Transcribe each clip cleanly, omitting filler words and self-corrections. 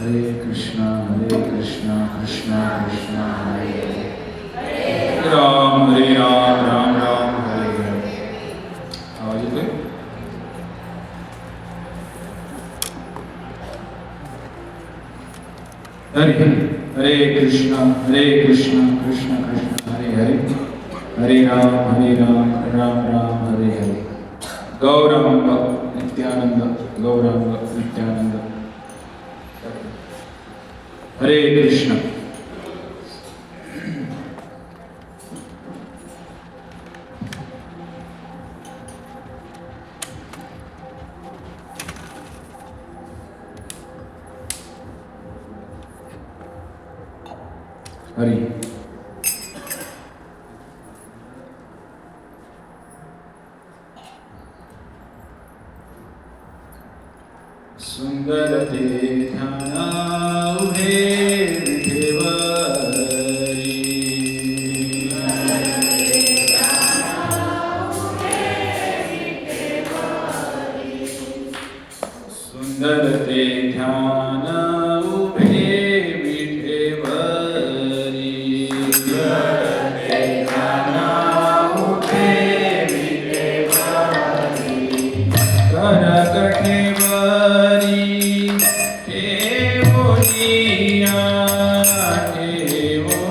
कृष्णा कृष्णा कृष्णा हरे हरे राम राम राम हरे हरे. आवाज येतोय? हरे कृष्णा कृष्णा कृष्णा हरे हरे राम राम राम हरे हरे. गौरांग नित्यानंद गौरांग नित्यानंद. हरे कृष्ण. हरि. सुंदर ते ध्याना उभे विठेवरी. सुंदर ते ध्यान उभे विठेवरी. कर कठेवरी ठेवोनिया ठेवोनिया.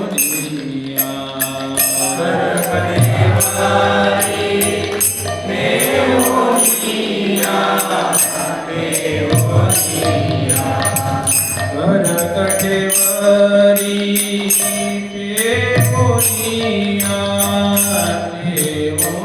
कर कठेवरी ठेवोनिया ठेवोनिया. कर कठेवरी ठेवोनिया ठेवोनिया.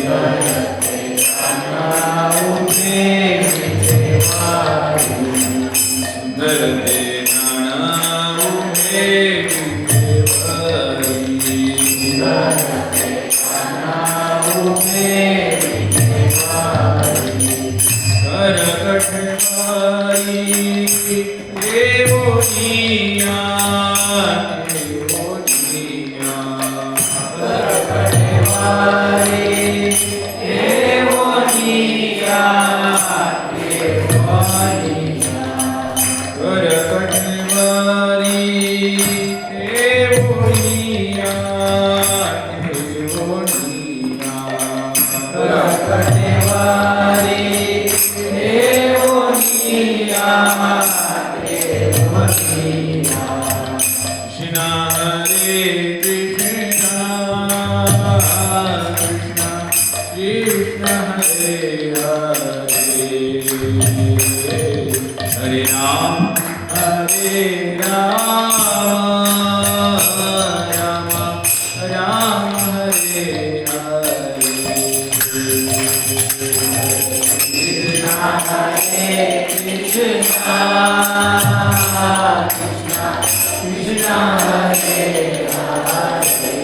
Hare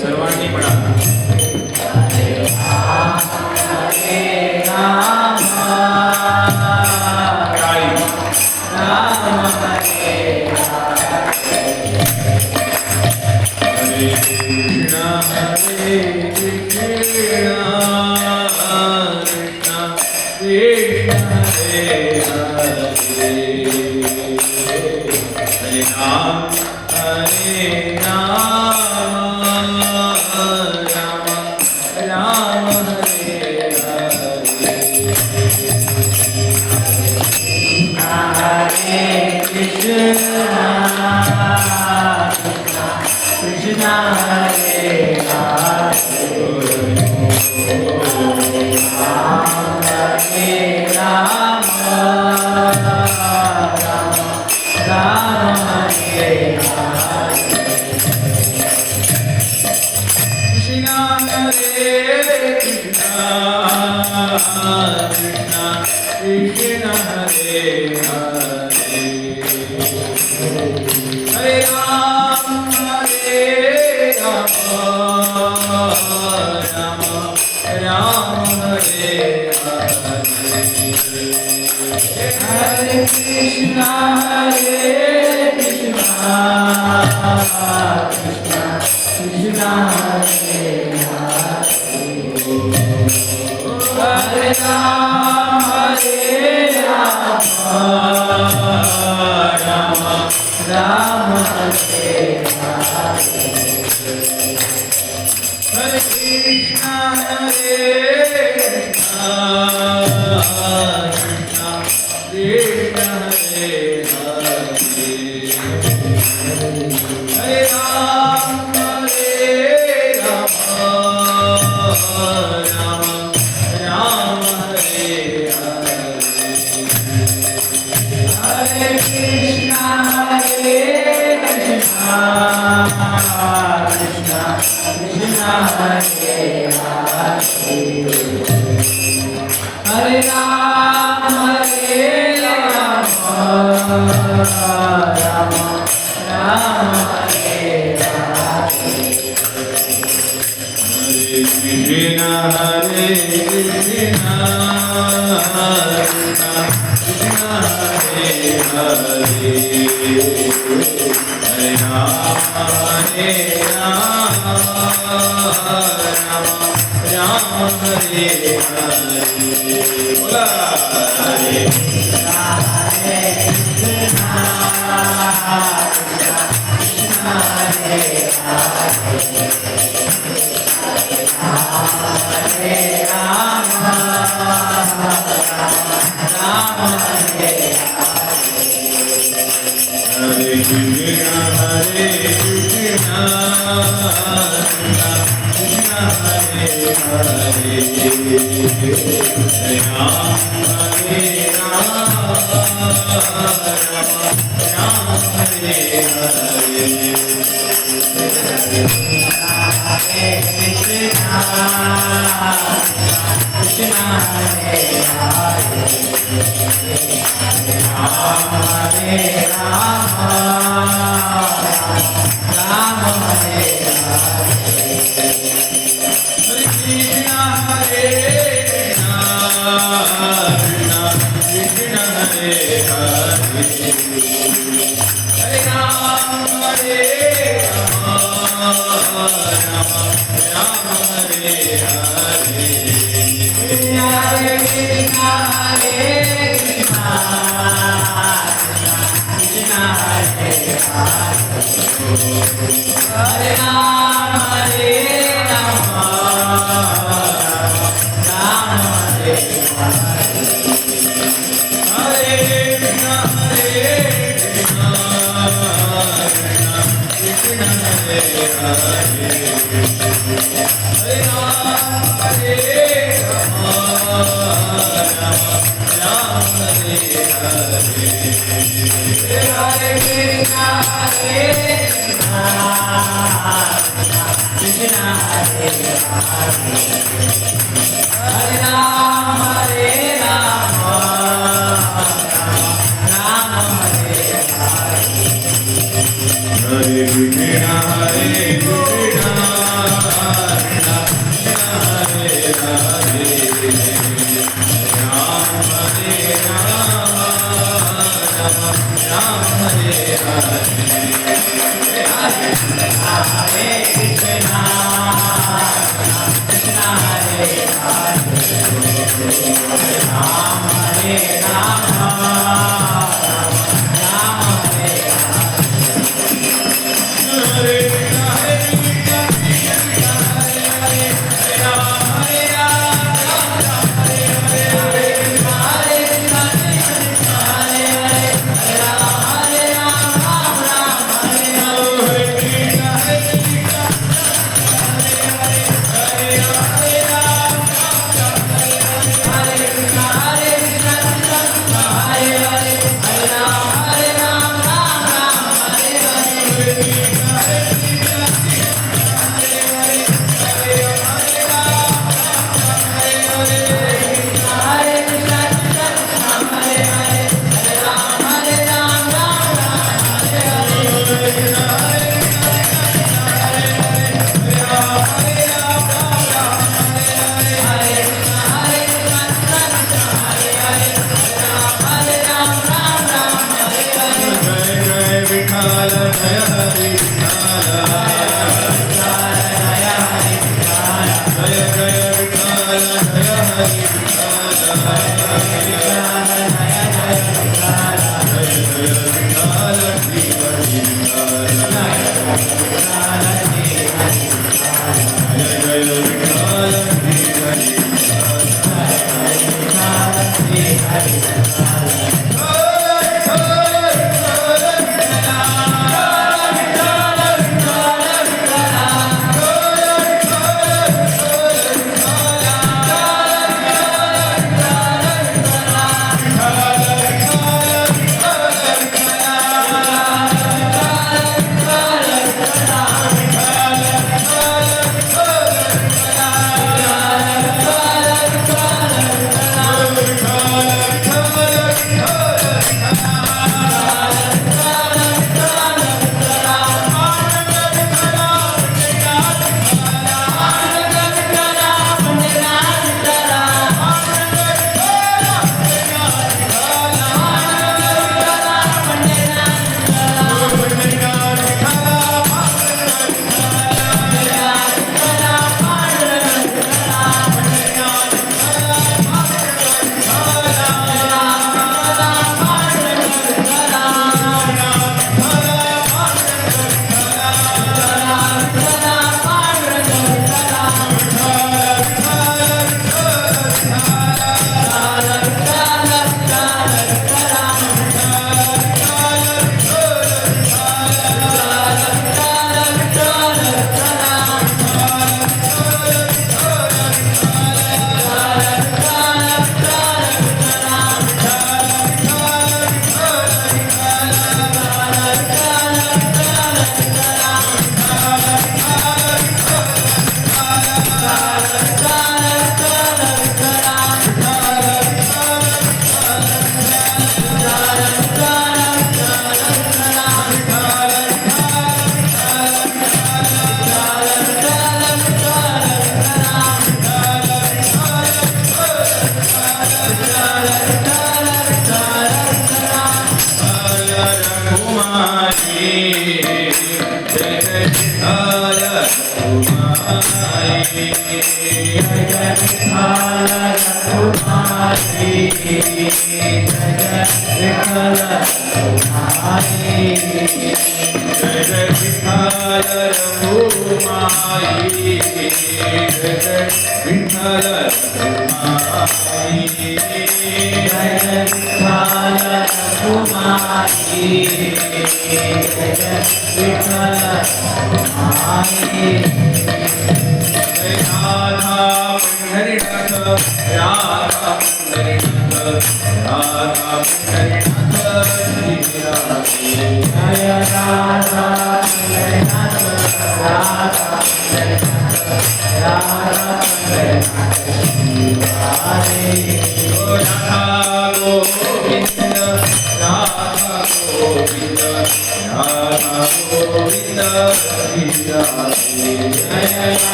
सर्वांनी म्हणा Hare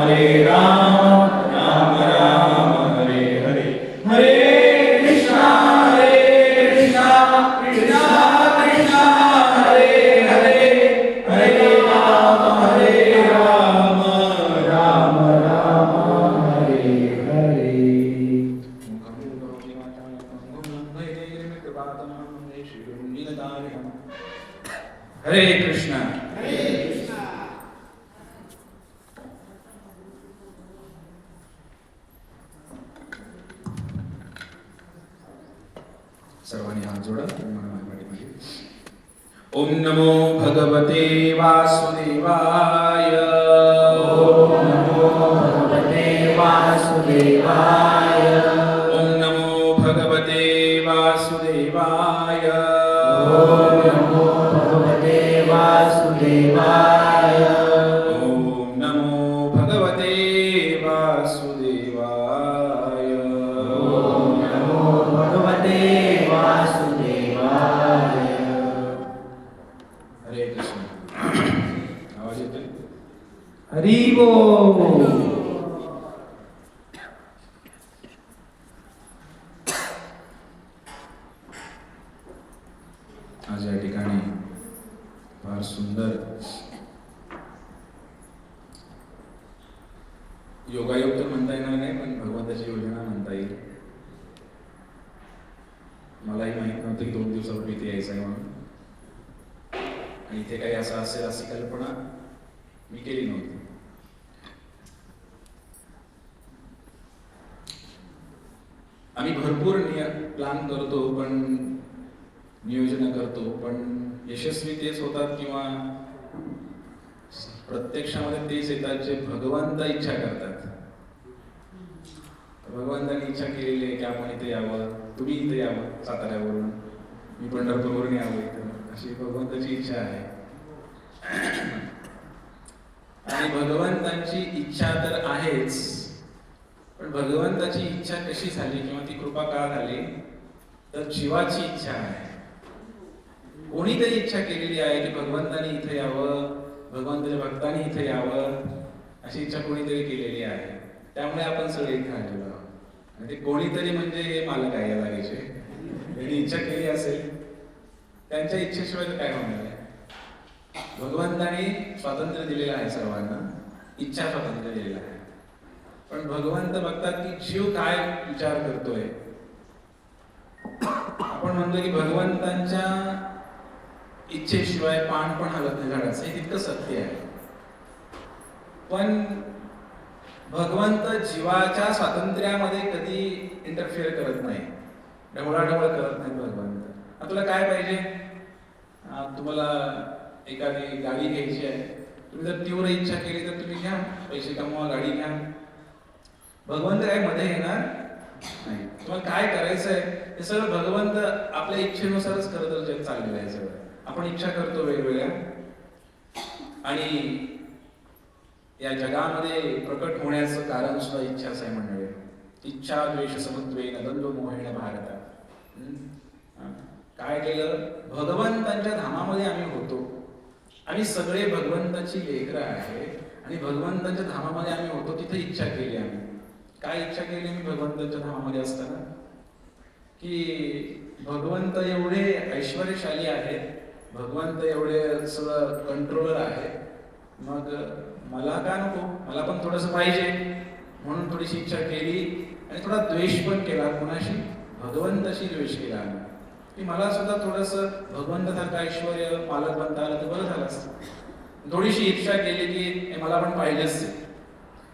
Hare Rama, Rama Rama, Hare Hare. हरे कृष्ण. सर्वांनी हात जोडा. ओम नमो भगवते वासुदेवाय. ओम नमो भगवते वासुदेवाय. ओम नमो भगवते वासुदेवाय. ओम नमो भगवते वासुदेवाय. ओम नमो भगवते वासुदेवाय. ओम नमो भगवते वासुदेवाय. हरे कृष्ण. आवाज येतोय? हरी बोल. आज या ठिकाणी फार सुंदर योगायोग तर म्हणता येणार नाही, पण भगवंताची योजना म्हणता येईल. मलाही माहित नव्हतं की 2 दिवसापूर्वी इथे यायचं आहे म्हणून, आणि इथे काही असं असेल अशी कल्पना मी केली नव्हती. आम्ही भरपूर प्लॅन करतो, पण नियोजन करतो, पण यशस्वी तेच होतात किंवा प्रत्यक्षामध्ये तेच येतात जे भगवंत इच्छा करतात. भगवंताने इच्छा केलेली आहे की आपण इथे यावं, तुम्ही इथे यावं साताऱ्यावरून, मी पंढरपूरवरून यावं इथं, अशी भगवंताची इच्छा आहे. आणि भगवंतांची इच्छा तर आहेच, पण भगवंताची इच्छा कशी झाली किंवा ती कृपा का झाली, तर जीवाची इच्छा आहे. कोणीतरी इच्छा केलेली आहे की भगवंतानी इथे यावं, भगवंताच्या भक्तांनी इथे यावं, अशी इच्छा कोणीतरी केलेली आहे. त्यामुळे आपण सगळे इथे आलेलो आहोत. आणि ते कोणीतरी म्हणजे हे मालक आहे या जागेचे. त्यांनी इच्छा केली असेल, त्यांच्या इच्छेशिवाय तर काय होणार आहे. भगवंताने स्वातंत्र्य दिलेलं आहे सर्वांना, इच्छा स्वातंत्र्य दिलेलं आहे. पण भगवंत बघतात की जीव काय विचार करतोय. आपण म्हणतो की भगवंतांच्या इच्छेशिवाय पान पण हलत नाही झाडाचं, हे तितकं सत्य आहे. पण भगवंत जीवाच्या स्वातंत्र्यामध्ये कधी इंटरफिअर करत नाही, ढवळाढवळ करत नाही भगवंत. तुला काय पाहिजे, तुम्हाला एखादी गाडी घ्यायची आहे, तुम्ही जर तीव्र इच्छा केली तर तुम्ही घ्या, पैसे कमवा, गाडी घ्या. भगवंत काय मध्ये येणार नाही. तुम्हाला काय करायचं आहे ते सगळं भगवंत आपल्या इच्छेनुसारच करत चाललेलं आहे. सगळं आपण इच्छा करतो वेगवेगळ्या, आणि या जगामध्ये प्रकट होण्याचं कारण सुद्धा इच्छाच आहे मंडळी. इच्छा द्वेष समत्वेन द्वंद्व मोहेन भारत. काय केलं, भगवंतांच्या धामामध्ये आम्ही होतो. आम्ही सगळे भगवंताची लेकरं आहे, आणि भगवंतांच्या धामामध्ये आम्ही होतो. तिथे इच्छा केली आम्ही. काय इच्छा केली मी भगवंतांच्या धामामध्ये असताना, की भगवंत एवढे ऐश्वर्यशाली आहेत, भगवंत एवढे सगळं कंट्रोलर आहे, मग मला का नको, मला पण थोडंसं पाहिजे. म्हणून थोडीशी इच्छा केली, आणि थोडा द्वेष पण केला. कोणाशी, भगवंताशी द्वेष केला की मला सुद्धा थोडंसं भगवंतासारखं ऐश्वर्य मालक बनता आलं तर बरं झालं असतं. थोडीशी इच्छा केली की मला पण पाहिजेच.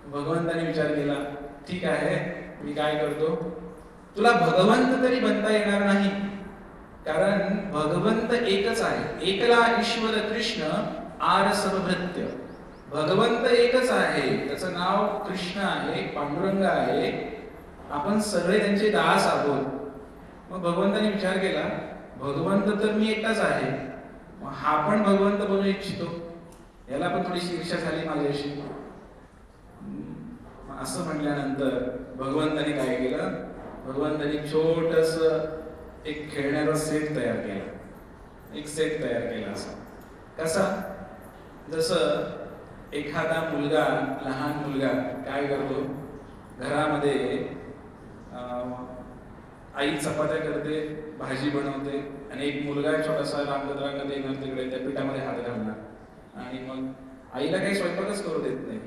भगवंताने विचार केला, ठीक आहे, मी काय करतो, तुला भगवंत तरी बनता येणार नाही, कारण भगवंत एकच आहे. एकला ईश्वर कृष्ण आर सबभृत्य. भगवंत एकच आहे, त्याचं नाव कृष्ण आहे, पांडुरंग आहे. आपण सगळे त्यांचे दास आहोत. मग भगवंताने विचार केला, भगवंत तर मी एकटाच आहे, मग हा पण भगवंत बनू इच्छितो, याला पण थोडीशी ईर्ष्या झाली माझ्याशी. असं म्हटल्यानंतर भगवंताने काय केलं, भगवंताने छोटस एक खेळण्याचा सेट तयार केला. एक सेट तयार केला. असा कसा, जसं एखादा मुलगा, लहान मुलगा काय करतो, घरामध्ये आई चपात्या करते, भाजी बनवते, आणि एक मुलगा छोटासा रांगत येणार तिकडे, त्या पिठामध्ये हात घालणार, आणि मग आईला काही स्वयंपाकच करू देत नाही.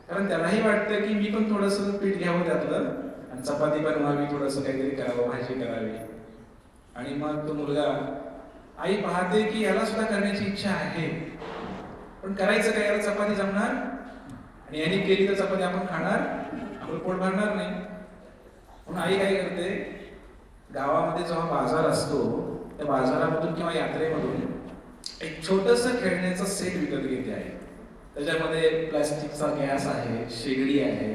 कारण त्यालाही वाटतं की मी पण थोडंसं पीठ घ्यावं त्यातलं, आणि चपाती बनवावी, थोडंसं काहीतरी करावं, भाजी करावी. आणि मग तो मुलगा, आई पाहते की याला सुद्धा करण्याची इच्छा आहे, पण करायचं काय, याला चपाती जमणार आणि यांनी केली तर चपाती आपण खाणार, आपलं पोट भरणार नाही. म्हणून आई काय करते, गावामध्ये जेव्हा बाजार असतो त्या बाजारामधून किंवा यात्रेमधून एक छोटस खेळण्याचा सेट विकत घेते आहे. त्याच्यामध्ये प्लास्टिकचा गॅस आहे, शेगडी आहे,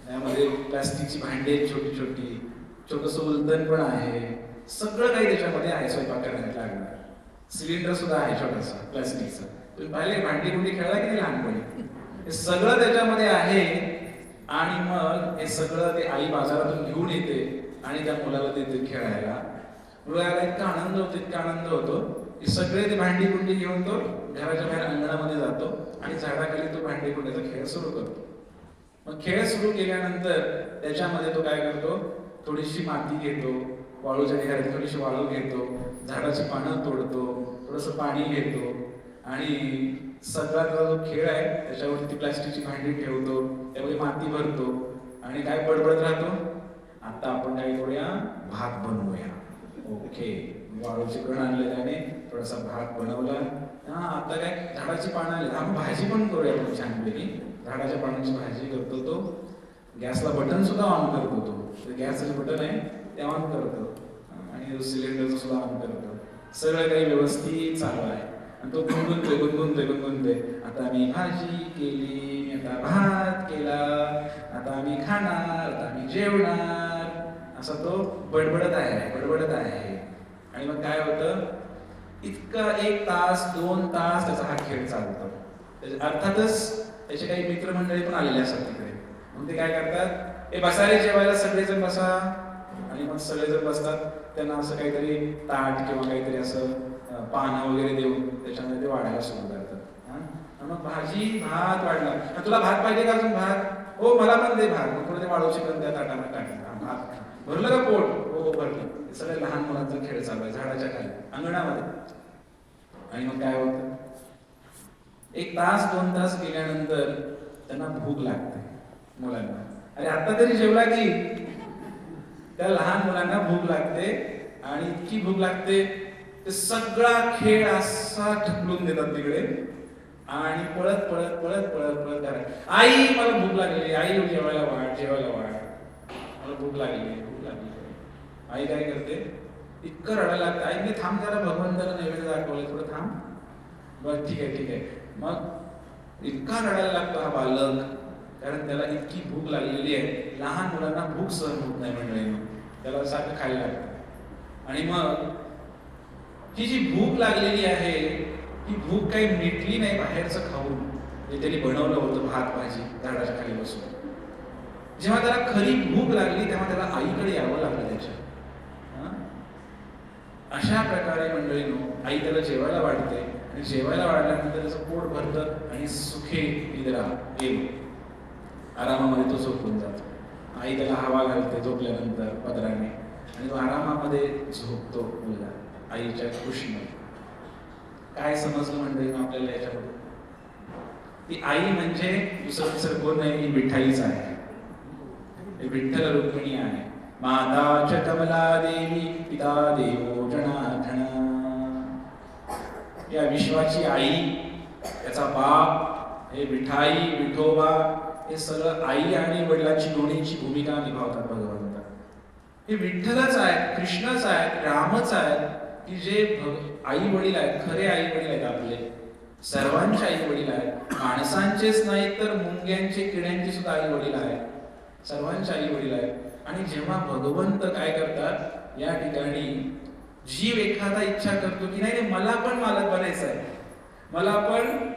त्यामध्ये प्लास्टिकची भांडी छोटी छोटी, छोटस उलटण पण आहे, सगळं काही त्याच्यामध्ये आहे स्वयंपाक करण्याला लागणार. सिलेंडर सुद्धा आहे छोटासा प्लास्टिकचा. तुम्ही पाहिले भांडी कुंडी खेळला की नाही लहानपणी, हे सगळं त्याच्यामध्ये आहे. आणि मग हे सगळं ते आई बाजारातून घेऊन येते आणि त्या मुलाला देते खेळायला. मुलाला इतका आनंद होतो, इतका आनंद होतो की सगळे ते भांडी कुंडी घेऊन तो घराच्या बाहेर अंगणामध्ये जातो आणि झाडाखाली तो भांडी कुंडीचा खेळ सुरू करतो. मग खेळ सुरू केल्यानंतर त्याच्यामध्ये तो काय करतो, थोडीशी माती घेतो, वाळूच्या ढिगाऱ्यात थोडीशी वाळू घेतो, झाडाची पानं तोडतो, थोडंसं पाणी घेतो आणि सगळा जो खेळ आहे त्याच्यावरती प्लास्टिकची भांडी ठेवतो, त्यामध्ये माती भरतो आणि काय बडबडत राहतो, आता आपण काय करूया, भात बनवूया. ओके, वाळूचे कण आणले त्याने, थोडासा भात बनवला. हा आता काय झाडाची पानं आली, आपण भाजी पण करूया आपण छानपैकी. झाडाच्या पानांची भाजी करतो तो. गॅसला बटन सुद्धा ऑन करतो तो, गॅसचं बटन आहे ते ऑन करतो आणि सिलेंडरचं सुद्धा ऑन करतो. सगळं काही व्यवस्थित चालू आहे आणि तो गुणगुणतोय. आता मी भाजी केली, मी आता भात केला, आता आम्ही खाणार, आता आम्ही जेवणार, असा तो बडबडत आहे. आणि मग काय होतं, इतका 1 तास 2 तास त्याचा हा खेळ चालतो. अर्थातच त्याचे काही मित्रमंडळी पण आलेले असतात तिकडे. मग ते काय करतात, हे बसा रे जेवायला, सगळेजण बसा. आणि मग सगळेजण बसतात, त्यांना असं काहीतरी ताट किंवा काहीतरी असं पानं वगैरे देऊन त्याच्यामध्ये ते वाढायला सुरू करतात. मग भाजी भात वाढला, तुला भात पाहिजे का अजून भात, हो मला पण दे भात. मग थोडं ते वाळू चिकन त्या ताटामध्ये टाकतात, भात भरलं का पोट, हो भरलं. हे सगळे लहान मुलांचा खेळ चालू आहे झाडाच्या खाली अंगणामध्ये. आणि मग काय होतं, 1 तास 2 तास गेल्यानंतर त्यांना भूक लागते मुलांना. अरे आता तरी जेवला की, त्या लहान मुलांना भूक लागते आणि इतकी भूक लागते ते सगळा खेळ असा ढकलून देतात तिकडे आणि पळत घरात, आई मला भूक लागली, आई जेवायला वाढ, मला भूक लागली. आई काय करते, इतकं रडायला लागतं, आई मी थांब जरा, भगवंताला नैवेद्य दाखवलं, थोडं थांब. बरं ठीक आहे. मग इतका रडायला लागतो हा बालक, कारण त्याला इतकी भूक लागलेली आहे. लहान मुलांना भूक सहन होत नाही मंडळी, त्याला सारखं खायला लागतं. आणि मग ही जी भूक लागलेली आहे, ही भूक काही मिटली नाही बाहेरचं खाऊन, जे त्यांनी बनवलं होतं भात भाजी झाडाच्या खाली बसून. जेव्हा त्याला खरी भूक लागली तेव्हा त्याला आईकडे यावं लागलं त्याच्या. अशा प्रकारे मंडळीनो, आई त्याला जेवायला वाढते आणि जेवायला वाढल्यानंतर त्याचं पोट भरतं आणि सुखे निद्रा येईल, आरामामध्ये तो झोपून जातो. आई त्याला हवा घालते झोपल्यानंतर पदराने आणि तो आरामामध्ये झोपतो मुलगा आईच्या खुशीमध्ये. काय समजलं मंडळी आपल्याला याच्यामध्ये, ती आई म्हणजे दुसरं कोण नाही, ही विठ्ठलीच आहे, विठ्ठल रुक्मिणी आहे. माता च कमला देवी, पिता देवो जनार्दन. या विश्वाची आई, त्याचा बाप, हे विठाई विठोबा, हे सगळं आई आणि वडिलांची दोन्हीची भूमिका निभावतात भगवंत. हे विठ्ठलच आहेत, कृष्णच आहेत, रामच आहेत, की जे आई वडील आहेत, खरे आई वडील आहेत आपले. सर्वांचे आई वडील आहेत, माणसांचेच नाही तर मुंग्यांचे, किड्यांचे सुद्धा आई वडील आहेत, सर्वांचे आई वडील आहेत. आणि जेव्हा भगवंत काय करतात, या ठिकाणी जीव एखादा इच्छा करतो की नाही मला पण मालक बनायचं आहे, मला पण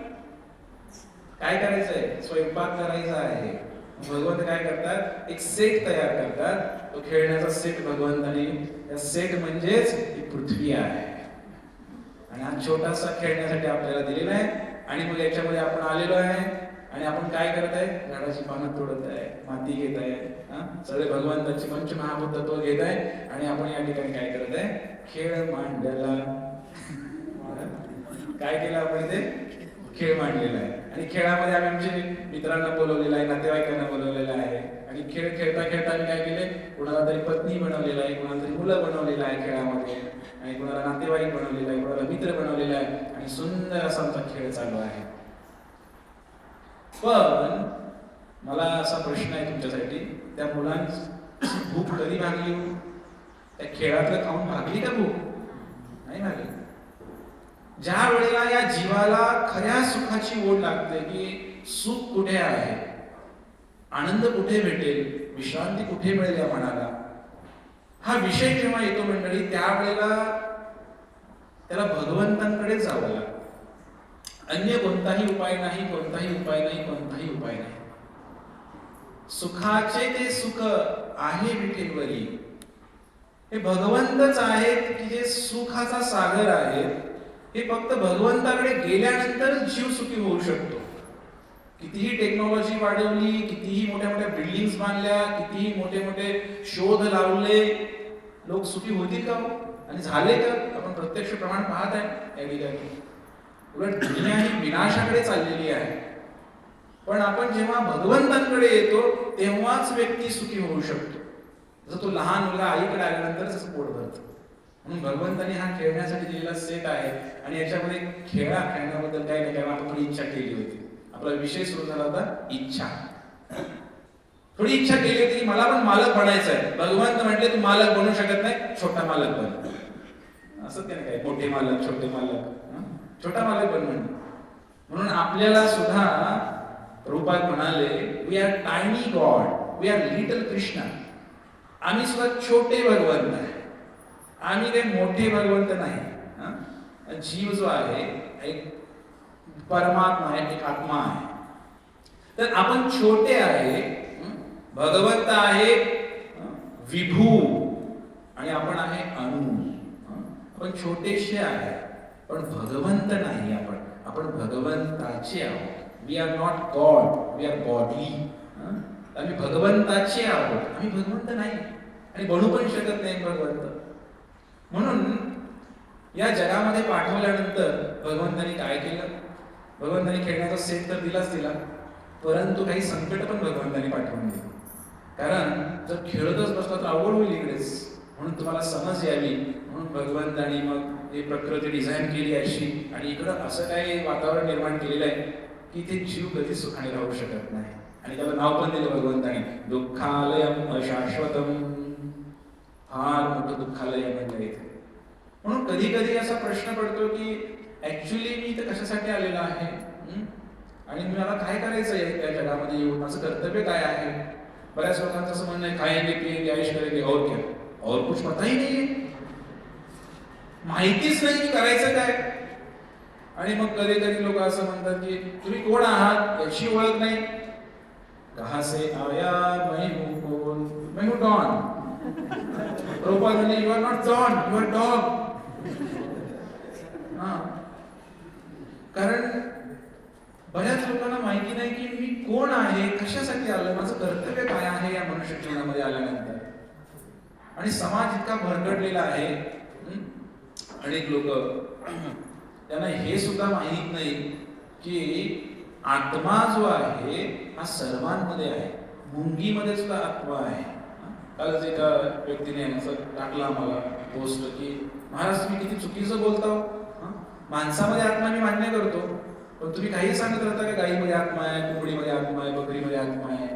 काय करायचंय, स्वयंपाक करायचा आहे. भगवंत काय करतात, एक सेट तयार करतात, तो खेळण्याचा सेट भगवंताने. त्या सेट म्हणजेच ही पृथ्वी आहे आणि हा छोटासा खेळण्यासाठी आपल्याला दिलेला आहे. आणि मग याच्यामध्ये आपण आलेलो आहे आणि आपण काय करत आहे, झाडाची पानं तोडत आहे, माती घेत आहे, सगळे भगवंताची पंचमहाभूत तत्व घेत आहे आणि आपण या ठिकाणी काय करत आहे, खेळ मांडला. काय केलं आपण इथे, खेळ मांडलेला आहे. आणि खेळामध्ये आम्ही आमच्या मित्रांना बोलवलेलं आहे, नातेवाईकांना बोलवलेलं आहे आणि खेळ खेळता खेळता मी काय केले, कुणाला तरी पत्नी बनवलेला आहे, कुणाला तरी मुलं बनवलेलं आहे खेळामध्ये, आणि कुणाला नातेवाईक बनवलेला आहे, कुणाला मित्र बनवलेला आहे, आणि सुंदर असा आमचा खेळ चालू आहे. पण मला असा प्रश्न आहे तुमच्यासाठी, त्या मुलांची भूक कधी भागली? त्या खेळातलं खाऊन भागली का भूक? नाही भागली. ज्या वेळेला या जीवाला खऱ्या सुखाची ओढ लागते की सुख कुठे आहे, आनंद कुठे भेटेल, विश्रांती कुठे मिळेल या मनाला, हा विषय जेव्हा येतो मंडळी, त्यावेळेला त्याला भगवंतांकडे जावं लागतं. अन्य कोणताही उपाय नाही, कोणताही उपाय नाही, कोणताही उपाय नाही. सुखाचे ते सुख आहे विठेवरी. हे भगवंतच आहेत की जे सुखाचा सागर आहेत. हे फक्त भगवंताकडे गेल्यानंतर जीव सुखी होऊ शकतो. कितीही टेक्नॉलॉजी वाढवली, कितीही मोठ्या मोठ्या बिल्डिंग्स बांधल्या, कितीही मोठे मोठे शोध लावले, लोक सुखी होतील का? आणि झाले का? आपण प्रत्यक्ष प्रमाण पाहत आहे या ठिकाणी. उलट दुनिया ही विनाशाकडे चाललेली आहे. पण आपण जेव्हा भगवंतांकडे येतो तेव्हाच व्यक्ती सुखी होऊ शकतो. जर तो लहान मुलगा आईकडे आल्यानंतरच पोट भरतो. म्हणून भगवंतांनी हा खेळण्यासाठी दिलेला सेट आहे. आणि याच्यामध्ये खेळण्याबद्दल काय नाही, कारण आपण थोडी इच्छा केली होती. आपला विषय सुरू झाला होता इच्छा. थोडी इच्छा केली होती की मला पण मालक बनायचं आहे. भगवंत म्हटले तू मालक बनू शकत नाही, छोटा मालक बन. असं काय नाही, मोठे मालक छोटे मालक, छोटा मालक बन म्हणून आपल्याला सुद्धा रूपात म्हणाले, we are tiny god, we are little Krishna. आम्ही सुद्धा छोटे भगवंत आहे, आम्ही काही मोठे भगवंत नाही. जीव जो आहे एक परमात्मा आहे, एक आत्मा आहे. तर आपण छोटे आहे, भगवंत आहे विभू आणि आपण आहे अणु. आपण छोटेसे आहे पण भगवंत नाही. आपण भगवंताचे आहोत. We are not god, we are godly. आम्ही भगवंताचे आहोत, आम्ही भगवंत नाही आणि बनू पण शकत नाही भगवंत. म्हणून या जगामध्ये पाठवल्यानंतर भगवंतांनी काय केलं? भगवंतांनी खेळण्याचा सेट तर दिला, परंतु काही संकट पण भगवंतांनी पाठवून दिली. कारण जर खेळतच बसला तर अवघड होईल इकडेच. म्हणून तुम्हाला समज यावी म्हणून भगवंतांनी मग हे प्रकृती डिझाईन केली अशी, आणि इकडं असं काही वातावरण निर्माण केलेलं आहे की ते जीव कधी सुखाने राहू शकत नाही. आणि त्याला नाव पण दिलं भगवंतांनी, दुःखालयम अशाश्वतम. फार मोठं दुःखालय म्हणजे इथे. म्हणून कधी कधी असा प्रश्न पडतो की ऍक्च्युली मी इथे कशासाठी आलेला आहे, आणि मला काय करायचं आहे त्या जगामध्ये येऊन, माझं कर्तव्य काय आहे. बऱ्याच लोकांचं असं म्हणणं आहे, खाएंगे पिएंगे ऐश करेंगे और क्या, और कुछ पता ही नाहीये, माहितीच नाही की करायचं काय. आणि मग कधी कधी लोक असं म्हणतात की तुम्ही कोण आहात याची ओळख नाही. कहा से आया मैं हूं कौन, मैं हूं डॉन. प्रभुपाद म्हणजे you are not don, you are dog. कारण बऱ्याच लोकांना माहिती नाही की मी कोण आहे, कशासाठी आलोय, माझं कर्तव्य काय आहे या मनुष्य जीवनामध्ये आल्यानंतर. आणि समाज इतका भरकटलेला आहे, अनेक लोक त्यांना हे सुद्धा माहित नाही की आत्मा जो आहे हा सर्वांमध्ये आहे. मुंगीमध्ये सुद्धा आत्मा आहे. कालच एका व्यक्तीने असं टाकलं आम्हाला पोस्ट की महाराज तुम्ही किती चुकीचं बोलता. माणसामध्ये आत्मा मी मान्य करतो, पण तुम्ही काही सांगत राहता का गाईमध्ये आत्मा आहे, कोंबडीमध्ये आत्मा आहे, बकरीमध्ये आत्मा आहे.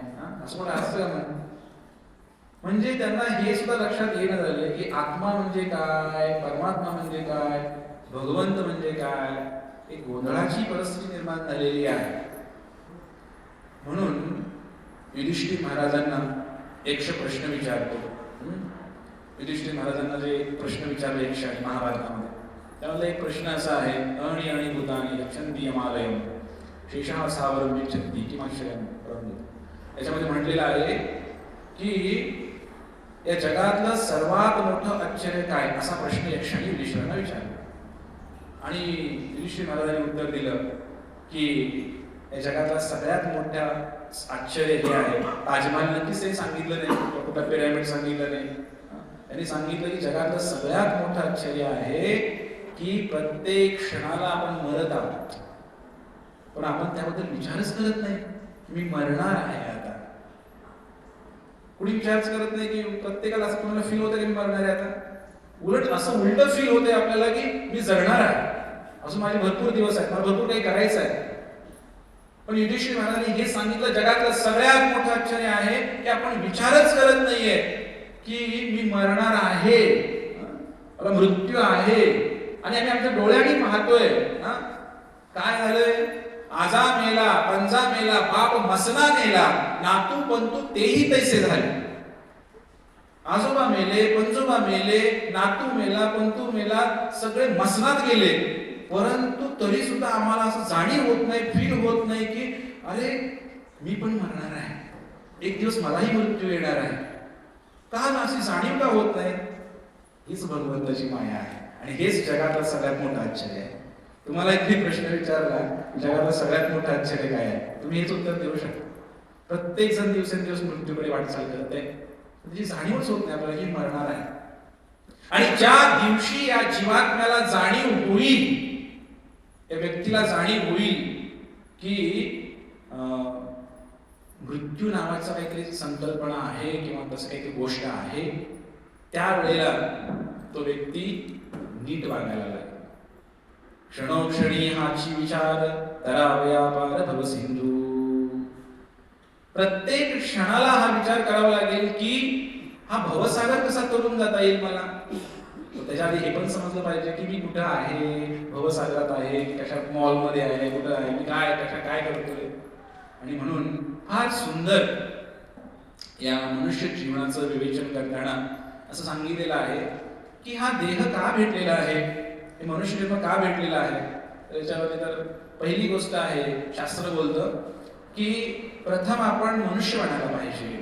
असं कोण असतं का? म्हणजे त्यांना हे सुद्धा लक्षात येणं झालं की आत्मा म्हणजे काय, परमात्मा म्हणजे काय, भगवंत म्हणजे काय. एक गोंधळाची परिस्थिती निर्माण झालेली आहे. म्हणून युधिष्ठिर महाराजांना एक प्रश्न विचारतो. युधिष्ठिर महाराजांना जे प्रश्न विचारले एक क्षणी महाभारतामध्ये, त्यामध्ये एक प्रश्न असा आहे, अणि अणि भूतानि रक्षन्ति यमालयम् शेषः सावरं विच्छन्ति किमाश्रयं परं. याच्यामध्ये म्हटलेलं आहे की या जगातलं सर्वात मोठं आश्चर्य काय, असा प्रश्न एक क्षणी युधिष्ठिरांना विचारला. आणि युधिष्ठिर महाराजांनी उत्तर दिलं की या जगातला सगळ्यात मोठं आश्चर्य हे आहे. ताजमहाल नक्कीच ते सांगितलं नाही, कुठं पिरॅमिड सांगितलं नाही. त्यांनी सांगितलं की जगातलं सगळ्यात मोठं आश्चर्य आहे की प्रत्येक क्षणाला आपण मरत आहोत, पण आपण त्याबद्दल विचारच करत नाही. मी मरणार आहे आता. कुणी विचारच करत नाही की प्रत्येकाला असं कोणाला फील होतं की मी मरणार आहे आता. उलट असं उलट फील होतंय आपल्याला की मी जगणार आहे, असं माझे भरपूर दिवस आहेत, मला भरपूर काही करायचं आहे. पण युधिष्ठिर महाराजांनी हे सांगितलं, जगातलं सगळ्यात मोठं आश्चर्य आहे की आपण विचारच करत नाहीये की मी मरणार आहे, मला मृत्यू आहे, आणि आम्ही आमच्या डोळ्यांनी पाहतोय. काय झालंय? आजा मेला, पंजा मेला, बाप मसना नेला, नातू पंतू तेही तैसे झाले. आजोबा मेले, पंजोबा मेले, नातू मेला, पंतू मेला, सगळे मसनात गेले. परंतु तरी सुद्धा आम्हाला असं जाणीव होत नाही, फील होत नाही की अरे मी पण मरणार आहे, एक दिवस मलाही मृत्यू येणार आहे. का अशी जाणीव का होत नाही? हीच भगवंताची माया आहे आणि हेच जगातलं सगळ्यात मोठं आश्चर्य आहे. तुम्हाला एक प्रश्न विचारला, जगातलं सगळ्यात मोठं आश्चर्य काय आहे, तुम्ही हेच उत्तर देऊ शकता. प्रत्येक जण दिवसेंदिवस मृत्यूकडे वाटचाल करत आहे, त्याची जाणीवच होत नाही आपल्याला की मरणार आहे. आणि ज्या दिवशी या जीवात्म्याला जाणीव होईल, या व्यक्तीला जाणीव होईल की मृत्यू नावाचा काहीतरी संकल्पना आहे किंवा तसं काहीतरी गोष्ट आहे, त्यावेळेला तो व्यक्ती नीट वागायला लागेल. क्षणोक्षणी हाची विचार तरावया पार भव सिंधू. प्रत्येक क्षणाला हा विचार करावा लागेल की हा भवसागर कसा तरुण जाता येईल मला. त्याच्या आधी हे पण समजलं पाहिजे की मी कुठं आहे, भवसागरात आहे, कशा मॉलमध्ये आहे, कुठं आहे, मी काय काय करतोय. आणि म्हणून फार सुंदर या मनुष्य जीवनाचं विवेचन करताना असं सांगितलेलं आहे की हा देह का भेटलेला आहे, हे मनुष्य जन्म का भेटलेला आहे. त्याच्यामध्ये तर पहिली गोष्ट आहे, शास्त्र बोलतं की प्रथम आपण मनुष्य बनायला पाहिजे.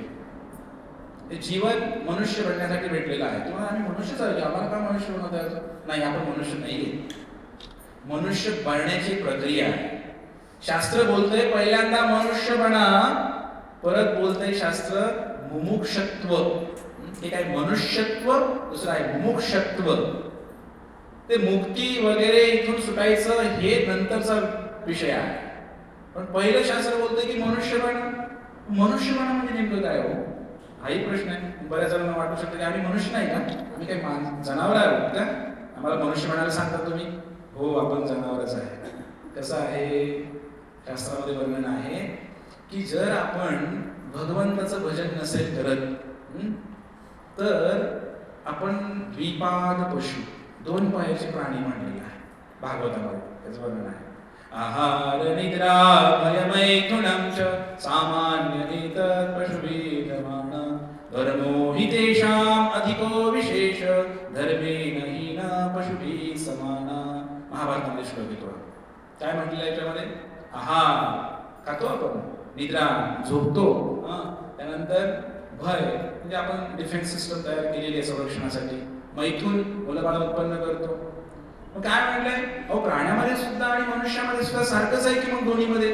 ते जीवन मनुष्य बनण्यासाठी भेटलेलं आहे. तुम्हाला आम्ही मनुष्यच आहे, आम्हाला का मनुष्य बनवता येतं? नाही, आपण मनुष्य नाहीये. मनुष्य बनण्याची प्रक्रिया आहे. शास्त्र बोलतंय पहिल्यांदा मनुष्य बना, परत बोलतंय शास्त्र मुमुक्षत्व. हे काय मनुष्यत्व, दुसरं आहे मुमुक्षत्व. ते मुक्ती वगैरे इथून सुटायचं हे नंतरचा विषय आहे. पण पहिलं शास्त्र बोलतंय की मनुष्य बना. मनुष्य बना म्हणजे नेमकं काय हो, हाही प्रश्न आहे. बऱ्याच जणांना वाटू शकतं की आम्ही मनुष्य नाही का, आम्ही काही जनावर आहोत का, आम्हाला मनुष्य बनायला सांगता तुम्ही. हो, आपण जनावरच आहे. कसं आहे, शास्त्रामध्ये वर्णन आहे की जर आपण भगवंताचं भजन नसेल करत तर आपण द्विपाद पशु, दोन पायाचे प्राणी मानलेले आहे. भागवतामध्ये त्याचं वर्णन आहे. आहार निद्रा भयमैथुनं च सामान्य एतत् पशुभिर्गमन धर्मो हि तेषाम् अधिको विशेष धर्मेण हीन पशुभिः समान. महाभारतामध्ये श्लोक येतो. काय म्हटलेलं आहे याच्यामध्ये? आहार खातो आपण, निद्रा झोपतो, त्यानंतर भय म्हणजे आपण डिफेन्स सिस्टम तयार केलेली आहे संरक्षणासाठी, मैथुन मुलबाळ उत्पन्न करतो. मग काय म्हटलंय? अहो प्राण्यामध्ये सुद्धा आणि मनुष्यामध्ये सुद्धा सारखंच आहे की मग दोन्हीमध्ये.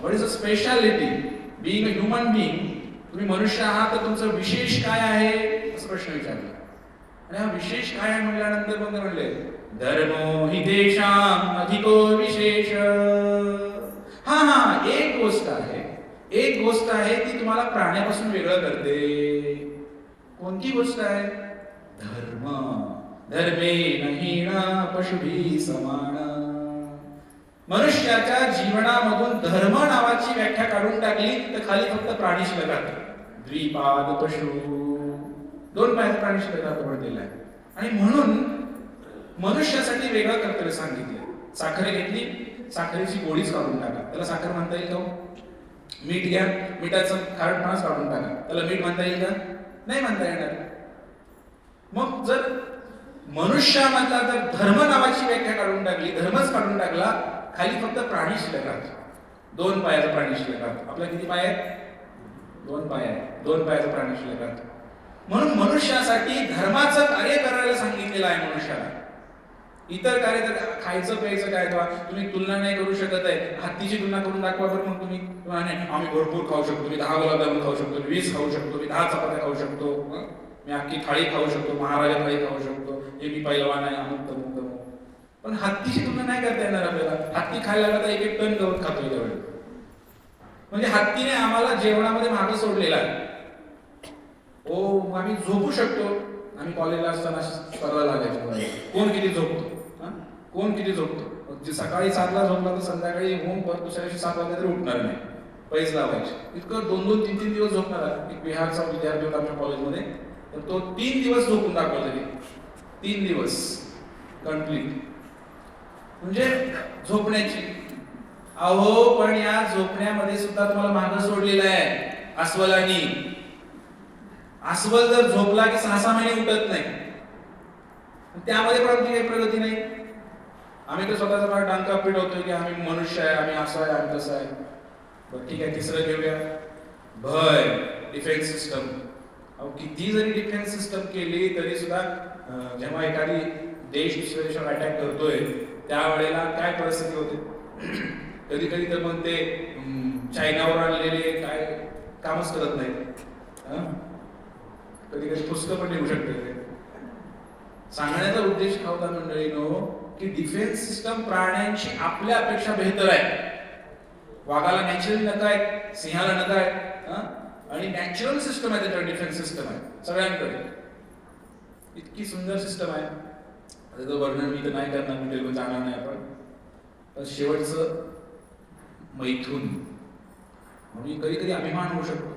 What is a speciality being a human being? तुम्ही मनुष्य आहात तर तुमचं विशेष काय आहे असं प्रश्न विचारला. आणि हा विशेष काय आहे म्हटल्यानंतर मग म्हणले धर्मो हि तेषाम् अधिको विशेष. हा एक गोष्ट आहे, एक गोष्ट आहे ती तुम्हाला प्राण्यापासून वेगळं करते. कोणती गोष्ट आहे? धर्म. धर्मेण हीन पशुभिः समान. मनुष्याच्या जीवनामधून धर्म नावाची व्याख्या काढून टाकली तर खाली फक्त प्राणी शिल्लक राहतो. द्विपाद पशु, दोन पायाचा प्राणी शिल्लक राहतो म्हटलेला आहे. आणि म्हणून मनुष्यासाठी वेगळं कर्तव्य सांगितलं. साखर घेतली, साखरेची गोडीच काढून टाका, त्याला साखर म्हणता येईल का? मीठ घ्या, मिठाचं खारटपणाच काढून टाका, त्याला मीठ म्हणता येईल का? नाही म्हणता येणार. मग जर मनुष्यामधला जर धर्म नावाची व्याख्या काढून टाकली, धर्मच काढून टाकला, खाली फक्त प्राणी शिल्लक राहतो. दोन पायाचा प्राणी शिल्लक राहतो. आपल्या किती पाय आहेत? दोन पाय आहेत. दोन पायाचा प्राणी शिल्लक राहतो. म्हणून मनुष्यासाठी धर्माचं कार्य करायला सांगितलेलं आहे मनुष्याला. इतर कार्य तर खायचं प्यायचं काय का तुम्ही तुलना नाही करू शकत आहे. हत्तीची तुलना करून दाखवा बरं. मग तुम्ही आम्ही भरपूर खाऊ शकतो, मी 10 गुलाबजामुन खाऊ शकतो, 20 खाऊ शकतो, मी 10 चपात्या खाऊ शकतो, मी अख्खी थाळी खाऊ शकतो, महाराजा थाळी खाऊ शकतो, हे मी पैलवान आहे, अमुक तमुक. पण हत्तीची तुलना नाही करता येणार आपल्याला. हत्ती खायला लागला तर 1-1 टन गवत खातो त्यावेळी. म्हणजे हत्तीने आम्हाला जेवणामध्ये मागं सोडलेला आहे. मग आम्ही झोपू शकतो. आम्ही कॉलेजला असताना स्पर्धा लागायची मला. कोण किती झोपतो, कोण किती झोपतो. जे सकाळी 7ला झोपला तर संध्याकाळी होऊन परत दुसऱ्या दिवशी 7 वाजता तरी उठणार नाही. पैज लावायचे. इतकं 2-2, 3-3 दिवस झोपणार. एक बिहारचा विद्यार्थी होता आमच्या कॉलेजमध्ये, तर तो 3 दिवस झोपून दाखवला तरी. 3 दिवस कंप्लीट. म्हणजे झोपण्याची. अहो पण या झोपण्यामध्ये सुद्धा तुम्हाला मागं सोडलेलं आहे अस्वलांनी. अस्वल जर झोपला की 6-6 महिने उठत नाही. त्यामध्ये पण आमची काही प्रगती नाही. आम्ही तर स्वतःचा फार डांका पिटवतोय की आम्ही मनुष्य आहे, आम्ही असं आहे, आम्ही तसं आहे. बरं ठीक आहे, तिसरं घेऊया. भय, डिफेन्स सिस्टम. अहो किती जरी डिफेन्स सिस्टम केली तरी सुद्धा जेव्हा एखादी देश दुसऱ्या देशावर अटॅक करतोय त्यावेळेला काय परिस्थिती होते. कधी कधी तर मग ते चायनावर आणलेले काय कामच करत नाही. कधी कधी पुस्तकं पण लिहू शकते. सांगण्याचा उद्देश हा होता मंडळीनो की डिफेन्स सिस्टम प्राण्यांची आपल्या अपेक्षा बेहतर आहे. वाघाला नॅचरल नका आहे, सिंहाला नका आहे, आणि नॅचरल सिस्टम आहे त्याच्यावर. डिफेन्स सिस्टम आहे सगळ्यांकडे. इतकी सुंदर सिस्टम आहे. त्याचं वर्णन मी तर नाही करणार, मी जाणार नाही आपण. पण शेवटचं मैथून. आम्ही कधी कधी अभिमान होऊ शकतो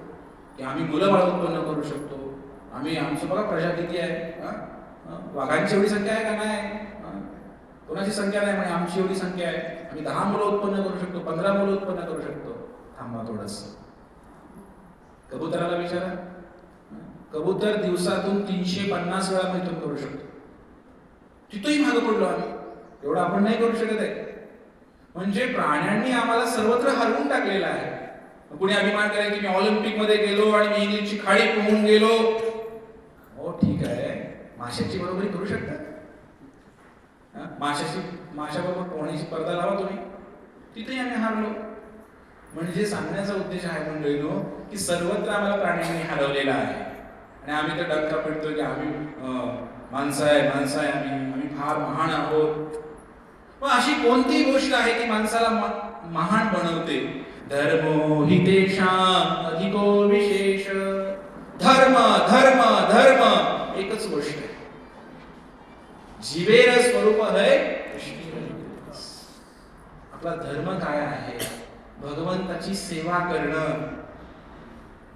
की आम्ही मुलं बाळ उत्पन्न करू शकतो. आम्ही आमचं बघा प्रजा किती आहे. वाघांची एवढी संख्या आहे का नाही. कोणाची संख्या नाही म्हणे आमची एवढी संख्या आहे. आम्ही 10 मुलं उत्पन्न करू शकतो, 15 मुलं उत्पन्न करू शकतो. थांबा थोडस. कबुतराला विचारा. कबूतर दिवसातून 350 वेळा मैथून करू शकतो. तिथंही मागं पडलो आम्ही. एवढं आपण नाही करू शकत आहे. म्हणजे प्राण्यांनी आम्हाला सर्वत्र हरवून टाकलेलं आहे. कुणी अभिमान करेल की मी ऑलिम्पिक मध्ये गेलो आणि मी इंग्लिशची खाडी पोहून गेलो. हो ठीक आहे, माशाची बरोबरी करू शकता. माशाबरोबर पोहण्याची स्पर्धा लावा तुम्ही. तिथेही आम्ही हारलो. म्हणजे सांगण्याचा उद्देश आहे मंडळीनो की सर्वत्र आम्हाला प्राण्यांनी हरवलेला आहे. आणि आम्ही तर डंका पिटतोय की आम्ही माणसं आहे, आम्ही फार महान आहोत. मग अशी कोणती गोष्ट आहे की माणसाला महान बनवते. धर्मो हि तेषां अधिको विशेष. धर्म धर्म धर्म एकच गोष्ट आहे. जीवेर स्वरूप है. आपला धर्म काय आहे. भगवंताची सेवा करणं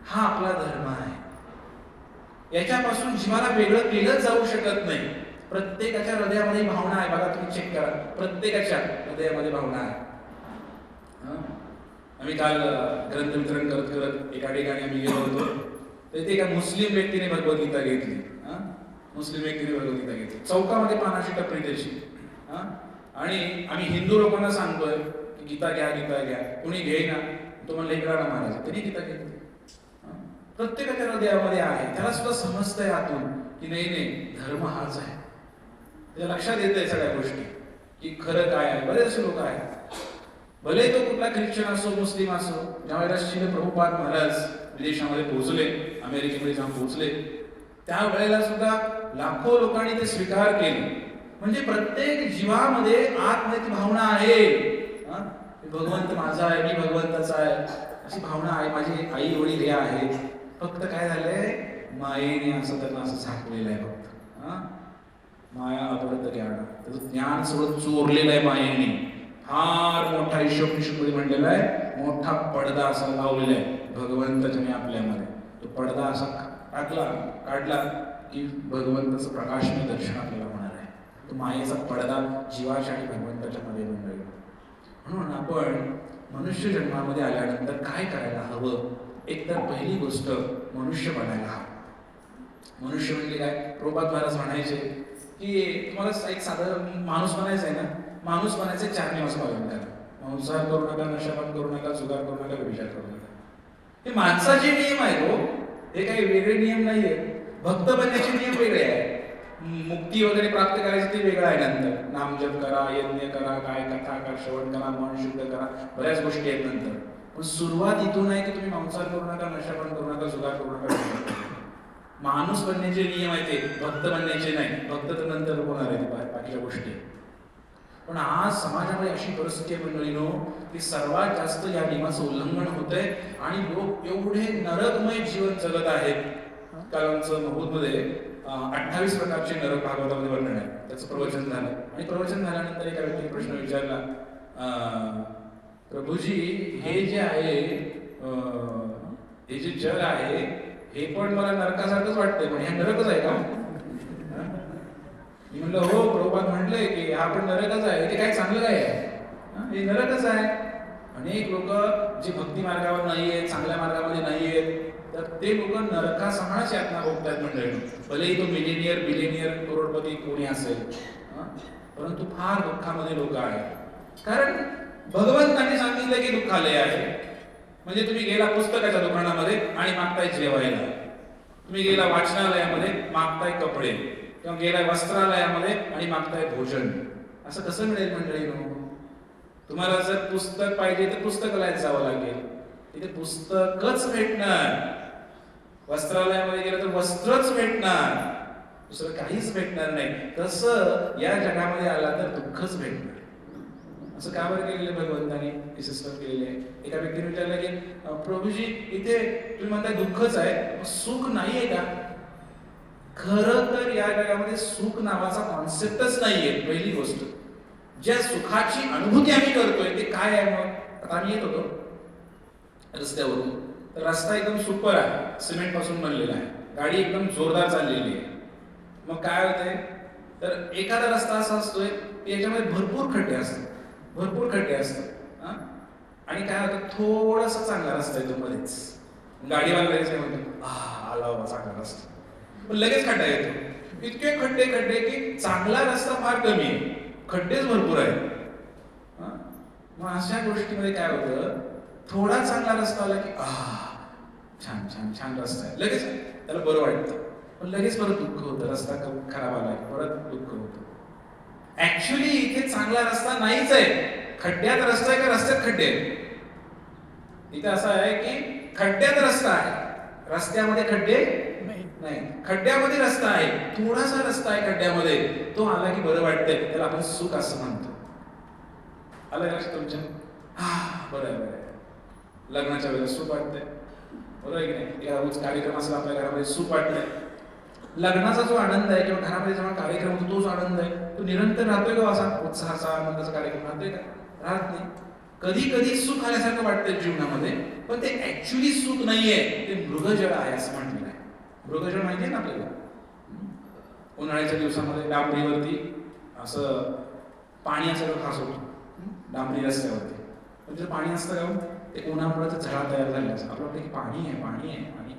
हा आपला धर्म आहे. याच्यापासून जीवाला वेगळं केलं जाऊ शकत नाही. प्रत्येकाच्या हृदयामध्ये भावना आहे. बघा तुम्ही चेक करा, प्रत्येकाच्या हृदयामध्ये भावना आहे. आम्ही काल ग्रंथ वितरण करत करत एका ठिकाणी आम्ही गेलो होतो. तर ते एका मुस्लिम व्यक्तीने भगवद्गीता घेतली. मुस्लिम व्यक्तीने भगवद्गीता घेतली. चौकामध्ये पानाची टपरी त्याची. आणि आम्ही हिंदू लोकांना सांगतोय की गीता घ्या, गीता घ्या. कुणी घेईना. तो म्हणला इकडा महाराज तरी गीता घेतली. प्रत्येकाच्या हृदयामध्ये आहे. त्याला सुद्धा समजतंय आतून की नाही धर्म हाच आहे. त्याच्या लक्षात येत आहे सगळ्या गोष्टी की खरं काय आहे. बरेचसे लोक आहेत, भले तो कुठला ख्रिश्चन असो, मुस्लिम असो. ज्यावेळेला श्रील प्रभुपाद महाराज विदेशामध्ये पोहोचले, अमेरिकेमध्ये जाऊन पोहोचले, त्यावेळेला सुद्धा लाखो लोकांनी ते स्वीकार केले. म्हणजे प्रत्येक जीवामध्ये आतमध्ये ती भावना आहे. भगवंत माझा आहे, मी भगवंताचा आहे, अशी भावना आहे. माझी आई वडील हे आहे. फक्त काय झालंय, मायेने असं त्यांना असं झाकलेलं आहे. फक्त माया अपरत ज्ञान, त्याचं ज्ञान सगळं चोरलेलं आहे मायेने. फार मोठा ईश्वरनिषदमध्ये म्हणलेला आहे, मोठा पडदा असा लावलेला आहे भगवंताच्या आणि आपल्यामध्ये. तो पडदा असा काढला की भगवंताचं प्रकाशमय दर्शन आपल्याला होणार आहे. तो मायेचा पडदा जीवाच्या आणि भगवंताच्या मध्ये मंडळी. म्हणून आपण मनुष्य जन्मामध्ये आल्यानंतर काय करायला हवं. एक तर पहिली गोष्ट मनुष्य बनायला हवं. मनुष्य म्हणजे काय. प्रभुपाद महाराज म्हणायचे की तुम्हाला एक साधारण माणूस बनायचं आहे ना, माणूस बनायचे 4 नियमाचं पालन करा. मांसाहार करू नका, नशापान करू नका, जुगार करू नका, व्यभिचार करू नका. हे माणसाचे नियम आहेत. हे काही वेगळे नियम नाहीये. भक्त बनण्याचे नियम वेगळे आहेत. मुक्ती वगैरे प्राप्त करायचं ते वेगळं आहे. नंतर नामजप करा, यज्ञ करा, काय कथा करा, श्रवण करा, मन शुद्ध करा, बऱ्याच गोष्टी आहेत नंतर. पण सुरुवात इथून आहे की तुम्ही मांसाहार करू नका, नशापान करू नका, जुगार करू नका. माणूस बनण्याचे नियम आहे ते, भक्त बनण्याचे नाही. भक्त तर नंतर होणार आहे बाकीच्या गोष्टी. पण आज समाजामध्ये अशी परिस्थिती आहे मंडळीनो की सर्वात जास्त या नियमाचं उल्लंघन होतंय आणि लोक एवढे नरकमय जीवन जगत आहेत. काल आमचं महूदमध्ये 28 प्रकारचे नरक भागवतामध्ये वर्णन आहे. त्याचं प्रवचन झालं आणि प्रवचन झाल्यानंतर एका व्यक्तीने प्रश्न विचारला, प्रभूजी हे जे आहे हे जे जग आहे हे पण मला नरकासारखंच वाटतंय, पण हे नरकच आहे का? मी म्हणलं हो, प्रभुपाद म्हटलंय की हा पण नरकच आहे. ते काय चांगलं काय आहे? हे नरकच आहे. अनेक लोक जे भक्ती मार्गावर नाही आहेत, चांगल्या मार्गामध्ये नाही आहेत, तर ते लोक नरकासमानच यातना भोगतात मंडळी. भलेही तो मिलेनियर बिलेनियर करोडपती कोणी असेल, परंतु फार दुःखामध्ये लोक आहेत. कारण भगवंतांनी सांगितलं की दुःखालय आहे. म्हणजे तुम्ही गेला पुस्तकाच्या दुकानामध्ये आणि मागताय जेवायला, तुम्ही गेला वाचनालयामध्ये मागताय कपडे, किंवा गेलाय वस्त्रालयामध्ये आणि मागताय भोजन. असं कसं मिळेल मंडळीनो? तुम्हाला जर पुस्तक पाहिजे तर पुस्तकालयात जावं लागेल, तिथे पुस्तकच भेटणार. वस्त्रालयामध्ये गेलं तर वस्त्रच भेटणार, दुसरं काहीच भेटणार नाही. तसं या जगामध्ये आला तर दुःखच भेटणार. असं का बरं केलेलं भगवंताने ही सिस्टम केलेली आहे? एका व्यक्तीने विचारलं की प्रभूजी इथे तुम्ही म्हणताय दुःखच आहे, सुख नाहीये का? खरं तर या जगामध्ये सुख नावाचा कॉन्सेप्टच नाहीये. पहिली गोष्ट, ज्या सुखाची अनुभूती आम्ही करतोय ते काय आहे? मग आता आम्ही येत होतो रस्त्यावरून, तर रस्ता एकदम सुपर आहे, सिमेंट पासून बनलेला आहे, गाडी एकदम जोरदार चाललेली आहे. मग काय होतंय, तर एखादा रस्ता असा असतोय की याच्यामध्ये भरपूर खड्डे असतात, भरपूर खड्डे असतात. आणि काय होतं, थोडासा चांगला रस्ता येतो मध्येच, गाडीवाला लगेच काय म्हणतो, आला बाबा चांगला रस्ता, पण लगेच खड्डा येतो. इतके खड्डे खड्डे की चांगला रस्ता फार कमी आहे, खड्डेच भरपूर आहेत. मग अशा गोष्टीमध्ये काय होतं, थोडा चांगला रस्ता आला की छान छान छान रस्ता आहे, लगेच त्याला बरं वाटतं. पण लगेच परत दुःख होतं, रस्ता खराब आला की परत दुःख होतं. ऍक्च्युली इथे चांगला रस्ता नाहीच आहे, खड्ड्यात रस्ता आहे का रस्त्यात खड्डे आहेत? इथे असं आहे की खड्ड्यात रस्ता आहे, रस्त्यामध्ये खड्डे नाही, खड्ड्यामध्ये रस्ता आहे, थोडासा रस्ता आहे खड्ड्यामध्ये, तो आला की बरं वाटतंय, त्याला आपण सुख असं म्हणतो. आलं लक्षात तुमच्या? बरं आहे, बरं आहे. लग्नाच्या वेळेला सुख वाटतंय, बरोबर आहे की नाही? या रोज कार्यक्रम असेल आपल्या घरामध्ये सुख वाटतंय. लग्नाचा जो आनंद आहे किंवा घरामध्ये जेव्हा कार्यक्रम होतो तोच आनंद आहे, तो निरंतर राहतोय का? असा उत्साहाचा आनंदाचा कार्यक्रम राहतोय का? राहत नाही. कधी कधी सुख आल्यासारखं वाटतंय जीवनामध्ये, पण ते ऍक्च्युली सुख नाहीये, ते मृगजळ आहे असं म्हटलेलं आहे. मृगजळ माहिती आहे ना आपल्याला? उन्हाळ्याच्या दिवसामध्ये डांबरीवरती असं पाणी असं खास होतं, डांबरी रस्त्यावरती. पण जर पाणी असतं का, ते उन्हामुळे झळा तयार झाले असं आपलं वाटतं की पाणी आहे पाणी आहे पाणी,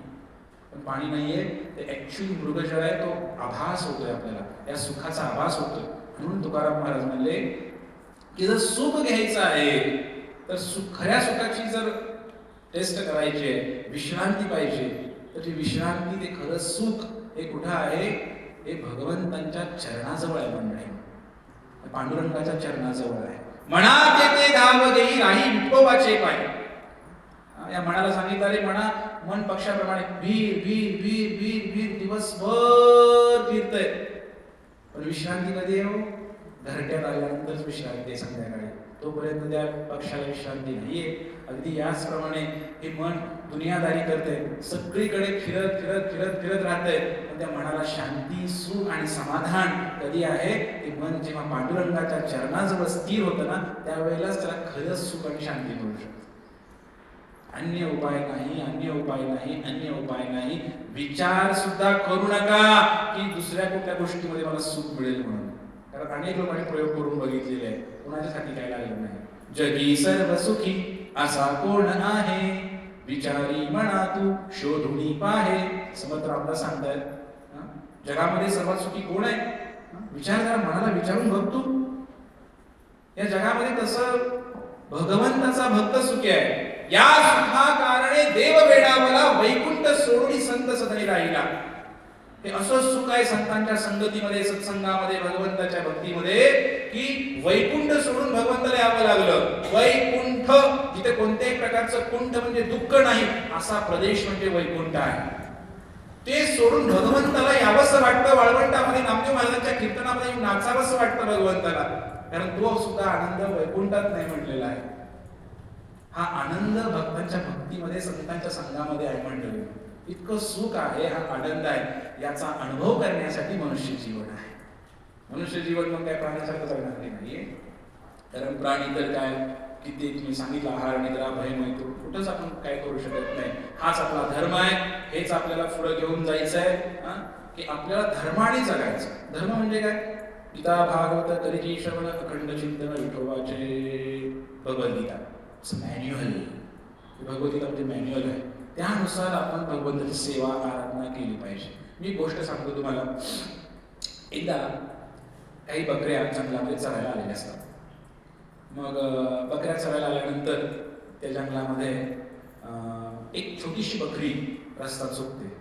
पण पाणी नाहीये, ते ऍक्च्युली मृगजळ आहे. तो आभास होतोय आपल्याला, या सुखाचा आभास होतोय. म्हणून तुकाराम महाराज म्हणले की जर सुख घ्यायचं आहे तर खऱ्या सुखाची जर टेस्ट करायची आहे, विश्रांती पाहिजे, तर ती विश्रांती, ते खरं सुख हे कुठं आहे? हे भगवंतांच्या चरणाजवळ आहे मंडळी, पांडुरंगाच्या चरणाजवळ आहे. म्हणा ते गाव गेली राही विठोबाचे पाय. या मनाला सांगितलं, अरे म्हणा मन पक्षाप्रमाणे वीर वीर वीर वीर वीर दिवसभर फिरतय, पण विश्रांती कधी आहे? घरट्यात आल्यानंतरच विश्रांती आहे संध्याकाळी, तोपर्यंत त्या पक्षाला विश्रांती नाहीये. अगदी याचप्रमाणे हे मन दुनियादारी करते, सगळीकडे फिरत फिरत फिरत फिरत राहतंय, पण त्या मनाला शांती सुख आणि समाधान कधी आहे? ते मन जेव्हा पांडुरंगाच्या चरणाजवळ स्थिर होतं ना, त्यावेळेलाच त्याला खरंच सुख आणि शांती मिळू शकते. अन्य उपाय नाही, अन्य उपाय नाही, अन्य उपाय नाही. विचार सुद्धा करू नका की दुसऱ्या कुठल्या गोष्टीमध्ये मला सुख मिळेल म्हणून, कारण अनेक लोकांनी प्रयोग करून बघितलेले आहे, कोणाच्यासाठी काय लागलं नाही. जगी सर्व सुखी असा कोण आहे, विचारी म्हणा तू शोधुनी पाहे. समर्थ रामदास सांगतायत, जगामध्ये सर्वात सुखी कोण आहे? विचार करा, मनाला विचारून बघ तू. या जगामध्ये तसं भगवंताचा भक्त सुखी आहे. या सुखा कारणे देव वेडावला, वैकुंठ सोडून संत सदनी राहिला. हे असं सुख आहे संतांच्या संगतीमध्ये, सत्संगामध्ये, भगवंताच्या भक्तीमध्ये, की वैकुंठ सोडून भगवंताला यावं लागलं. वैकुंठ, जिथे कोणत्याही प्रकारचं कुंठ म्हणजे दुःख नाही, असा प्रदेश म्हणजे वैकुंठ आहे. ते सोडून भगवंताला यावंसं वाटतं. वाळवंटामध्ये नामदेव महाराजांच्या कीर्तनामध्ये नाचावंसं वाटतं भगवंताला, कारण तो सुद्धा आनंद वैकुंठात नाही म्हटलेला आहे. हा आनंद भक्तांच्या भक्तीमध्ये, संतांच्या संघामध्ये आहे म्हटलेला. इतकं सुख आहे, हा आनंद आहे, याचा अनुभव करण्यासाठी मनुष्य जीवन आहे. मनुष्य जीवन मग काय प्राण्यासारखं जगणार नाहीये. कारण प्राणी तर काय किती तुम्ही सांगितलं, आहार निद्रा भय मैथून, कुठंच आपण काय करू शकत नाही. हाच आपला धर्म आहे, हेच आपल्याला पुढे घेऊन जायचं आहे, की आपल्याला धर्माने जगायचं. धर्म म्हणजे काय? गीता भागवत करीची श्रवण अखंड चिंतन विठोबाचे भगवद्गीता मॅन्युअल. भगवद्गीता म्हणजे मॅन्युअल आहे, त्यानुसार आपण भगवंताची सेवा आराधना केली पाहिजे. मी गोष्ट सांगतो तुम्हाला. एकदा काही बकऱ्या जंगलामध्ये चरायला आलेल्या असतात. मग बकऱ्या चरायला आल्यानंतर त्या जंगलामध्ये एक छोटीशी बकरी रस्ता चुकते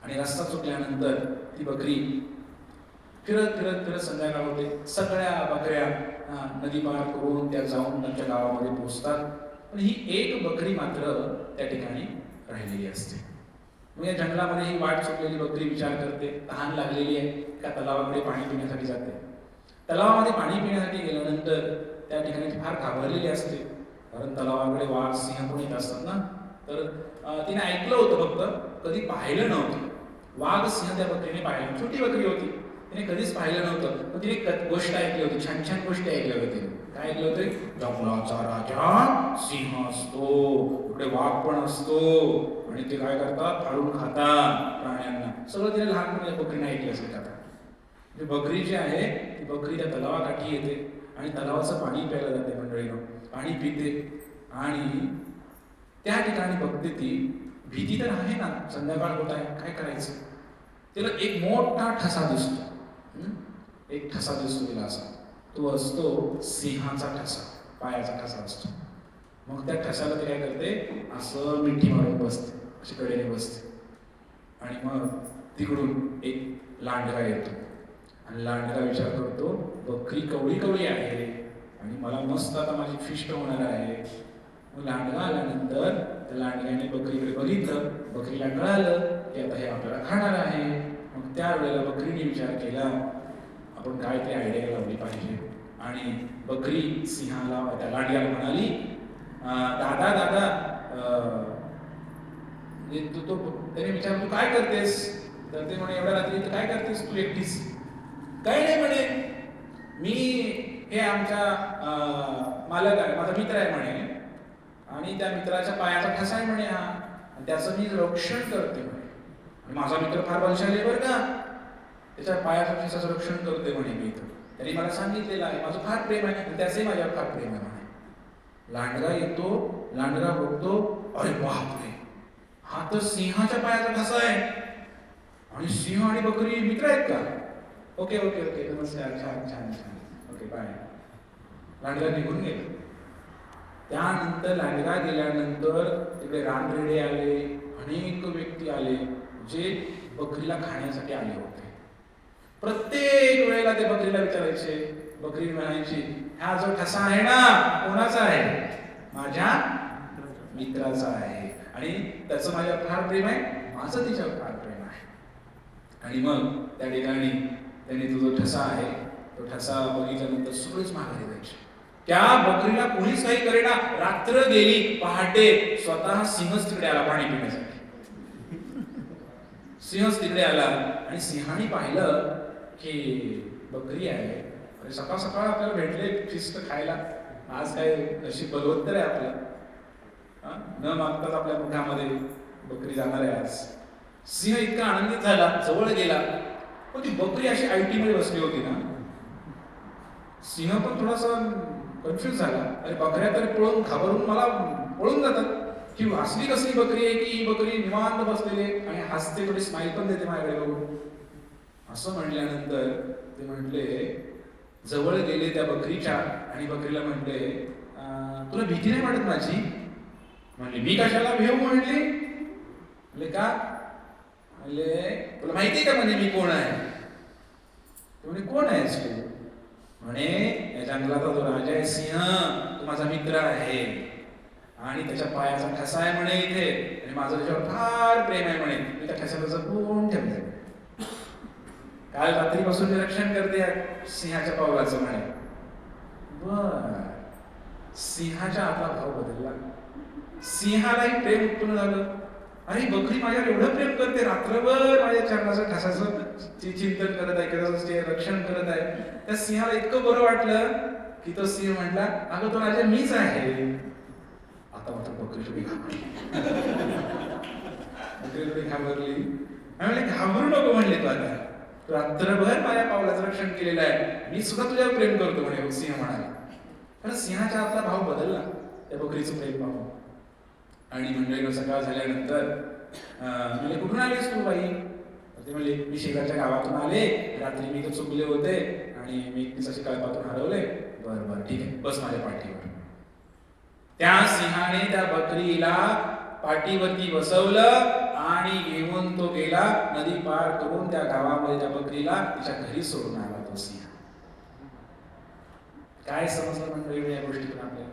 आणि रस्ता चुकल्यानंतर ती बकरी फिरत फिरत फिरत संध्याकाळ होते. सगळ्या बकऱ्या नदी पार करून त्या जाऊन त्यांच्या गावामध्ये पोहोचतात, पण ही एक बकरी मात्र त्या ठिकाणी राहिलेली असते. मग या जंगलामध्ये ही वाट चुकलेली बकरी विचार करते, तहान लागलेली आहे, का तलावाकडे पाणी पिण्यासाठी जाते. तलावामध्ये पाणी पिण्यासाठी गेल्यानंतर त्या ठिकाणी फार घाबरलेली असते, कारण तलावाकडे वाघ सिंह पण येत असतात ना. तर तिने ऐकलं होतं, फक्त कधी पाहिलं नव्हतं. वाघ सिंह त्या बकरीने पाहिलं. छोटी बकरी होती, तिने कधीच पाहिलं नव्हतं, पण तिने गोष्ट ऐकली होती, छान छान गोष्टी ऐकल्या होत्या. काय ऐकलं होते? जंगलाचा राजा सिंह असतो, इकडे वाघ पण असतो आणि ते काय करतात? फाडून खातात प्राण्यांना. सगळं तिने लहानपणी बकरीने ऐकलं असेल. का बकरी जी आहे ती बकरी त्या तलावाकाठी येते आणि तलावाचं पाणी प्यायला जाते. मंडळीनं पाणी पिते आणि त्या ठिकाणी बघते ती, भीती तर आहे ना, संध्याकाळ होत आहे, काय करायचं. तिला एक मोठा ठसा दिसतो. एक ठसा दिसतो तिला असा. तो असतो सिंहाचा ठसा, पायाचा ठसा असतो. मग त्या ठसाला ती काय करते? असं मिठी मारून बसते, अशी कडेने बसते. आणि मग तिकडून एक लांडगा येतो आणि लांडगा विचार करतो, बकरी कवळी कवळी आहे आणि मला मस्त आता माझी फिस्ट होणार आहे. मग लांडगा आल्यानंतर त्या लांडग्याने बकरीकडे बघितलं, बकरीला कळालं की आता हे आपल्याला खाणार आहे. मग त्यावेळेला बकरीने विचार केला, आपण काहीतरी आयडिया लावली पाहिजे. आणि बकरी सिंहाला, त्या लांडग्याला म्हणाली, दादा दादा, त्याने विचारलं, तू काय करतेस? तर ते म्हणे, एवढ्या रात्री तू काय करतेस तू एकटीच? काही नाही म्हणे, मी हे आमच्या मालक आहे, माझा मित्र आहे म्हणे, आणि त्या मित्राच्या पायाचा ठसा आहे म्हणे हा, त्याचं मी रक्षण करते म्हणे. आणि माझा मित्र फार बलशाली आहे बरं का, त्याच्या पायाच्या ठसाचं रक्षण करते म्हणे मी इथं. त्यांनी मला सांगितलेलं आहे, माझं फार प्रेम आहे आणि त्याचंही माझ्यावर फार प्रेम आहे म्हणे. लांडगा येतो, लांडगा बघतो, अरे बापरे, हा तर सिंहाच्या पायाचा ठसा आहे. आणि सिंह आणि बकरी मित्र आहेत का? ओके ओके ओके, नमस्कार, छान छान छान, ओके बाय. लांडगा निघून गेला. त्यानंतर लांडगा गेल्यानंतर तिकडे रानरेडे आले, अनेक व्यक्ती आले जे बकरीला खाण्यासाठी आले होते. प्रत्येक वेळेला ते बकरीला विचारायचे, बकरी म्हणायची, हा जो ठसा आहे ना कोणाचा आहे? माझ्या मित्राचा आहे आणि त्याचं माझ्यावर फार प्रेम आहे, माझं तिच्यावर फार प्रेम आहे. आणि मग त्या ठिकाणी त्यांनी तो जो ठसा आहे तो ठसा बघितल्यानंतर सगळेच माघारी जायचे. त्या बकरीला कोणीच काही करेना. रात्र गेली, पहाटे स्वतः सिंहच तिकडे आला पाणी पिण्यासाठी. सिंहच तिकडे आला आणि सिंहाने पाहिलं की बकरी आहे. सकाळ सकाळ आपल्याला भेटले फिस्ट खायला, आज काय अशी बलवत्तर आहे आपलं, न मागताच आपल्या मुखामध्ये बकरी जाणार आहे आज. सिंह इतका आनंदित झाला, जवळ गेला, पण ती बकरी अशी आयटी मध्ये बसली होती ना, सिंह पण थोडासा कन्फ्युज झाला. अरे बकऱ्या तर पळून घाबरून मला पळून जातात, की असली कसली बकरी आहे की ही बकरी निवांत बसलेली आणि हसते, थोडी स्माईल पण देते माझ्याकडे बघून. असं म्हटल्यानंतर ते म्हटले, जवळ गेले त्या बकरीच्या आणि बकरीला म्हटले, तुला भीती नाही वाटत माझी? म्हणले, मी कशाला भेऊ? म्हणले का? म्हणले, तुला माहितीये का म्हणे मी कोण आहे? म्हणे, कोण आहेस तू? म्हणे, या जंगलाचा जो राजा आहे सिंह, तो माझा मित्र आहे आणि त्याच्या पायाचा ठसा आहे म्हणे इथे, आणि माझं त्याच्यावर फार प्रेम आहे म्हणे, मी त्या ठसाला जपून ठेवलंय. काल रात्रीपासून मी रक्षण करते सिंहाच्या पावलाचं म्हणे. बर, सिंहाच्या आतला भाव बदलला, सिंहालाही प्रेम उत्पन्न झालं अरे बकरी माझ्यावर एवढं प्रेम करते, रात्रभर माझ्या चरणाचं ठसाचं चिंतन करत आहे, त्याचं रक्षण करत आहे. त्या सिंहाला इतकं बरं वाटलं की तो सिंह म्हटला, अगं तो राजा मीच आहे. आता मात्र बकरी थोडी घाबरली. बकरी थोडी घाबरली. म्हणले घाबरू नको म्हणले, तू आता तू रात्रभर माझ्या पावलाचं रक्षण केलेलं आहे, मी सुद्धा तुझ्यावर प्रेम करतो म्हणे. सिंह म्हणाला. कारण सिंहाच्या आपला भाव बदलला त्या बकरीचं प्रेम पाहून. आणि मंडळीनं सकाळ झाल्यानंतर म्हणजे कुठून आलीस तू बाई? ते म्हणले मी शेजारच्या गावातून आले, रात्री मी तर चुकले होते आणि मी एकटीच अशी कळपातून हरवले. बरं बरं ठीक आहे, बस माझ्या पाठीवर. त्या सिंहाने त्या बकरीला पाठीवरती बसवलं आणि घेऊन तो गेला. नदी पार करून त्या गावामध्ये त्या बकरीला तिच्या घरी सोडून आला तो सिंह. काय समजलं मंडळी या गोष्टीतून आपल्याला?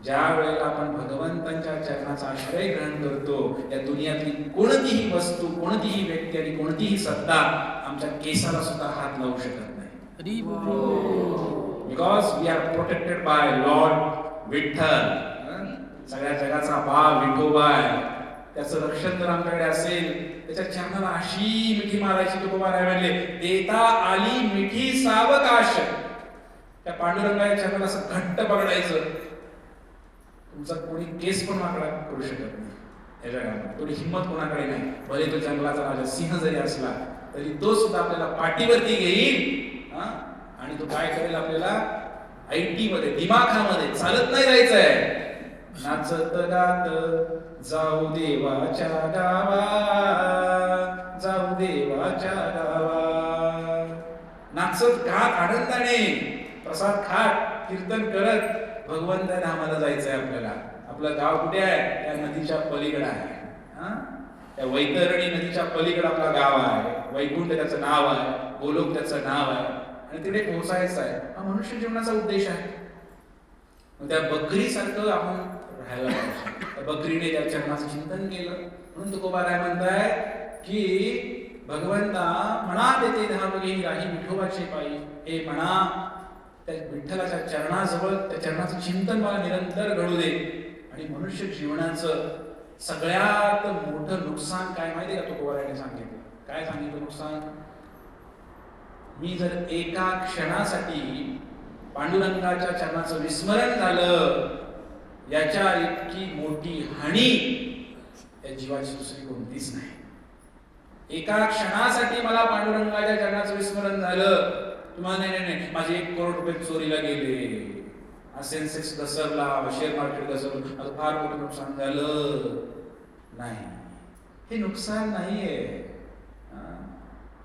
ज्या वेळेला आपण भगवंतांच्या चरणाचा आश्रय ग्रहण करतो, या दुनियातली कोणतीही वस्तू, कोणतीही व्यक्ती आणि कोणतीही सत्ता आमच्या केसाला सुद्धा हात लावू शकत नाही. Because we are protected by lord Vitthal. सगळ्या जगाचा बाप विठोबा आहे. त्याचं रक्षण जर आमच्याकडे असेल, त्याच्या चरणाला अशी मिठी मारायची. तुकोबा राय म्हणले, देता आली मिठी सावकाश. त्या पांडुरंगाच्या चरणाला असं घट्ट पकडायचं. तुमचा कोणी केस पण वाकडा करू शकत नाही या जगात. थोडी हिंमत कोणाकडे नाही. भले तो जंगलाचा राजा सिंह जरी असला तरी तो सुद्धा आपल्याला पाठीवरती घेईल आणि तो काय करेल, आपल्याला IT मध्ये, दिमाखामध्ये चालत नाही जायचंय. नाचत गात जाऊ देवाच्या गावा, जाऊ देवाच्या गावा. नाचत गात आनंदाने प्रसाद खात कीर्तन करत भगवंता धामाला जायचंय आपल्याला. आपलं गाव कुठे आहे? त्या नदीच्या पलीकडे आहे. त्या वैतरणी नदीच्या पलीकडे आपलं गाव आहे. वैकुंठ त्याचं नाव आहे, गोलोक त्याचं नाव आहे आणि तिकडे पोहोचायचं आहे. हा मनुष्य जीवनाचा उद्देश आहे. त्या बकरीसारखं आपण राहायला पाहिजे. त्या बकरीने त्या चरणाचं चिंतन केलं. म्हणून तुकोबा राय म्हणताय की भगवंता म्हणा देते धाम घेई राही विठोबाचे पायी. हे म्हणा त्या विठ्ठलाच्या चरणाजवळ, त्या चरणाचं चिंतन मला निरंतर घडू दे. आणि मनुष्य जीवनाचं सगळ्यात मोठं नुकसान काय माहिती का तुकोबारायाने सांगितलं? काय सांगितलं नुकसान? मी जर एका क्षणासाठी पांडुरंगाच्या चरणाचं विस्मरण झालं, याच्या इतकी मोठी हानी या जीवाची दुसरी कोणतीच नाही. एका क्षणासाठी मला पांडुरंगाच्या चरणाचं विस्मरण झालं, तुम्हाला नाही माझे 1 करोड रुपये चोरीला गेले, सेन्सेक्स घसरला, शेअर मार्केट घसरलं, फार मोठं नुकसान झालं. नाही, हे नुकसान नाहीये.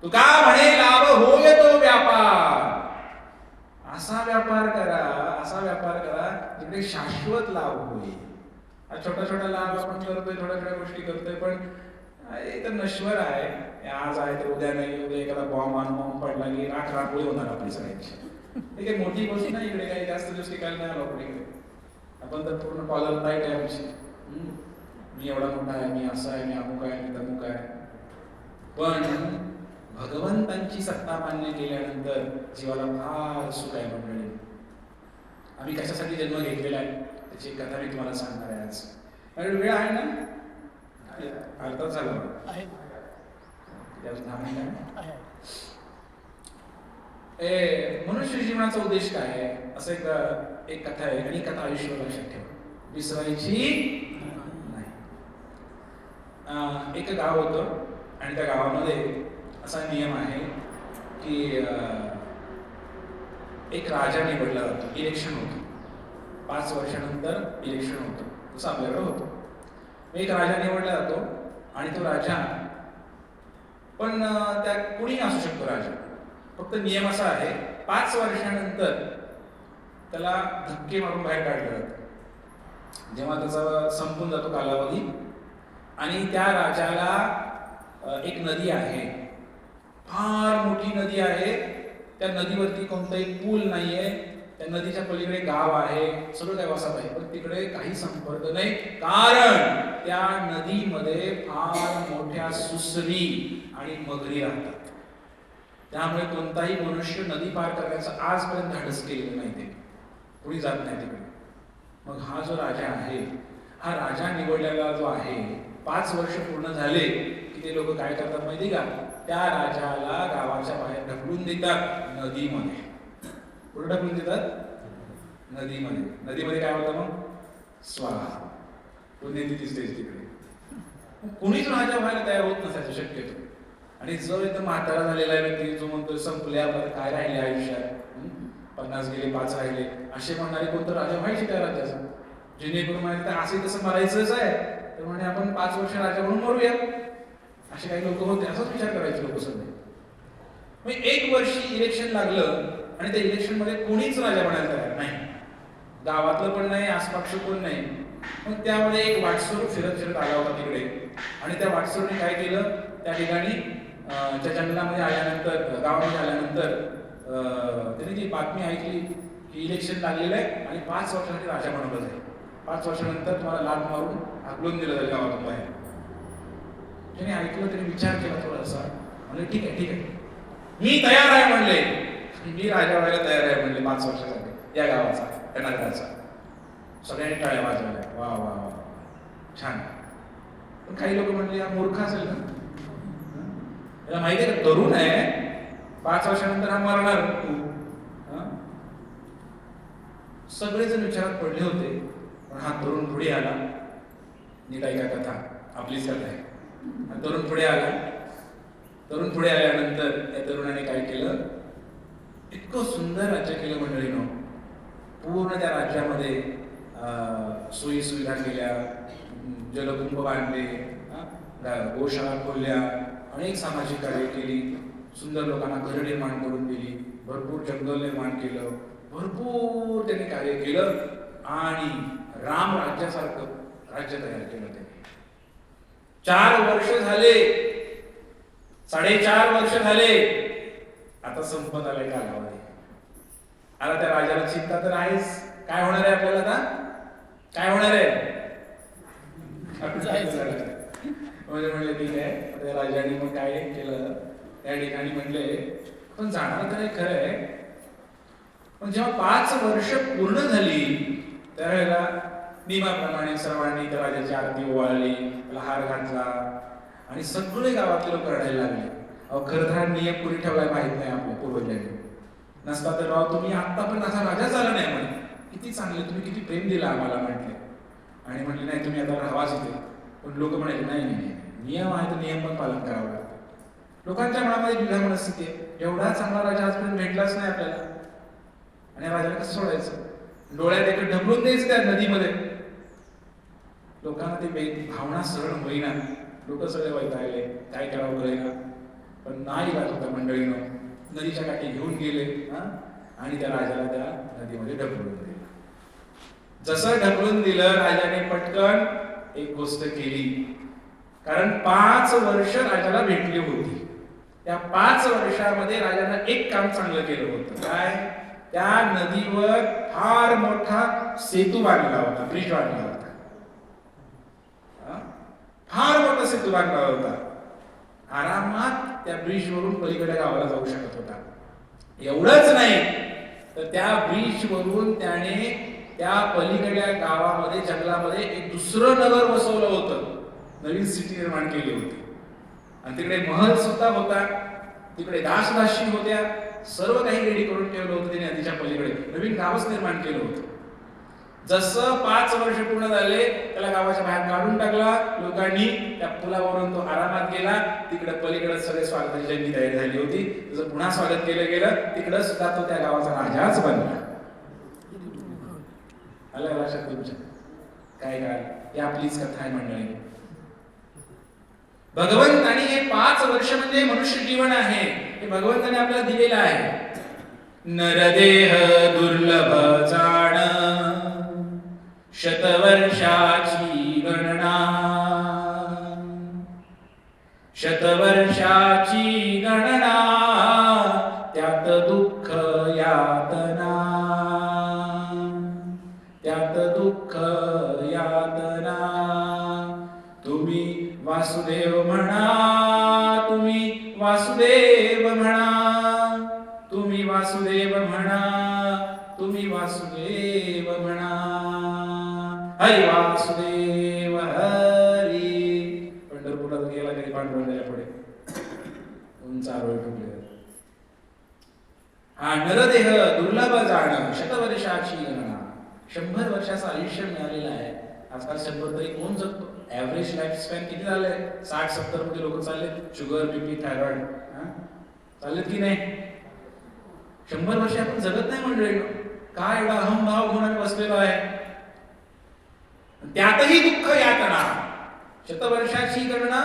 तू का म्हणे लाभ होय तो व्यापार. असा व्यापार करा, असा व्यापार करा जिकडे शाश्वत लाभ होईल. छोटा छोटा लाभ आपण करतोय, थोड्या थोड्या गोष्टी करतोय, पण हे तर नश्वर आहे. आज आहे तर उद्या नाही. उद्या एखादा बॉम्ब पडला की राखोळी होणार आपली सगळ्यांची. हे काही मोठी गोष्ट नाही. इकडे काही जास्त दिवस टिकायला नाही आलो आपण इकडे. आपण तर पूर्ण कॉलर लाईट आहे आमची. मी एवढा मोठा आहे, मी असा आहे, मी अमुक आहे, मी तमुक आहे. पण भगवंतांची सत्ता मान्य केल्यानंतर जीवाला फार सुख आहे मंडळी. आम्ही कशासाठी जन्म घेतलेला आहे त्याची कथा मी तुम्हाला सांगणार आहे आज. वेळ आहे ना? अर्धा झाला आहे. मनुष्य जीवनाचा उद्देश काय आहे? असं एक कथा आहे आणि कथा आयुष्य लक्षात ठेवा, विसरायची नाही. एक गाव होतं आणि त्या गावामध्ये असा नियम आहे की एक राजा निवडला जातो. इलेक्शन होतं, 5 वर्षानंतर इलेक्शन होतं, जसं आपल्याकडे होतं. एक राजा निवडला जातो आणि तो राजा पण त्या कुणी असू शकतो राजा. फक्त नियम असा आहे 5 वर्षानंतर त्याला धक्के मारून बाहेर काढलं जातं. जेव्हा त्याचा संपून जातो कालावधी आणि त्या राजाला एक नदी आहे, फार मोठी नदी आहे. त्या नदीवरती कोणताही पूल नाहीये. त्या नदीच्या पलीकडे गाव आहे, सगळं काय वसाहत आहे, पण तिकडे काही संपर्क नाही. कारण त्या नदीमध्ये फार मोठ्या सुसरी आणि मगरी राहतात. त्यामुळे कोणताही मनुष्य नदी पार करण्याचं आजपर्यंत धाडस केलेलं नाही. ते कोणी जात नाही तिकडे. मग हा जो राजा आहे, हा राजा निवडलेला जो आहे 5 वर्ष पूर्ण झाले की ते लोक काय करतात माहिती का, त्या राजाला गावाच्या बाहेर ढकलून देतात नदीमध्ये. कुठे ढकलून देतात? नदीमध्ये. नदीमध्ये काय होतं मग? स्वाहा. पुण्यती दिसते तिकडे. कुणीच राजा व्हायला तयार होत नसायचं शक्यतो. आणि जो एकदम म्हातारा झालेला व्यक्ती जो म्हणतो संपल्या काय राहिले आयुष्यात, 50 गेले 5 राहिले असे म्हणणारे कोणतं राजा व्हायचे त्या राज्याचा, जेणेकरून माहिती तर असे तसं मरायचंच आहे तर म्हणे आपण 5 वर्ष राजा म्हणून मरूया. असे काही लोक होते, असाच विचार करायचे लोक सगळे. मग 1 वर्षी इलेक्शन लागलं आणि त्या इलेक्शन मध्ये कोणीच राजा बनायला तयार नाही, गावातलं पण नाही, आसपासचं पण नाही. मग त्यामध्ये एक वाटसरू फिरत फिरत आला होता तिकडे आणि त्या वाटसरूने काय केलं, त्या ठिकाणी त्या जंगलामध्ये आल्यानंतर, गावामध्ये आल्यानंतर त्यांनी ती बातमी ऐकली की इलेक्शन लागलेलं आहे आणि 5 वर्षासाठी राजा बनवलं जाईल. 5 वर्षानंतर तुम्हाला लाद मारून हाकलून दिलं जाईल गावातून बाहेर. त्याने ऐकलं, त्याने विचार केला थोडासा, म्हणजे ठीक आहे ठीक आहे, मी तयार आहे म्हणले, मी राजा व्हायला तयार आहे म्हणले 5 वर्षासाठी या गावाचा, या नगराचा. सगळ्यांनी टाळ्या वाजवल्या, वा वा वा छान. पण काही लोक म्हणले हा मूर्ख असेल ना, त्याला माहिती आहे का तरुण आहे, 5 वर्षानंतर हा मरणार. सगळेजण विचारात पडले होते. पण हा तरुण पुढे आला. नीट ऐका कथा, आपलीच कथा आहे. हा तरुण पुढे आला. तरुण पुढे आल्यानंतर त्या तरुणाने काय केलं, इतकं सुंदर राज्य केलं मंडळीनं. पूर्ण त्या राज्यामध्ये सोयी सुविधा केल्या, जलकुंभ बांधले, गोशाळा खोलल्या, अनेक सामाजिक कार्य केली, सुंदर लोकांना घरं निर्माण करून दिली, भरपूर जंगल निर्माण केलं, भरपूर त्यांनी कार्य केलं आणि राम राज्यासारखं राज्य तयार केलं त्यांनी. 4 वर्ष झाले, 4.5 वर्ष झाले, आता संपत आलाय कालावधी. आता त्या राजाला चिंता तर आहेच, काय होणार आहे आपल्याला आता, काय होणार आहे म्हणजे म्हणले ठीक आहे. त्या राजाने मग काय केलं, त्या ठिकाणी म्हणले पण जाणार तर खरं आहे, पण जेव्हा 5 वर्ष पूर्ण झाली त्यावेळेला नियमाप्रमाणे सर्वांनी त्या राजाची आरती ओवाळली, त्याला हार घातला आणि सगळे गावातले लोक रडायला लागले. अहो खरं तर हा नियम पुरी ठेवलाय माहित नाही आपल्या पूर्वजांनी, नसता तर राव तुम्ही आत्ता पण असा राजा झाला नाही म्हणे, किती चांगले, तुम्ही किती प्रेम दिला आम्हाला म्हटले. आणि म्हटले नाही तुम्ही आता राहावाच इथे. पण लोक म्हणाले नाही नाही नियम आहे तर नियम पण पालन करावं लागतं. लोकांच्या मनामध्ये द्विधा मनस्थिती आहे, एवढा चांगला राजा आजपर्यंत भेटलाच नाही आपल्याला आणि राजाला कसं सोडायचं, डोळ्यात एक ढकलून द्यायचं त्या नदीमध्ये. लोकांना ते भावना सहन होईना, लोक सगळे वैतागले, काय करावं कळेना. पण नाही लागत होता मंडळीनं, नदीच्या काठी घेऊन गेले आणि त्या राजाला त्या नदीमध्ये ढकलून दिलं. जसं ढकलून दिलं राजाने पटकन एक गोष्ट केली, कारण 5 वर्ष राजाला भेटली होती. त्या 5 वर्षामध्ये राजाने एक काम चांगलं केलं होतं. काय? त्या नदीवर फार मोठा सेतू बांधला होता, ब्रिज बांधला होता. फार मोठा सेतू बांधला होता. आरामात त्या ब्रिज वरून पलीकडे गावाला जाऊ शकत होता. एवढंच नाही तर त्या ब्रिज वरून त्याने त्या पलीकडल्या गावामध्ये, जंगलामध्ये एक दुसरं नगर बसवलं होतं, नवीन सिटी निर्माण केली होती. आणि तिकडे महल सुद्धा होता, तिकडे दासदासी होत्या, सर्व काही रेडी करून ठेवलं होतं त्याने. नदीच्या पलीकडे नवीन गावच निर्माण केलं होतं. जसं 5 वर्ष पूर्ण झाले त्याला गावाच्या बाहेर काढून टाकला लोकांनी. त्या पुलावरून तो आरामात गेला. तिकडे पलीकडे सगळे स्वागताची जंगी तयारी झाली होती, त्याचं पुन्हा स्वागत केलं गेलं. तिकडे सुद्धा तो त्या गावाचा राजाच बनला. आलं लक्षात तुमच्या? काय काय ही आपलीच कथा आहे मंडळी. भगवंताने हे 5 वर्ष म्हणजे मनुष्य जीवन आहे, हे भगवंताने आपल्याला दिलेलं आहे. नरदेह दुर्लभ जाण, शतवर्षाची गणना, शतवर्षाची गणना, त्यात दुःख यातना, त्यात दुःख यातना. तुम्ही वासुदेव म्हणा, तुम्ही वासुदेव म्हणा, तुम्ही वासुदेव म्हणा, तुम्ही वासुदेव म्हणा. हरी वासुदेव. हा नरदेह दुर्लभ जाणं शतवर्षाची गणना. 100 वर्षाचं आयुष्य मिळालेलं आहे. आजकाल 100 तरी कोण जगतो? ॲव्हरेज लाईफ स्पॅन किती झालंय? 60-70 मध्ये लोक चाललेत. शुगर, बीपी, थायरॉइड चाललेत की नाही? 100 वर्ष आपण जगत नाही मंडळी. काय एवढा अहंभाव घेऊन आम्ही बसलेलो आहे. त्यातही दुःख यातना. शतवर्षाची गणना,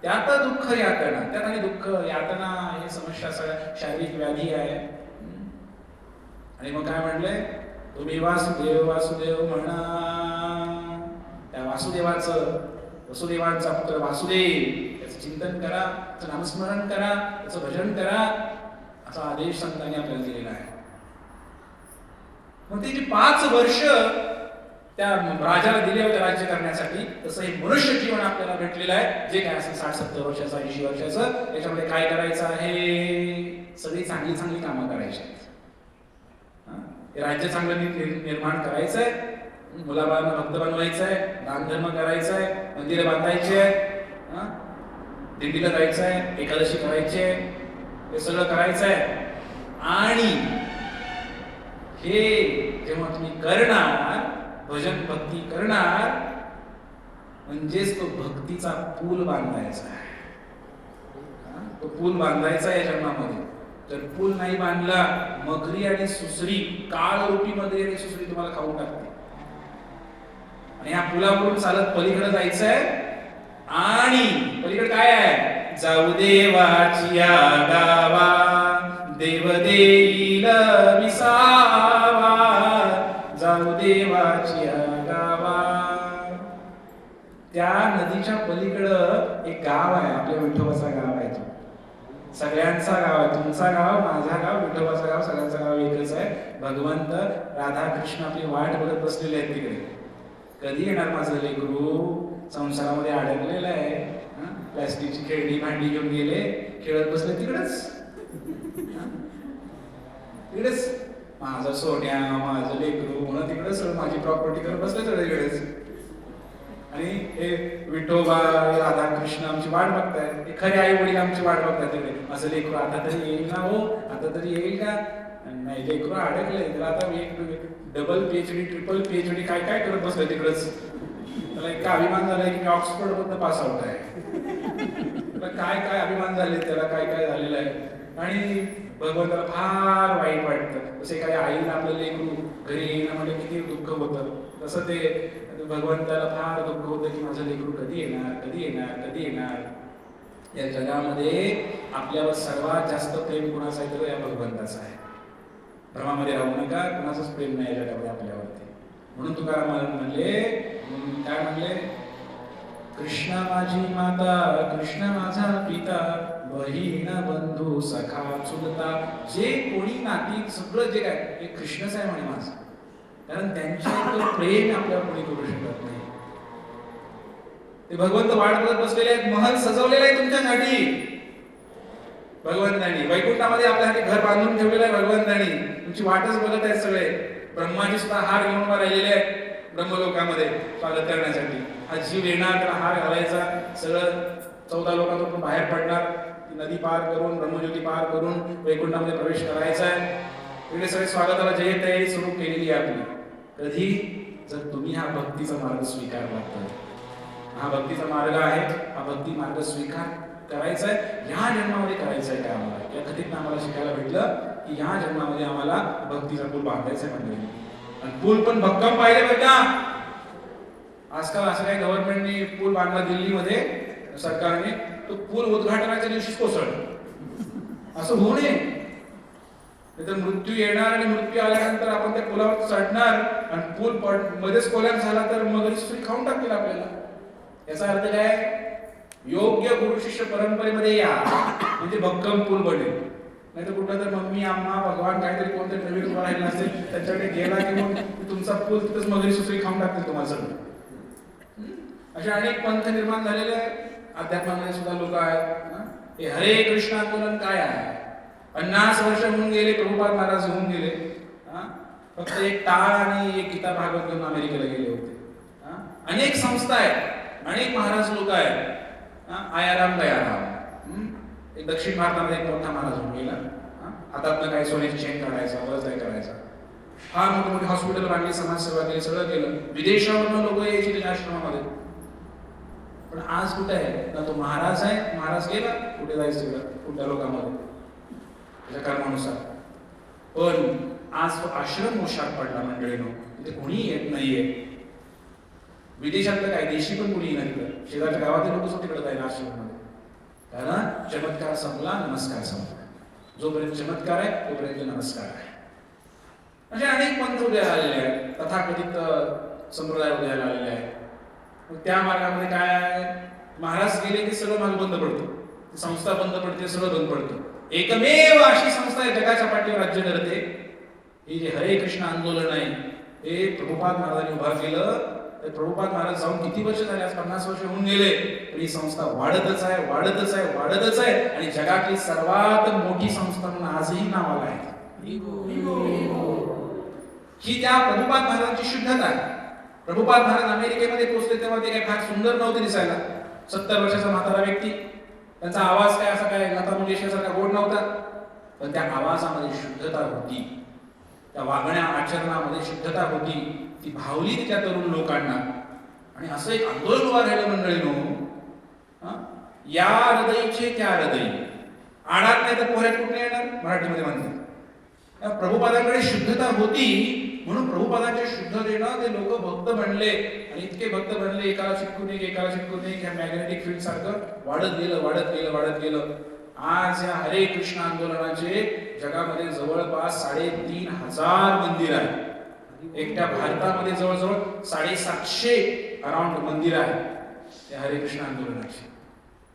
त्यात दुःख यातना. त्यात आणि दुःख यातना हे समस्या सगळ्या शारीरिक व्याधी आहे. आणि मग काय म्हणलंय? तुम्ही वासुदेव वासुदेव म्हणा. त्या वसुदेवांचा पुत्र वासुदेव, त्याचं चिंतन करा, त्याचं नामस्मरण करा, त्याचं भजन करा, असा आदेश संतांनी आपल्याला दिलेला आहे. मग ती जी 5 वर्ष त्या राजाला दिले होते राज्य करण्यासाठी, तसं हे मनुष्य जीवन आपल्याला भेटलेलं आहे. जे काय असेल 60-70 वर्षाचं, 80 वर्षाचं, त्याच्यामध्ये काय करायचं आहे? सगळी चांगली चांगली कामं करायची आहेत. हे राज्य चांगलं निर्माण करायचं आहे, मुलाबाळांना भक्त बनवायचं आहे, दानधर्म करायचा आहे, मंदिरं बांधायची आहे, दिंडीला जायचं आहे, एकादशी करायची आहे, हे सगळं करायचं आहे. आणि हे जेव्हा तुम्ही करणार, भजन भक्ती करणार, म्हणजेच तो भक्तीचा पूल बांधायचा आहे. तो पूल बांधायचा आहे जन्मामध्ये. जर पूल नाही बांधला, मगरी आणि सुसरी, काळरूपी मगरी आणि सुसरी तुम्हाला खाऊन टाकते. आणि या पुलावरून चालत पलीकडे जायचं आहे. आणि पलीकडे काय आहे? जाऊ देवाची या गावा, देव देईल विसावा. जाऊ देवाची या गावा. त्या नदीच्या पलीकडं एक गाव आहे, आपल्या विठोबाचा गाव आहे. तो सगळ्यांचा गाव आहे. तुमचा गाव, माझा गाव, विठोबाचा गाव, सगळ्यांचा गाव एकच आहे. भगवंत राधा कृष्ण आपली वाट बघत बसलेले आहेत तिकडे. कधी येणार माझं लेकरू? संसारामध्ये अडकलेलं आहे. प्लॅस्टिकची खेळणी भांडी घेऊन गेले, खेळत बसले तिकडेच. माझं सोन्या, माझं लेकरू म्हणून तिकडेच माझी प्रॉपर्टी करत बसले सगळीकडेच. आणि हे विठोबा, राधा कृष्ण आमची वाट बघतायत. खरे आई वडील आमची वाट बघतायत तिकडे. असं लेकरू आता तरी येईल ना? हो, आता तरी येईल का? नाही, लेकरू अडकलंय. तर आता डबल पीएचडी, ट्रिपल पीएचडी काय काय करत बसलोय तिकडच. त्याला इतका अभिमान झालाय की मी ऑक्सफर्ड मधनं पास आउट आहे. काय काय अभिमान झाले त्याला, काय काय झालेलं आहे. आणि भगवंताला फार वाईट वाटतं. जसे काही आईला आपलं लेकरू घरी येणं म्हणजे किती दुःख होतं, तसं ते भगवंताला फार दुःख होतं की माझं लेकरू कधी येणार, कधी येणार, कधी येणार. या जगामध्ये आपल्यावर सर्वात जास्त प्रेम कुणाचं आहे? तर या भगवंताचं आहे. भ्रमामध्ये राहू नका, कुणाचंच प्रेम नाही जगामध्ये आपल्यावरती. म्हणून तुकाराम म्हणले, काय म्हणले? कृष्ण माझी माता, कृष्ण माझा पिता, बहीण बंधू सखा चुलता. जे कोणी नाती सगळं जे काय हे कृष्णच आहे म्हणे माझं. कारण त्यांच्या प्रेम आपल्याला कोणी करू शकत नाही. ते भगवंत वाट बघत बसलेले आहेत. महल सजवलेला आहे तुमच्यासाठी भगवंतांनी. वैकुंठामध्ये आपल्यासाठी घर बांधून ठेवलेलं आहे भगवंतांनी. तुमची वाटच बघत आहेत सगळे. ब्रह्माजी सुद्धा हार घेऊन राहिलेले आहेत ब्रह्मलोकामध्ये स्वागत करण्यासाठी. हा जीव येणार, त्याला हार घालायचा, सगळं 14 लोकांतून बाहेर पडणार, नदी पार करून, ब्रह्मज्योती पार करून वैकुंठामध्ये प्रवेश करायचा आहे. तिकडे सगळे स्वागताला जय तयारी सुरू केलेली आहे आपली. कधी? जर तुम्ही हा भक्तीचा मार्ग स्वीकारला तर. हा भक्तीचा मार्ग आहे. हा भक्ती मार्ग स्वीकार करायचा आहे. ह्या जन्मामध्ये करायचं आहे काय आम्हाला? या कथेत आम्हाला शिकायला भेटलं की ह्या जन्मामध्ये आम्हाला भक्तीचा पूल बांधायचा आहे म्हणजे. आणि पूल पण भक्कम पाहिजे बरं का. आजकाल असं काही गव्हर्नमेंटने पूल बांधला दिल्लीमध्ये, सरकारने, तो पूल उद्घाटनाच्या दिवशीच कोसळला. असं होऊ नये. तर मृत्यू येणार आणि मृत्यू आल्यानंतर आपण त्या पुलावर चढणार आणि पूल मध्येच कोलॅप्स झाला तर मग स्त्री खाऊन टाकतील आपल्याला. याचा अर्थ काय? योग्य गुरु शिष्य परंपरेमध्ये या म्हणजे भक्कम पूल बनेल. नाही तर कुठं तर मम्मी आम्हा भगवान काहीतरी कोणतरी नवीन उभं राहिलं असेल त्यांच्याकडे गेला की मग तुमचा पूल तिथंच मगरी सुसरी खाऊन टाकतील तुम्हाला सगळं. असे अनेक पंथ निर्माण झालेले अध्यात्मामध्ये सुद्धा लोक आहेत. हे हरे कृष्ण आंदोलन काय आहे? 50 वर्ष होऊन गेले, प्रभुपाद महाराज होऊन गेले. फक्त एक टाळ आणि एक गीता भागवत घेऊन अमेरिकेला गेले होते. अनेक संस्था आहेत, अनेक महाराज लोक आहेत. आयाराम दयाराम, एक दक्षिण भारतामध्ये एक मोठा महाराज होऊन गेला. हातातनं काय सोन्याची चेन काढायचा, बरंच काय करायचा. फार मोठे मोठे हॉस्पिटल बांधली, समाजसेवा केली, सगळं केलं. विदेशावरून लोक यायची त्याच्या आश्रमामध्ये. पण आज कुठे आहे ना, तो महाराज आहे, महाराज गेला कुठे जायचं तिकडं कुठल्या लोकांमध्ये त्याच्या कर्मानुसार. पण आज तो आश्रम मोशात पडला मंडळीनो, तिथे कोणी येत नाहीये. विदेशातलं काय, देशी पण कोणी नाही तिकडं, शेजारच्या गावातील लोक सुद्धा तिकडे जाईल आश्रमामध्ये. कारण चमत्कार संपला, नमस्कार संपला. जोपर्यंत चमत्कार आहे तोपर्यंत नमस्कार आहे. म्हणजे अनेक पंथ उदयाला आलेले आहेत, तथाकथित संप्रदाय उदयाला आलेले आहेत. मग त्या मार्गामध्ये काय आहे, महाराज गेले की सगळं मार्ग बंद पडतो, संस्था बंद पडते, सगळं बंद पडतं. एकमेव अशी संस्था आहे जगाच्या पाठीवर राज्य करते, हे जे हरे कृष्ण आंदोलन आहे, हे प्रभुपाद महाराजांनी उभा केलं. तर प्रभुपाद महाराज जाऊन किती वर्ष झाले, आज 50 वर्ष होऊन गेले, तर ही संस्था वाढतच आहे, वाढतच आहे, वाढतच आहे. आणि जगातली सर्वात मोठी संस्था म्हणून आजही नावाला आहे. ही त्या प्रभुपाद महाराजांची शुद्धता आहे. प्रभुपाद महाराज अमेरिकेमध्ये पोहोचले तेव्हा ते काही फार सुंदर नव्हते दिसायला. 70 वर्षाचा म्हातारा व्यक्ती, त्यांचा आवाज काय असा काय लता मंगेशकरसारखा गोड नव्हता, पण त्या आवाजामध्ये शुद्धता होती, त्या वागण्या आचरणामध्ये शुद्धता होती. ती भावली त्या तरुण लोकांना. आणि असं एक आंदोलन उभा राहिलं मंडळीनो, या हृदयीचे त्या हृदयी. आडात नाही तर पोह्यात कुठे येणार, मराठीमध्ये म्हणतात. प्रभुपादांकडे शुद्धता होती म्हणून प्रभुपादांच्या शुद्धतेनं ते लोक भक्त बनले. आणि इतके भक्त बनले, एकाला चिटकून एक, एकाला चिटकून एक, या मॅग्नेटिक फील्ड सारखं वाढत गेलं, वाढत गेलं, वाढत गेलं. आज या हरे कृष्ण आंदोलनाचे जगामध्ये जवळपास 3,500 मंदिर आहेत. एकट्या भारतामध्ये जवळजवळ 750 अराउंड मंदिर आहेत या हरे कृष्ण आंदोलनाचे.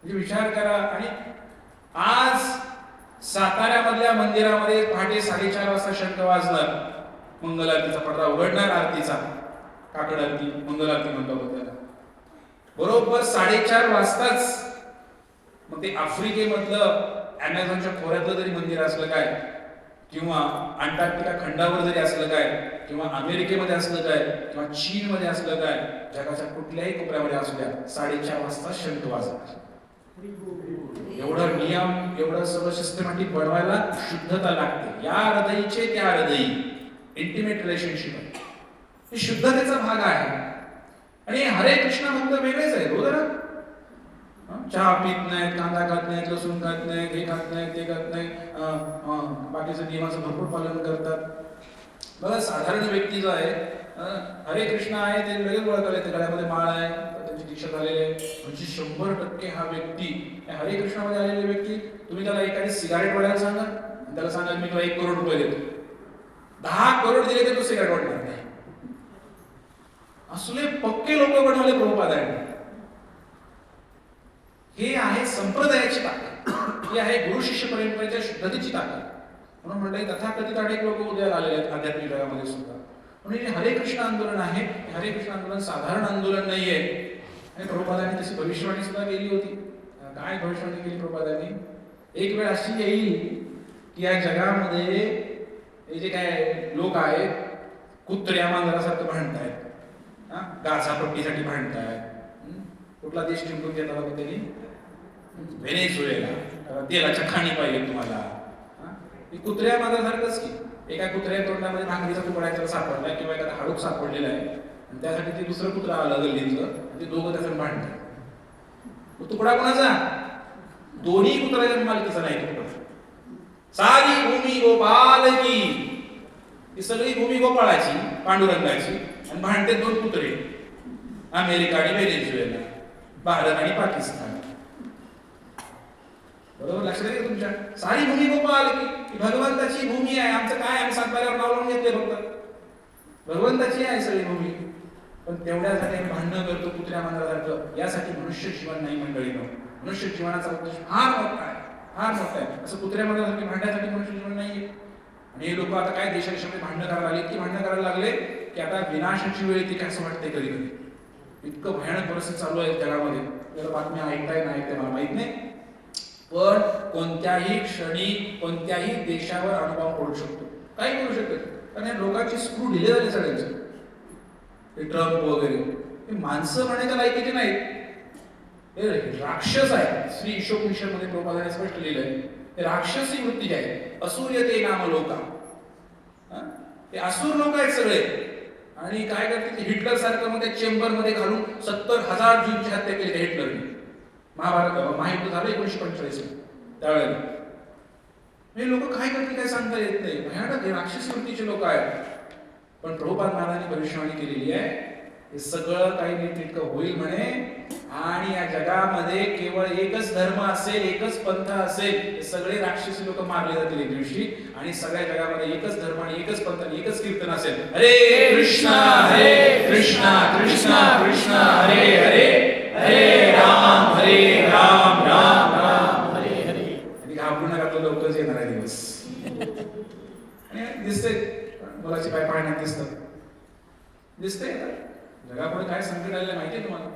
म्हणजे विचार करा. आणि आज साताऱ्यामधल्या मंदिरामध्ये पहाटे 4:30 वाजता शंख वाजणार, मंगल आरतीचा पडदा उघडणार, आरतीचा काकड आरती, मंगल आरती म्हणतो त्याला. बरोबर 4:30 वाजताच मग ते आफ्रिकेमधलं अमेझॉनच्या खोऱ्यातलं जरी मंदिर असलं काय, किंवा अंटार्क्टिका खंडावर जरी असलं काय, किंवा अमेरिकेमध्ये असलं काय, किंवा चीनमध्ये असलं काय, जगाच्या कुठल्याही कोपऱ्यामध्ये असू द्या, 4:30 वाजता शंख वाजणार. एवढं नियम, एवढं सगळं सिस्टमॅटिक बनवायला शुद्धता लागते. या हृदयीचे त्या हृदयी इंटिमेट रिलेशनशिप आहे, हे शुद्धतेचा भाग आहे. आणि हरे कृष्ण भक्त वेगळेच आहे. बरोबर ना, चहा पीत नाहीत, कांदा खात नाहीत, लसूण खात नाहीत, हे खात नाहीत, ते खात नाही, बाकीच्या नियमाचं भरपूर पालन करतात. बघा, साधारण व्यक्ती जो आहे, हरे कृष्ण आहे ते लगेच ओळखायला येते, गळ्यामध्ये माळ आहे, त्यांची दीक्षा झालेली आहे. म्हणजे 100% हा व्यक्ती हरे कृष्णामध्ये आलेले व्यक्ती, तुम्ही त्याला एखादी सिगारेट वाढायला सांगा आणि त्याला सांगा मी तुला 1 करोड रुपये देतो, 10 करोड दिले तर तो सिगारेट वाढणार नाही. असले पक्के लोक बनवले प्रभुपादांनी. हे आहे संप्रदायाची ताकद, ही आहे गुरु शिष्य परंपरेच्या शुद्धतेची ताकद. म्हणून म्हणलं तथाकथित अनेक लोक उदयाला आलेले आहेत आध्यात्मिक जगामध्ये सुद्धा. म्हणून हे हरे कृष्ण आंदोलन आहे. हरे कृष्ण आंदोलन साधारण आंदोलन नाहीये. आणि प्रभुपादांनी तशी भविष्यवाणी सुद्धा केली होती. काय भविष्यवाणी केली प्रभुपादांनी? एक वेळ अशी येईल की या जगामध्ये हे जे काय लोक आहेत, कुत्र्या मांजरासारखं भांडतायत, गाझापट्टीसाठी भांडतायत. कुठला देश जिंकून घेतला होता त्यांनी? व्हेनेझुएला. तेलाच्या खाणी पाहिजे तुम्हाला. कुत्र्या मांजरासारखंच की एका कुत्र्या तोंडामध्ये भाकरीचा तुकडा त्याला सापडला, किंवा एखादा हाडूक सापडलेला आहे, आणि त्यासाठी ते दुसरं कुत्रा आलं गल्लीतलं, ते दोघं त्याचं भांडतात. तुकडा कोणाचा? दोन्ही कुत्र्याच्या मालकीचा नाही तुकडा. सारी भूमी गोपाल की, ही सगळी भूमी गोपाळाची, पांडुरंगाची, आणि भांडते 2 कुत्रे, अमेरिका आणि व्हेनेझुएला, भारत आणि पाकिस्तान. बरोबर, लक्षात येईल तुमच्या? सारी भूमी गोपाल की भगवंताची भूमी आहे. आमचं काय, आम्ही सातबाऱ्यावर नाव लावून घेतले फक्त. भगवंताची आहे सगळी भूमी. पण तेवढ्यासाठी आम्ही भांडणं करतो कुत्र्या मांजरासारखं. यासाठी मनुष्य जीवन नाही मंडळीनो. मनुष्य जीवनाचा उद्देश फार मोठा आहे, फार मोठा आहे. असं कुत्र्या मांजरासारखी भांडण्यासाठी मनुष्य जीवन नाहीये. आणि हे लोक आता काय देशादेशामध्ये भांडणं करायला लागले, की भांडणं करायला लागले की आता विनाशाची वेळ येते, काय असं वाटतंय कधी कधी. इतकं भयानक परिस्थिती चालू आहे जगामध्ये. त्याला बातम्या ऐकताय ना ऐकताय मला माहित नाही, पण कोणत्याही क्षणी कोणत्याही देशावर अनुभव पडू शकतो, काही करू शकतो. कारण या लोकांची स्क्रू ढिले झाले सगळ्यांचे. हे ट्रम्प वगैरे हे माणसं म्हणायच्या लायकीचे नाहीत, हे राक्षस आहेत. श्री ईशोपनिषद मध्ये प्रभुपादांनी स्पष्ट लिहिलंय हे राक्षसी वृत्ती जी आहे, असुर्यते नाम लोका, ते असुर लोक आहेत सगळे. आणि काय करते ते हिटलर सारखं मध्ये चेंबर मध्ये घालून 70,000 ज्यूंची हत्या केली त्या हिटलरने. महायुद्ध झालं 1945 त्यावेळेला. हे लोक काय करतील काय सांगता येत नाही. भयानक राक्षसी वृत्तीचे लोक आहेत. पण प्रभुपाद महाराजांनी भविष्यवाणी केलेली आहे, हे सगळं काही नीटनेटकं होईल म्हणे. आणि या जगामध्ये केवळ एकच धर्म असेल, एकच पंथ असेल. हे सगळे राक्षसी लोक मारले जातील एक दिवशी. आणि सगळ्या जगामध्ये एकच धर्म आणि एकच पंथ आणि एकच कीर्तन असेल, हरे कृष्णा कृष्णा कृष्णा हरे हरे, हरे राम राम राम हरे हरे. आणि घाबरू नका, तो लवकरच येणार आहे दिवस. आणि दिसते मुलाचे पाय पाळण्यात दिसते जगापुढे काय संकट आलेलं माहिती आहे तुम्हाला.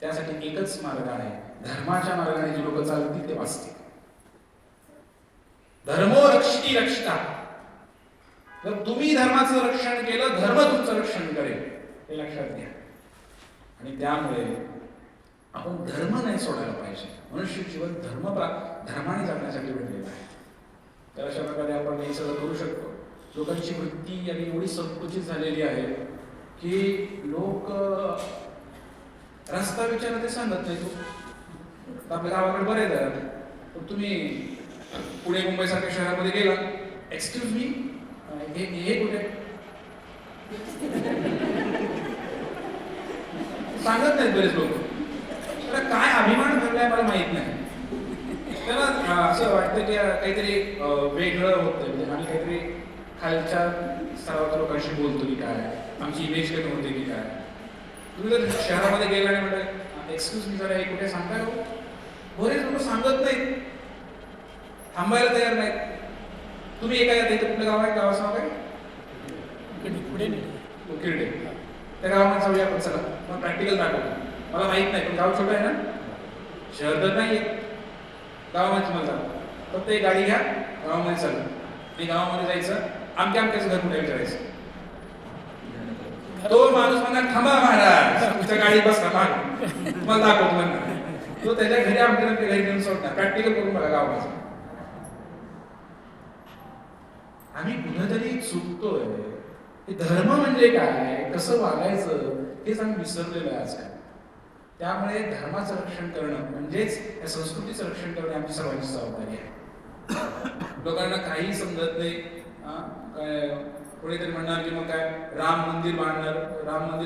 त्यासाठी एकच मार्ग आहे, धर्माच्या मार्गाने जी लोक चालतील ते वाचतील. धर्मो रक्षिती रक्षिता. जर तुम्ही धर्माचं रक्षण केलं, धर्म तुमचं रक्षण करेल, हे लक्षात घ्या. आणि त्यामुळे आपण धर्म नाही सोडायला पाहिजे. मनुष्य जीवन धर्माने जगण्यासाठी भेटलेलं आहे. तर अशा प्रकारे आपण हे सगळं करू शकतो. लोकांची वृत्ती आणि एवढी संकुचित झालेली आहे की लोक रस्ता विचारला ते सांगत नाही. तू आपल्या गावाकडे बरे जरा, पण तुम्ही पुणे मुंबई सारख्या शहरामध्ये गेला, एक्सक्यूज मी, हे कुठे सांगत नाहीत बरेच लोक. त्याला काय अभिमान ठरलाय मला माहित नाही. त्याला असं वाटतं की काहीतरी वेगळं होतं, म्हणजे आम्ही काहीतरी खालच्या स्तरावरच्या लोकांशी बोलतो की काय, आमची इमेज कमी होते की काय. तुम्ही जर शहरामध्ये गेला आणि म्हटलं एक्सक्यूज मी जरा हे कुठे सांगताय हो, बरेच लोक सांगत नाहीत, थांबायला तयार नाहीत. तुम्ही एका इथं कुठलं गाव आहे, गावाचं नाव काय? उकिरडे. त्या गावामध्ये जाऊया आपण, चला मग प्रॅक्टिकल दाखवतो. मला माहित नाही पण गाव छोटं आहे ना, शहर तर नाही आहे. गावामध्ये तुम्हाला जाऊ, फक्त एक गाडी घ्या, गावामध्ये चालू आणि गावामध्ये जायचं, आमच्याचं घर कुठे विचारायचं. तो माणूस म्हणणार थांबा महाराज, तुमच्या गाडी बस का मला दाखवतो म्हणणार. तो त्याच्या घरी आमच्या घरी घेऊन सोडणार. प्रॅक्टिकल करून बघा गावाचं. आम्ही कुठेतरी चुकतोय. धर्म म्हणजे काय, कसं वागायचं हेच आम्ही विसरलेलो आहे आजकाल. त्यामुळे धर्माचं रक्षण करणं म्हणजेच या संस्कृतीचं रक्षण करणं आमची सर्वांची जबाबदारी आहे. लोकांना काही समजत नाही. काय कोणीतरी म्हणणार की मग काय राम मंदिर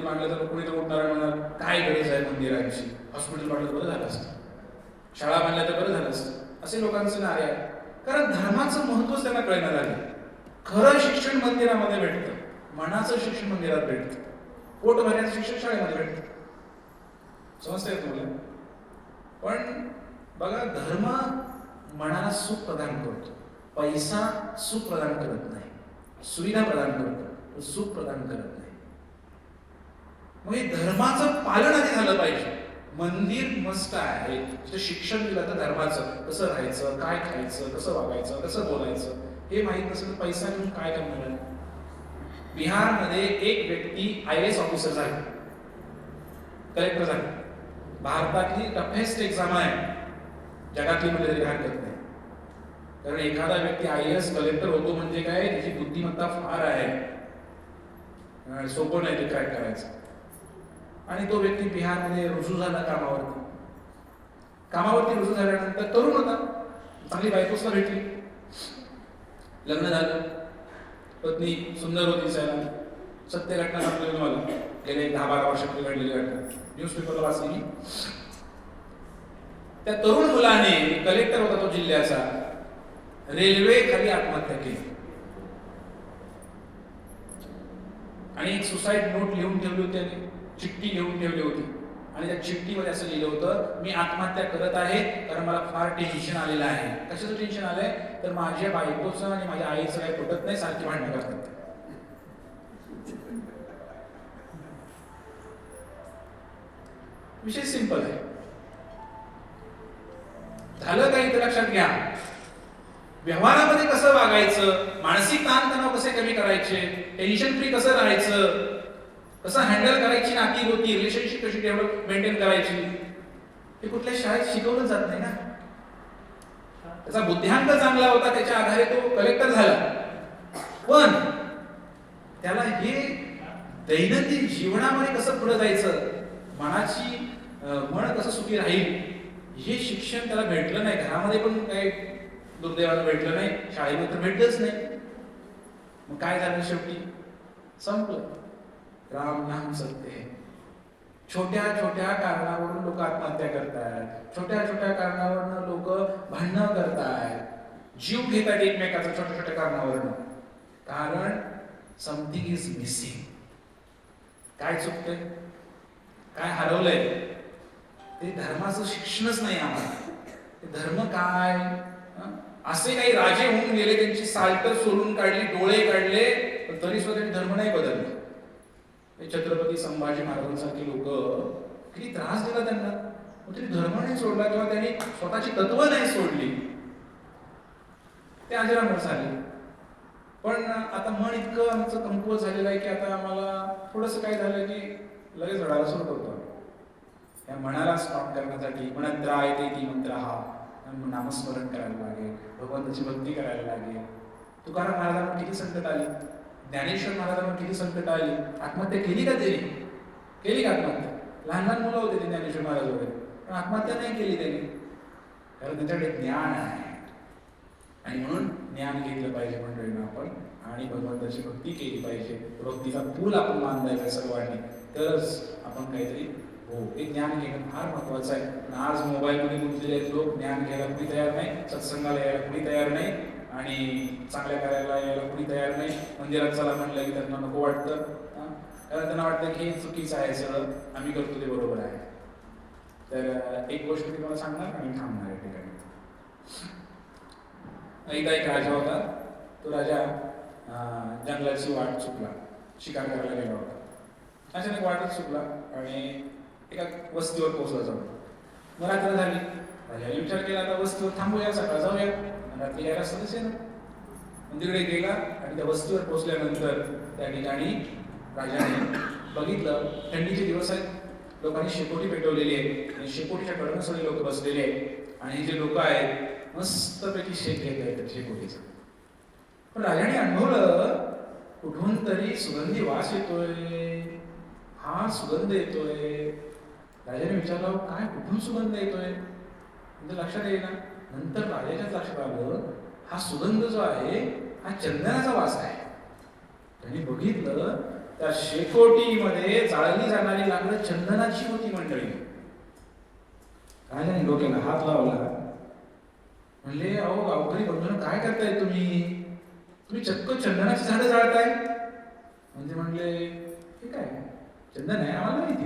बांधलं तर कोणीतरी उठणार म्हणणार काय गरज आहे मंदिराची, हॉस्पिटल बांधलं बरं झालं असतं, शाळा बांधल्या तर बरं झालं असतं, असे लोकांचं नारे आहे. कारण धर्माचं महत्वच त्यांना कळण्यात आलं. खरं शिक्षण मंदिरामध्ये भेटतं, मनाचं शिक्षण मंदिरात भेटतं, पोट भरण्याचं शिक्षण शाळेमध्ये भेटतं. समजतंय तुम्हाला? पण बघा, धर्म मनाला सुख प्रदान करतो, पैसा सुख प्रदान करत नाही, सुविधा प्रदान करतो, सुख प्रदान करत नाही. मग धर्माचं पालन आधी झालं पाहिजे. मंदिर मस्त आहे, शिक्षण दिलं तर धर्माचं कसं राहायचं, काय खायचं, कसं वागायचं, कसं बोलायचं हे माहित नसेल तर पैसा घेऊन काय करणार आहे. बिहारमध्ये एक व्यक्ती IAS ऑफिसर झाला, कलेक्टर झाला. भारतातली टफेस्ट एक्झाम आहे, जगातली म्हणजे तरी हरकत नाही. कारण एखादा व्यक्ती IAS कलेक्टर होतो म्हणजे काय, त्याची बुद्धिमत्ता फार आहे, सोपं नाही ते क्रॅक करायचं. आणि तो व्यक्ती बिहारमध्ये रुजू झाला कामावरती रुजू झाल्यानंतर तरुण होता, चांगली बायकोसला भेटली, लग्न झालं, पत्नी सुंदर होती दिसायला. सत्य घटना सांगतो तुम्हाला, गेले 10-12 वर्षापूर्वी घडलेली घटना, न्यूजपेपरला वाचली मी. त्या तरुण मुलाने, कलेक्टर होता तो जिल्ह्याचा, रेल्वे खाली आत्महत्या केली. आणि एक सुसाईड नोट लिहून ठेवली होती, त्याने चिठ्ठी लिहून ठेवली होती. आणि त्या चिठ्ठीमध्ये असं लिहिलं होतं, मी आत्महत्या करत आहे कारण मला फार टेन्शन आलेलं आहे. कशाचं टेन्शन आलंय तर माझ्या बायकोचं आणि माझ्या आईचं काही पटत नाही, सारखी भांडणं करतात. विषय सिंपल आहे. झालं काही तर लक्षात घ्या. व्यवहारामध्ये कसं वागायचं, मानसिक ताणतणाव कसे कमी करायचे, टेन्शन फ्री कसं राहायचं, कसं हँडल करायची नाती होती, रिलेशनशिप कशी डेव्हलप मेंटेन करायची, हे कुठल्या शाळेत शिकवलं जात नाही ना. त्याचा बुद्ध्यांक चांगला होता, त्याच्या आधारे तो कलेक्टर झाला. पण त्याला हे दैनंदिन जीवनामध्ये कसं पुढे जायचं, मनाची मन कसं सुखी राहील, हे शिक्षण त्याला भेटलं नाही. घरामध्ये पण काही दुर्दैवानं भेटलं नाही, शाळेमध्ये तर भेटलंच नाही. मग काय झालं शेवटी? संपलं. राम नाम सत्य है. छोट्या छोट्या कारणावरून लोक आत्महत्या करतात, छोट्या छोट्या कारणावरून लोक भांडणं करतात, जीव घेतात एकमेकाचा छोट्या छोट्या कारणावरून. कारण समथिंग इज मिसिंग. काय चुकतंय, काय हरवलंय? ते धर्माचं शिक्षणच नाही आम्हाला. ते धर्म काय? असे काही राजे होऊन गेले, त्यांची साल्ट सोलून काढली, डोळे काढले, पण तरी सुद्धा त्यांनी धर्म नाही बदलला. छत्रपती संभाजी महाराजांसारखे लोक किती त्रास दिला त्यांना, तरी धर्म नाही सोडला किंवा त्यांनी स्वतःची तत्व नाही सोडली. ते अजरामर झाले. पण आता मन इतकं आमचं कमकुवत झालेलं आहे की आता आम्हाला थोडंसं काय झालं की लगेच रडायला सुरू करतो. या मनाला स्टॉप करण्यासाठी म्हणत राहते ती मंत्र हा नामस्मरण करायला लागेल, भगवंताची भक्ती करायला लागेल. तुकाराम महाराजांना किती संकट आली, ज्ञानेश्वर महाराजांना किती संकट आली. आत्महत्या केली का त्यांनी? केली का आत्महत्या? लहान लहान मुलं होते ते ज्ञानेश्वर महाराज वगैरे, पण आत्महत्या नाही केली त्यांनी, कारण त्यांच्याकडे ज्ञान आहे. आणि म्हणून ज्ञान घेतलं पाहिजे मंडळींना आपण, आणि भगवंताची भक्ती केली पाहिजे. भक्तीचा पूल आपण बांधायचा सर्वांनी, तरच आपण काहीतरी हो. हे ज्ञान घेणं फार महत्वाचं आहे. पण आज मोबाईलमध्ये गुंतलेले आहेत लोक, ज्ञान घ्यायला कुणी तयार नाही, सत्संगाला यायला कुणी तयार नाही, आणि चांगल्या कार्याला यायला कुणी तयार नाही. मंदिरात चला म्हटलं की त्यांना नको वाटतं, कारण त्यांना वाटतं की हे चुकीचं आहे, सगळं आम्ही करतो ते बरोबर आहे. तर एक गोष्ट मी तुम्हाला सांगणार आणि थांबणार या ठिकाणी. एकदा एक राजा होता. तो राजा जंगलाची वाट चुकला, शिकार करायला गेला होता. अचानक वाटच चुकला आणि एका वस्तीवर पोहोचला जाऊन. मग रात्र झाली. राजाने विचार केला आता वस्तीवर थांबूया, सकाळ जाऊया, रात्री यायला सदस्य ना. मग तिकडे गेला आणि त्या वस्तीवर पोहोचल्यानंतर त्या ठिकाणी राजाने बघितलं थंडीचे दिवस आहेत, लोकांनी शेकोटी पेटवलेली आहे आणि शेकोटीच्या कडनं सगळे लोक बसलेले आहेत आणि जे लोक आहेत मस्तपैकी शेक घेत आहेत शेकोटीचा. पण राजाने अनुभवलं कुठून तरी सुगंधी वास येतोय, हा सुगंध येतोय. राजाने विचारलं काय, कुठून सुगंध येतोय? म्हणजे लक्षात येईना. नंतर राजाच्याच लक्षात आलं हा सुगंध जो आहे हा चंदनाचा वास आहे. त्यांनी बघितलं त्या शेकोटीमध्ये जाळली जाणारी लाकडं चंदनाची होती मंडळी. राजाने डोक्याला हात लावला, म्हणले अहो गावकरी बंधूंनो काय करताय तुम्ही? तुम्ही चक्क चंदनाची झाडं जाळताय. म्हणजे म्हणले हे काय चंदन आहे, आम्हाला माहिती,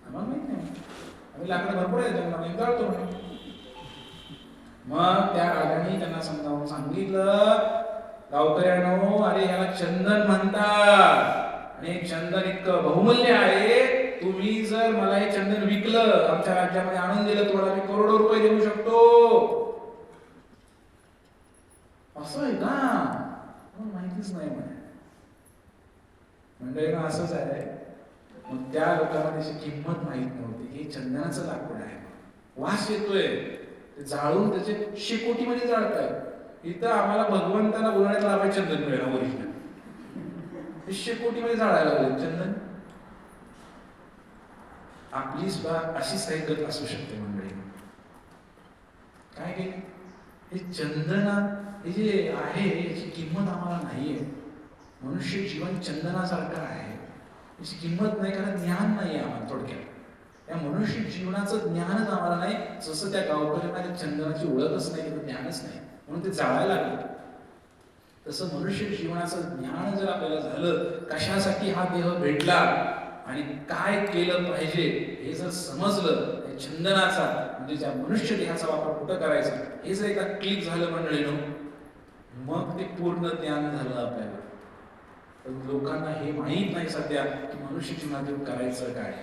आम्हाला माहित नाही, आम्ही लाकडं भरपूर आहे जंगलामध्ये जाळतो म्हणे. मग त्या राजाने त्यांना समजावून सांगितलं, गावकऱ्यांनो अरे याला चंदन म्हणतात आणि चंदन इतकं बहुमूल्य आहे, तुम्ही जर मला हे चंदन विकलं, आमच्या राज्यामध्ये आणून दिलं, तुम्हाला मी करोडो रुपये देऊ शकतो. असं आहे का? माहितीच नाही म्हणे. म्हणजे असंच आहे. मग त्या लोकांना त्याची किंमत माहित नव्हती. हे चंदनाचं लाकूड आहे, वास येतोय, ते जाळून त्याचे शेकोटीमध्ये जाळतायत. इथं आम्हाला भगवंताला उन्हाळ्यात लावायचं चंदन मिळेल ओरिजिनल, हे शेकोटीमध्ये जाळायला लागले चंदन. आपली सुद्धा अशीच काही गत असू शकते मंडळी. काय केली हे चंदना, हे जे आहे याची किंमत आम्हाला नाहीये. मनुष्य जीवन चंदनासारखं आहे, याची किंमत नाही, कारण ज्ञान नाही आम्हाला. थोडक्यात त्या मनुष्य जीवनाचं ज्ञानच आम्हाला नाही. जसं त्या गावकऱ्यांना चंदनाची ओळखच नाही, त्याचं ज्ञानच नाही, म्हणून ते जाळायला लागलं. तसं मनुष्य जीवनाचं ज्ञान जर आपल्याला झालं, कशासाठी हा देह भेटला आणि काय केलं पाहिजे हे जर समजलं, चंदनाचा म्हणजे ज्या मनुष्य देहाचा वापर कुठं करायचा हे जर एकदा क्लिक झालं मंडळीनो, मग ते पूर्ण ज्ञान झालं आपल्याला. पण लोकांना हे माहीत नाही सध्या की मनुष्य जीवनातून करायचं काय.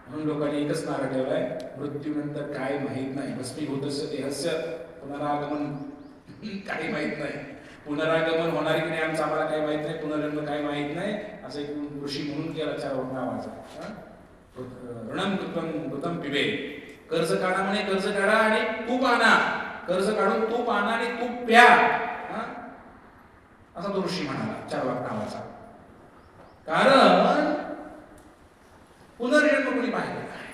म्हणून लोकांनी एकच नारा ठेवलाय, मृत्यूनंतर काय माहीत नाही, भस्मीभूतस्य देहस्य पुनरागमन काही माहीत नाही. पुनरागमन होणार की नाही आमचं आम्हाला काही माहित नाही, पुनर्जन्म काही माहित नाही. असं एक ऋषी म्हणून केला चार नावाचा, ऋणम कृतम कृतम पिबे, कर्ज काढा म्हणे, कर्ज काढा आणि खूप आणा. कर्ज काढून तूप आणा आणि तूप प्या, असा तो ऋषी म्हणाला चार्वाक नावाचा. कारण पुनर्जन्म कोणी पाहिलेला आहे,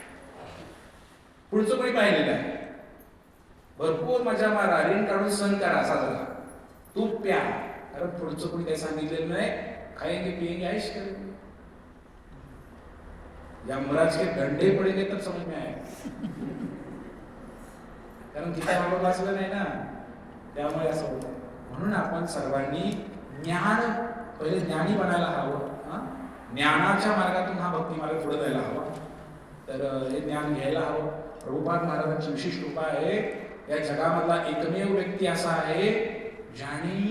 पुढचं कोणी पाहिलेलं आहे. भरपूर मजा मारा, ऋण काढून सण करा, साजरा, तूप प्या, कारण पुढचं कोणी काही सांगितलेलं नाही. खाएंगे पिएंगे ऐश करेंगे. यमराज के डंडे पडेंगे तर समज में आए, कारण गीता बाबा वाचलं नाही ना, त्यामुळे असं होतं. म्हणून आपण सर्वांनी ज्ञान, पहिले ज्ञानी बनायला हवं. ज्ञानाच्या मार्गातून हा भक्ती मार्ग पुढे जायला हवा. तर हे ज्ञान घ्यायला हवं. प्रभुपाद महाराजांची विशिष्ट कृपा आहे. या जगामधला एकमेव व्यक्ती असा आहे ज्याने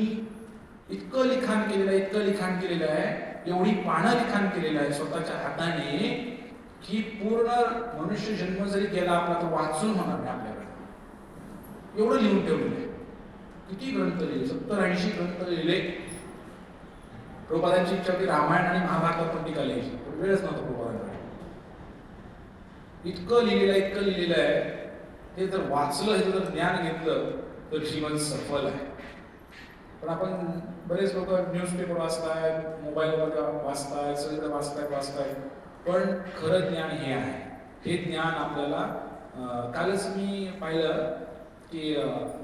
इतकं लिखाण केलेलं आहे, इतकं लिखाण केलेलं आहे, एवढी पानं लिखाण केलेलं आहे स्वतःच्या हाताने, की पूर्ण मनुष्य जन्म जरी गेला आपला तर वाचून होणार नाही आपल्याकडे. एवढं लिहून ठेवलेलं आहे. किती ग्रंथ लिहिले, 70-80 ग्रंथ लिहिले. प्रभुपादांची इच्छा होती रामायण आणि महाभारतात पण टीका लिहायची, पण वेळच नव्हता प्रभुपादांकडे. इतकं लिहिलेलं आहे, इतकं लिहिलेलं आहे. हे जर वाचलं, हे जर ज्ञान घेतलं तर जीवन सफल आहे. पण आपण बरेच लोक न्यूजपेपर वाचतायत, मोबाईलवर वाचतायत, सगळीकडे वाचतायत. पण खरं ज्ञान हे आहे. हे ज्ञान आपल्याला कालच मी पाहिलं की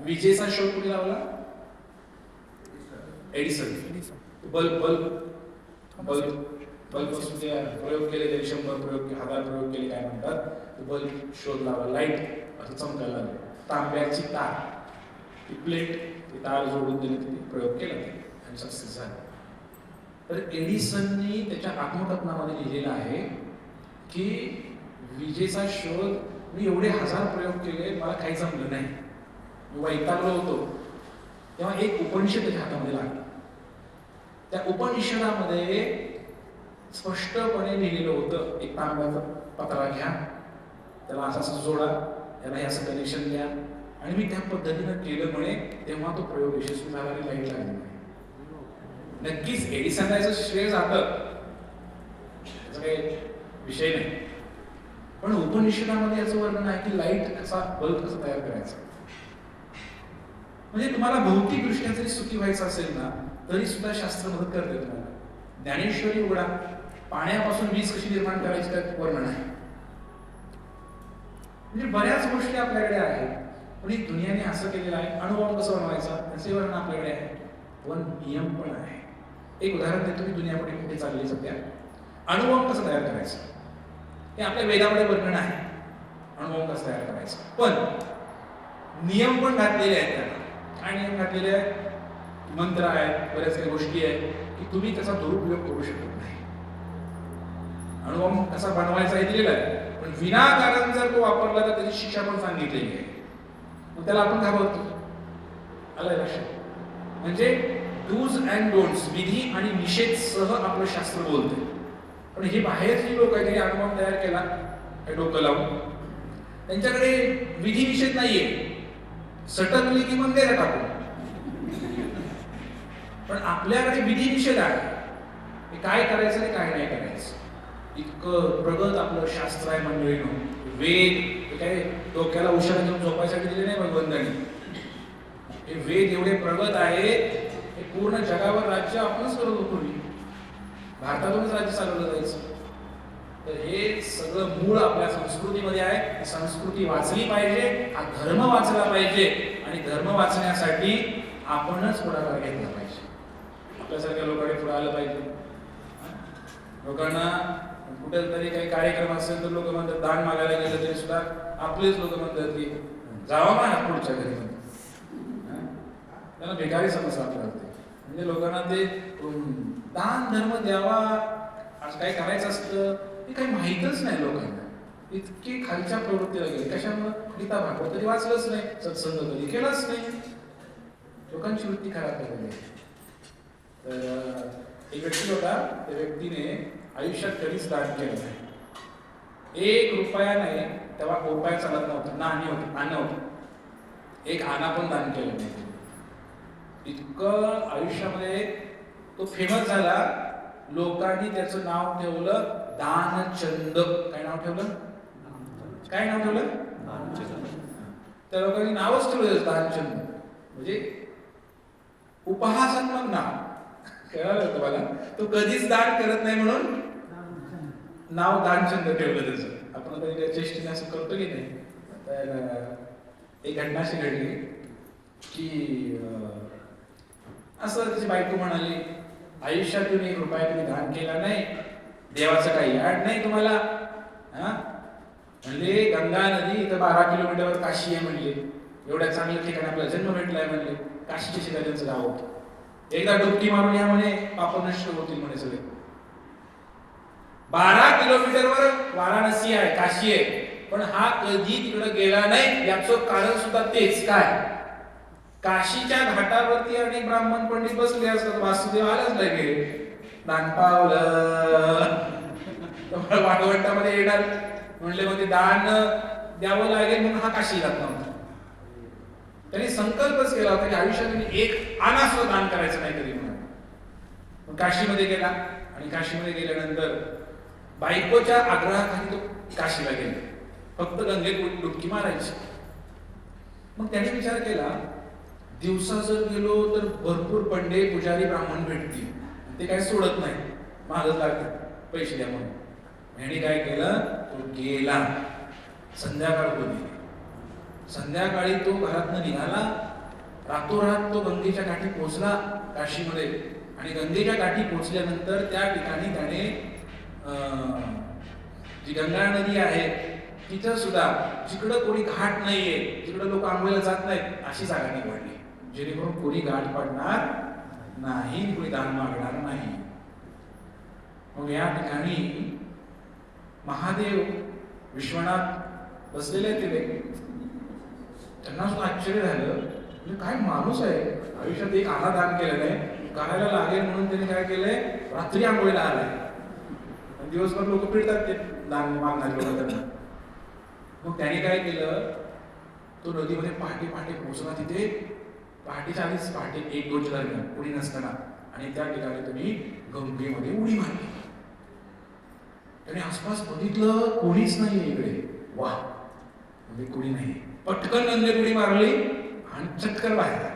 विजेचा शोध कुठे लावला? एडिसन. बल्ब पासून ते प्रयोग केले, त्याने 100 प्रयोग, 1000 प्रयोग केले, काय म्हणतात, बल्ब शोध लावला, लाईट असं चमकायला लागलं. तांब्याची तार, ती प्लेट, ती तार जोडून दिली, तिथे प्रयोग केला आणि सक्सेस झाला. तर एडिसननी त्याच्या आत्मकथनामध्ये लिहिलेलं आहे की विजेचा शोध, मी एवढे 1000 प्रयोग केले, मला काही जमलं नाही, मी वैतागलो होतो. तेव्हा एक उपनिषद त्याच्या हातामध्ये लागला. त्या उपनिषदामध्ये स्पष्टपणे लिहिलेलं होतं, एक तांब्याचा पत्रा घ्या, त्याला असं जोडा, त्याला हे असं कनेक्शन द्या, आणि मी त्या पद्धतीनं केलं म्हणे. तेव्हा तो प्रयोग यशस्वी झाला आणि लाईट लागली. नक्कीच एडिसनला याचं श्रेय जातं, त्याचा काही विषय नाही. पण उपनिषदामध्ये याचं वर्णन आहे की लाईट कसा, बल्ब कसा तयार करायचा. म्हणजे तुम्हाला भौतिकदृष्ट्या जरी सुखी व्हायचं असेल ना, तरी सुद्धा शास्त्र मदत करते तुम्हाला. ज्ञानेश्वरी उघडा, पाण्यापासून वीज कशी निर्माण करायची त्यात वर्णन आहे. म्हणजे बऱ्याच गोष्टी आपल्याकडे आहेत. पण ही दुनियाने असं केलेलं आहे. अणुबॉम्ब कसं बनवायचा त्याचे वर्णन आपल्याकडे आहे, पण नियम पण आहे. एक उदाहरण देतो मी, दुनिया कुठे चालली सध्या. अणुबॉम्ब कसं तयार करायचं हे आपल्या वेदामध्ये वर्णन आहे, अणुबॉम्ब कसं तयार करायचं. पण नियम पण घातलेले आहेत त्याला. काय नियम घातलेले आहेत? मंत्र आहेत, बऱ्याच काही गोष्टी आहेत की तुम्ही त्याचा दुरुपयोग करू शकत नाही. अणुबॉम्ब कसा बनवायचा हे दिलेला आहे, पण विनाकारण जर तो वापरला तर त्याची शिक्षा पण सांगितलेली आहे. मग त्याला आपण घाबरतो. आलं लक्षात? म्हणजे डूज अँड डोंट्स, विधी आणि निषेध सह आपलं शास्त्र बोलते. पण हे बाहेरची लोक आहेत, त्यांनी अणुबॉम्ब तयार केला हे डोकं लावून, त्यांच्याकडे विधी निषेध नाहीये, सटकली की मग द्यायला टाकून. पण आपल्याकडे विधी निषेध आहे, काय करायचं आणि काय नाही करायचं. इतकं प्रगत आपलं शास्त्र आहे मंडळीनं. वेद काय डोक्याला उशाला घेऊन झोपायसाठी दिले नाही भगवंतांनी. हे वेद एवढे प्रगत आहेत, हे पूर्ण जगावर राज्य आपणच करत होतो पूर्वी, भारतातूनच राज्य चालवलं जायचं. तर हे सगळं मूळ आपल्या संस्कृतीमध्ये आहे. संस्कृती वाचली पाहिजे, हा धर्म वाचला पाहिजे, आणि धर्म वाचण्यासाठी आपणच पुढाकार घेतला पाहिजे. आपल्यासारख्या लोकांनी पुढे आलं पाहिजे. लोकांना कुठे तरी काही कार्यक्रम असेल तर लोक म्हणतात, दान मागायला गेलं तरी सुद्धा आपलेच लोक म्हणतात की जावा ना पुढच्या घरी. त्यांना भिकारी समस्या आपल्याला. म्हणजे लोकांना ते दान धर्म द्यावा, आज काय करायचं असतं हे काही माहीतच नाही लोकांना. इतकी खालच्या प्रवृत्तीला गेली. कशामुळे? गीता भागवत तरी वाचलंच नाही, सत्संग कधी केलाच नाही, लोकांची वृत्ती खराब केलेली आहे. तर एक व्यक्ती होता, त्या व्यक्तीने आयुष्यात कधीच दान केलं नाही. 1 रुपया नाही, तेव्हा रुपया चालत नव्हतं, नाणं होतं, एक आणा पण दान केलं नाही. इतकं आयुष्यामध्ये तो फेमस झाला, लोकांनी त्याचं नाव ठेवलं दानचंद. काय नाव ठेवलं? काय नाव ठेवलं? त्या लोकांनी नावच ठेवलं दानचंद, म्हणजे उपहासात्मक नाव. कळलं तुम्हाला? तो कधीच दान करत नाही म्हणून नाव दानचंद ठेवलं त्याचं. आपण कधी चेष्टीने असं करतो की नाही. तर एक घटना अशी घडली की असं त्याची बायको म्हणाली, आयुष्यातून 1 रुपया तुम्ही दान केला नाही, देवाचं काही याड नाही तुम्हाला. म्हणले गंगा नदी इथं 12 किलोमीटरवर काशी आहे म्हणले, एवढ्या चांगल्या ठिकाणी आपला जन्म भेटलाय म्हणले, काशीच्या शेजारी त्यांचं गाव होतं. एकदा डुबकी मारून या म्हणे, पाप नष्ट होतील म्हणे सगळे. 12 किलोमीटरवर वाराणसी आहे, काशी आहे, पण हा कधी तिकडे गेला नाही. याचं कारण सुद्धा तेच काय, काशीच्या घाटावरती अनेक ब्राह्मण पंडित बसले असतात, वासुदेव आलाच लगे दान पावलं. वाढवंटामध्ये येणार म्हणले, मग ते दान द्यावं लागेल म्हणून हा काशी जात नव्हता. त्यांनी संकल्पच केला होता की आयुष्यात 1 आना सुद्धा दान करायचं नाही कधी म्हणून. काशीमध्ये गेला आणि काशीमध्ये गेल्यानंतर बायकोच्या आग्रहाखाली तो काशीला गेला, फक्त गंगेत डुबकी मारायची. मग त्याने विचार केला, दिवसा जर गेलो तर भरपूर पंडे पुजारी ब्राह्मण भेटतील, ते काय सोडत नाही, मागच लागतात पैसे द्या म्हणून. ह्याने काय केलं, तो गेला. संध्याकाळ होती, संध्याकाळी तो घरातनं निघाला, रातोरात तो गंगेच्या काठी पोहोचला काशीमध्ये. आणि गंगेच्या काठी पोहोचल्यानंतर त्या ठिकाणी त्याने जी गंगा नदी आहे तिथं सुद्धा, जिकडं कोणी घाट नाहीये, जिकडं लोक आंघोळीला जात नाहीत, अशी जागा निवडली, जेणेकरून कोणी घाट पडणार नाही, कोणी दान मागणार नाही. मग या ठिकाणी महादेव विश्वनाथ बसलेले तिथे. त्यांना सुद्धा आश्चर्य झालं, म्हणजे काय माणूस आहे, आयुष्यात 1 आना दान केलं नाही, करायला लागेल म्हणून त्यांनी काय केलंय, रात्री आंघोळीला आलाय. दिवसभर लोक पिळतात ते दान मागणारे लोक त्यांना. मग त्याने काय केलं, तो नदीमध्ये पहाटे पहाटे पोहोचला तिथे, पहाटेच्या आधीच, पहाटे 1-2च्या दरम्यान, कोणी नसताना, आणि त्या ठिकाणी तुम्ही गंगेमध्ये उडी मारली. त्याने आसपास बघितलं, कोणीच नाहीये इकडे. वा, म्हणजे कोणी नाही. पटकन गंगेत उडी मारली आणि चटकन बाहेर आला.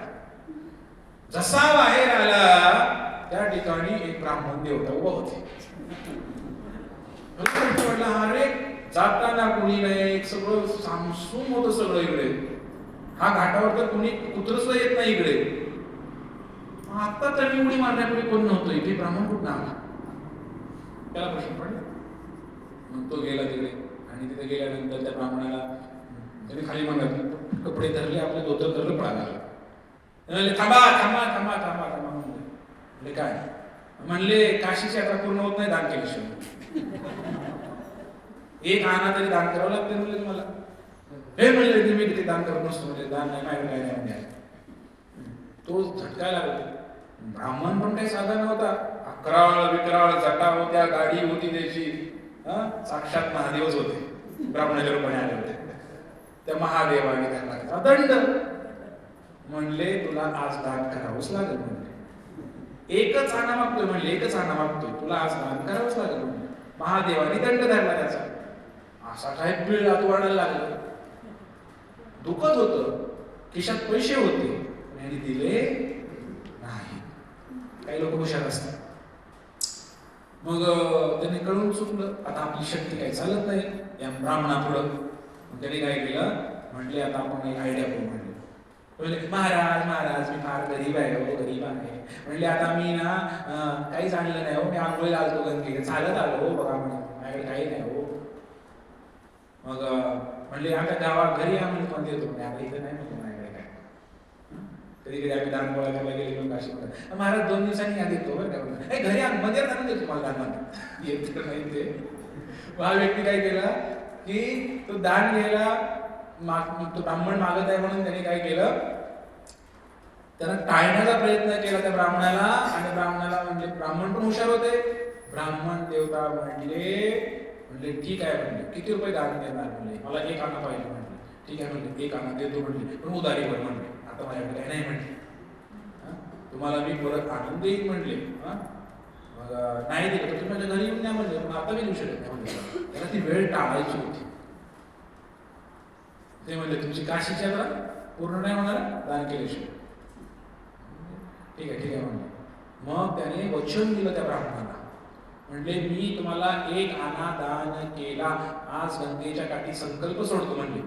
जसा बाहेर आला त्या ठिकाणी एक ब्राह्मण देवता उभा होते. अरे जाताना कोणी नाही, सगळं सामसूम होतं सगळं इकडे. हा घाटावर तर कोणी कुत्र सुद्धा येत नाही इकडे. आता त्यांनी उडी मारण्यापूर्वी कोण नव्हतं इथे, ब्राह्मण कुठं आला, त्याला प्रश्न पडला. मग तो गेला तिकडे, आणि तिथे गेल्यानंतर त्या ब्राह्मणाला त्याने खाली मागितलं, कपडे धरले, आपले धोतर धरलं, पळाला. थांबा थांबा थांबा थांबा थांबा म्हणले. काय म्हणले, काशीची यात्रा पूर्ण होत नाही दान केल्याशिवाय. 1 आना तरी दान करावं लागते म्हणले तुम्हाला. हे म्हणले, मी तिथे दान करत नसतो, म्हणजे दान नाही, काय काय नाही म्हणजे. तो झटकायला लागला. ब्राह्मण पण काही साधा नव्हता, अकराळ विकराळ जटा होत्या, गाडी होती त्याची, साक्षात महादेवच होते, ब्राह्मणाच्या रूपाने आले होते. त्या महादेवाने त्यांना दंड म्हणले, तुला आज दान करावंच लागेल म्हणले. 1च आना मागतोय म्हणले, 1च आना मागतोय, तुला आज दान करावंच लागेल म्हणले. महादेवाने दंड धरला त्याचा. असा काय पिळ आत वाढायला लागला. दुखत होतं, खिशात पैसे होते, आणि दिले नाही. काही लोक हुशार असतात. मग त्यांनी कळून चुकलं, आता आपली शक्ती काही चालत नाही या ब्राह्मणापुढं. त्यांनी काय केलं, म्हटले आता आपण एक आयडिया करू. म्हणले, महाराज महाराज मी फार गरीब आहे, हो गरीब आहे. म्हणले, आता मी ना काहीच आणलं नाही हो, मी आंघोळीला आलतो गंगेत, चालत आलो हो, बघा म्हणे, माझ्याकडे काही नाही हो. मग म्हणले, आमच्या गावात घरी या म्हणजे पण देतो, म्हणजे आता इथं नाही म्हणतो माझ्याकडे काय. कधी कधी आम्ही दान गोळा करायला गेले काशीमध्ये, महाराज 2 दिवसांनी या देतो बरं का, घरी मध्ये आणून देतो मला दान येत तिकडं नाही ते. हा व्यक्ती काय केला की तो दान घ्यायला तो ब्राह्मण मागत आहे म्हणून त्याने काय केलं, त्याला टाळण्याचा प्रयत्न केला त्या ब्राह्मणाला. आणि ब्राह्मणाला म्हणजे, ब्राह्मण पण हुशार होते, ब्राह्मण देवता म्हणले ठीक आहे म्हणले, किती रुपये दान देणार म्हणले, मला 1 आना पाहिजे म्हणले. ठीक आहे म्हणले, 1 आना देतो म्हणले, पण उधारीवर म्हणले, आता माझ्याकडे काय नाही म्हणले, तुम्हाला मी परत आणून देईन म्हणले. मग नाही दिलं तर तुम्ही माझ्या घरी येऊन द्या म्हणले, पण आता मी देऊ शकत नाही म्हणले. त्याला ती वेळ टाळायची होती. ते म्हणले तुमची काशीची यात्रा पूर्ण नाही होणार दान केल्याशिवाय. ठीक आहे म्हणले. मग त्याने वचन दिलं त्या ब्राह्मणाला, म्हणले मी तुम्हाला 1 आणा दान केला, आज गंगेच्या काठी संकल्प सोडतो म्हणले.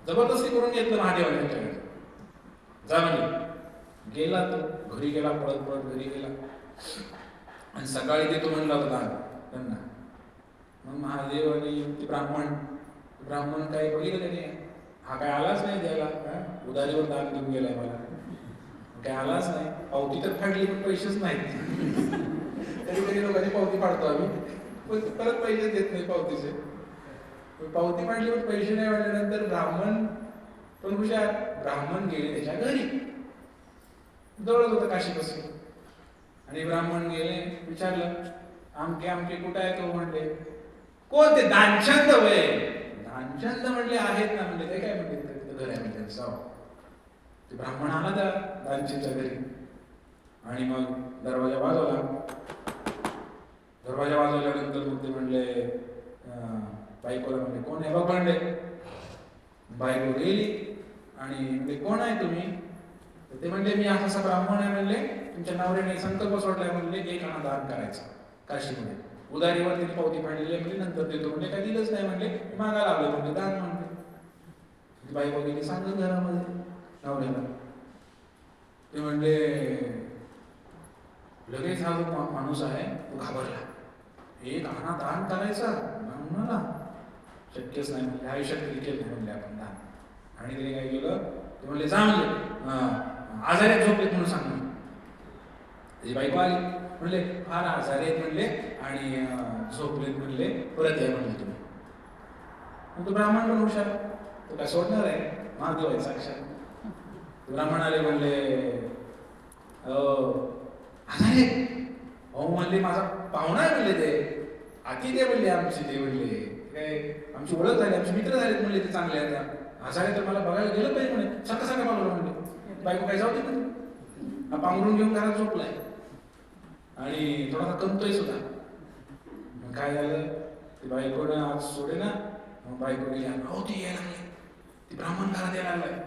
जबरदस्ती करून घेतलं महादेवाने त्यांच्याकडे. जा म्हणले. गेला तो घरी गेला, पळत घरी गेला आणि सकाळी देतो म्हणला होता दान त्यांना. मग महादेव आणि ते ब्राह्मण काय बघितलं त्याने, हा काय आलाच नाही द्यायला, उधारीवर दान देऊन गेलाय मला, काय आलाच नाही. पावती तर फाडली पण पैसेच नाहीत. कधी लोकांची पावती फाडतो आम्ही, पण परत पैसे देत नाही पावतीचे. पावती फाडली पण पैसे नाही वाढल्यानंतर ब्राह्मण पण हुशार, ब्राह्मण गेले त्याच्या घरी, जवळच होतं काशीपासून. आणि ब्राह्मण गेले, विचारलं आमके कुठं आहे तो. म्हणले कोण ते दानचंद वय. दानचंद म्हणले आहेत ना. म्हणले ते काय म्हणते तिथं घर आहे म्हणजे जाऊ. ते ब्राह्मण आला त्या दानचंदच्या घरी आणि मग दरवाजा वाजवल्यानंतर मग ते म्हणले बायकोला म्हणले कोण आहे बघ. म्हणले बायको गेली आणि म्हणले कोण आहे तुम्ही. ते म्हणले मी असा ब्राह्मण आहे. म्हणले तुमच्या नवऱ्याने संकल्प सोडलाय म्हणले 1 आणा दान करायचं काशीमध्ये. उधारीवर तिने पावती फाडलेली म्हणजे नंतर देतो म्हणले, काय दिलंच नाही म्हणले, मागायला लागलं म्हणले दान. म्हणले बायको गेली सांगत घरामध्ये नवऱ्याला. ते म्हणले लगेच हा जो माणूस आहे तो घाबरला. 1 आणा दान करायचा ब्राह्मणाला शक्यच नाही म्हणले, आयुष्यात कधी केलं नाही म्हणले आपण दान. आणि त्याने काय केलं, ते म्हणले जा म्हणले आजारी झोपलेत म्हणून सांग. त्याची बायको आली, म्हणले फार आजारी आहेत म्हणले आणि झोपलेत म्हणले, परत या म्हणले तुम्ही. मग तो ब्राह्मण पण हुशार, तो काय सोडणार आहे, महादेव आहे साक्षात. ब्राह्मण आले म्हणले आजारी अहो म्हणले माझा पाहुणा आहे म्हणले, ते अति ते म्हणले आमचे, ते म्हणले काय आमची ओळख झाली, आमचे मित्र झालेत म्हणले, ते चांगले आहेत. आजारी तर मला बघायला गेलं पाहिजे म्हणे. सकाळ मागवलं म्हणले. बायको काय जाऊ दे म्हणजे, हा पांघरून घेऊन घरात झोपलाय आणि थोडासा कमतोय सुद्धा. मग काय झालं, ती बायकोनं आज सोडे ना. मग बायको गेली, अहो ती यायला लागली, ती ब्राह्मण घरात यायला लागलाय,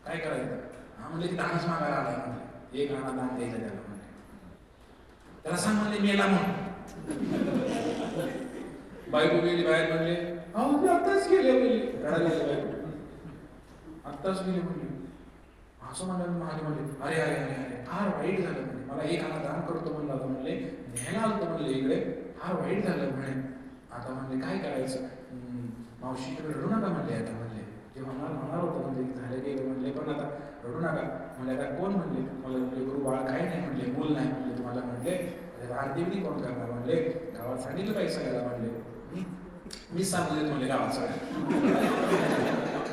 काय करायचं. हा म्हणले ती दानच मागायला आलाय म्हणले, 1 आणा दान द्यायचं त्याला म्हणले. त्याला सांग म्हणले मेला म्हणून. बायको गेली बाहेर, म्हणले अहो मी आत्ताच गेले म्हणले, रडायला लागली बायको, आत्ताच गेले म्हणले. असं म्हणलं महादेव म्हणले अरे अरे अरे अरे फार वाईट झालं म्हणे, मला 1 आणा दान करतो म्हणला होता म्हणले, न्यायला आलतो म्हणले इकडे, फार वाईट झालं म्हणे. आता म्हणले काय करायचं. मावशी इकडे रडू नका म्हणले, आता म्हणले जे होणार होतं म्हणजे झालं गेलं म्हणले, पण आता रडू नका म्हणले. आता कोण म्हणले, मला म्हणले गुरु बाळ काही नाही म्हणले, मूल नाही म्हणले तुम्हाला म्हणले, आरतीवडी कोण करणार म्हणले, गावात सांगितलं पाहिजे सगळ्याला म्हणले, मीच सांगू देत म्हणले गावात सगळ्या.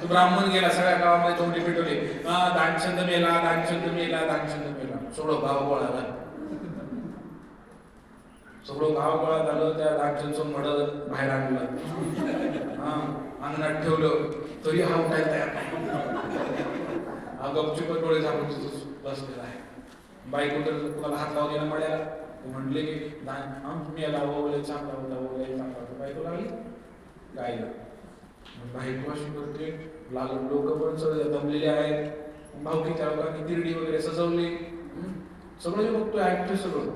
तो ब्राह्मण गेला, सगळ्या गावामध्ये तोंडी पेटवले, दानचंद मेला, दानचंद मेला, दानचंद मेला. सगळं गाव गोळा झालं, सगळं गाव गोळा झालं. त्या दानचंदचं मडं बाहेर आणलं, अंगणात ठेवलं, तरी हा उठायला तयार नाही. हा गपचूप डोळे झाकून बसलेला आहे. बायको तर तुम्हाला हात लावून गेला मड्याला. म्हणले की दान मेला, ओवले चांगला होता, ओवले चांगला होता. बायको लागली गायला. बायको अशी करते, लोक पण सगळे दमलेले आहेत. भाऊकीच्या लोकांनी तिरडी वगैरे सजवली, सगळं जे बघतोय ऐकतोय सगळं,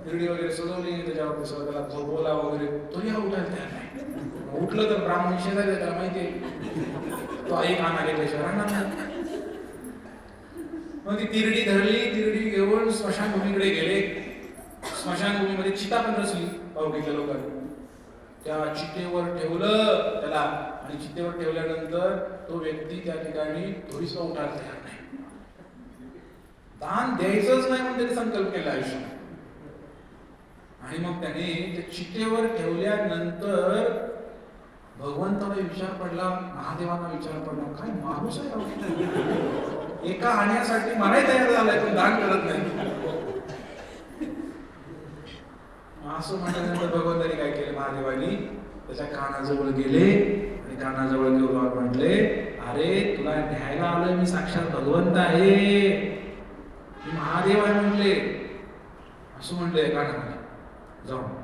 तिरडी वगैरे सजवली, त्याच्यावर सगळं त्याला झोपवला वगैरे, तरी हा उठायला तयार नाही. उठलं तर ब्राह्मण शेजारी त्याला माहितीये तो 1 आणा घेतल्याशिवाय राहणार नाही. मग ती तिरडी धरली, तिरडी घेऊन स्मशानभूमीकडे गेले. स्मशानभूमीमध्ये चिता पण रचली भाऊकीच्या लोकांनी. त्या चितेवर ठेवलं त्याला आणि चितेवर ठेवल्यानंतर तो व्यक्ती त्या ठिकाणी थोडीसं उठायला तयार नाही. दान द्यायचंच नाही म्हणून त्याने संकल्प केला आयुष्यात. आणि मग त्याने त्या चितेवर ठेवल्यानंतर भगवंताला विचार पडला, महादेवांना विचार पडला, काय माणूस आहे, 1 आणण्यासाठी मराही तयार झालाय पण दान करत नाही. असं म्हटल्यानंतर भगवंतानी काय केलं, महादेवानी त्याच्या कानाजवळ गेले आणि कानाजवळ घेऊन म्हटले, अरे तुला न्यायला आलोय मी, साक्षात भगवंत आहे, मी महादेव आहे म्हटले. असं म्हटलंय कानामध्ये जाऊन.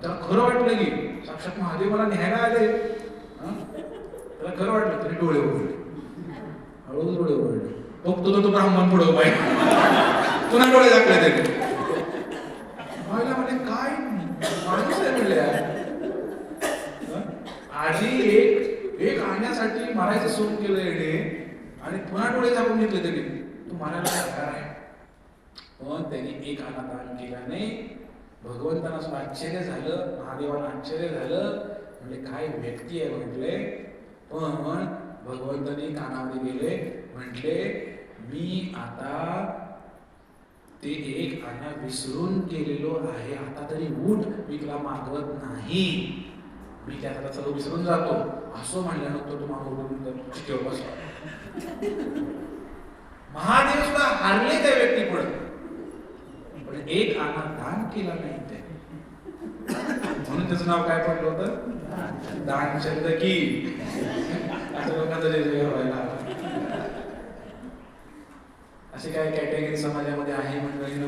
त्याला खरं वाटलं की साक्षात महादेव मला न्यायला आले. त्याला खरं वाटलं तरी डोळे उघडले, हळूच डोळे उघडले. बघतो तो ब्राह्मण पुढे उभा आहे, पुन्हा डोळे दाखले त्याने. मला म्हणे काय माणूस आहे म्हणले यार. आधी एक आणण्यासाठी मारायचं सुरू केलं येणे आणि पुन्हा डोळे दाखवून घेतले त्याने. तू मारायला तयार आहे. पण त्यांनी एक आना दान केला नाही. भगवंतांना असं आश्चर्य झालं, महादेवाला आश्चर्य झालं. म्हणजे काय व्यक्ती आहे म्हटले. पण भगवंतांनी कानामध्ये गेले, म्हटले मी आता ते एक आना विसरून गेलेलो आहे, आता तरी उठ, मी तुला मागवत नाही, मी त्याला सगळं विसरून जातो. असं म्हणल्यानंतर तो मागवून चिठ्ठीवर बसला. महादेव सुद्धा हारले त्या व्यक्ती पुढे, पण एक आना दान केला नाही ते. म्हणून त्याचं नाव काय पडलं होतं, दानचंद की. असं लोकांचं जय व्हायला. असे काय कॅटेगरी समाजामध्ये आहे मंडळीनो.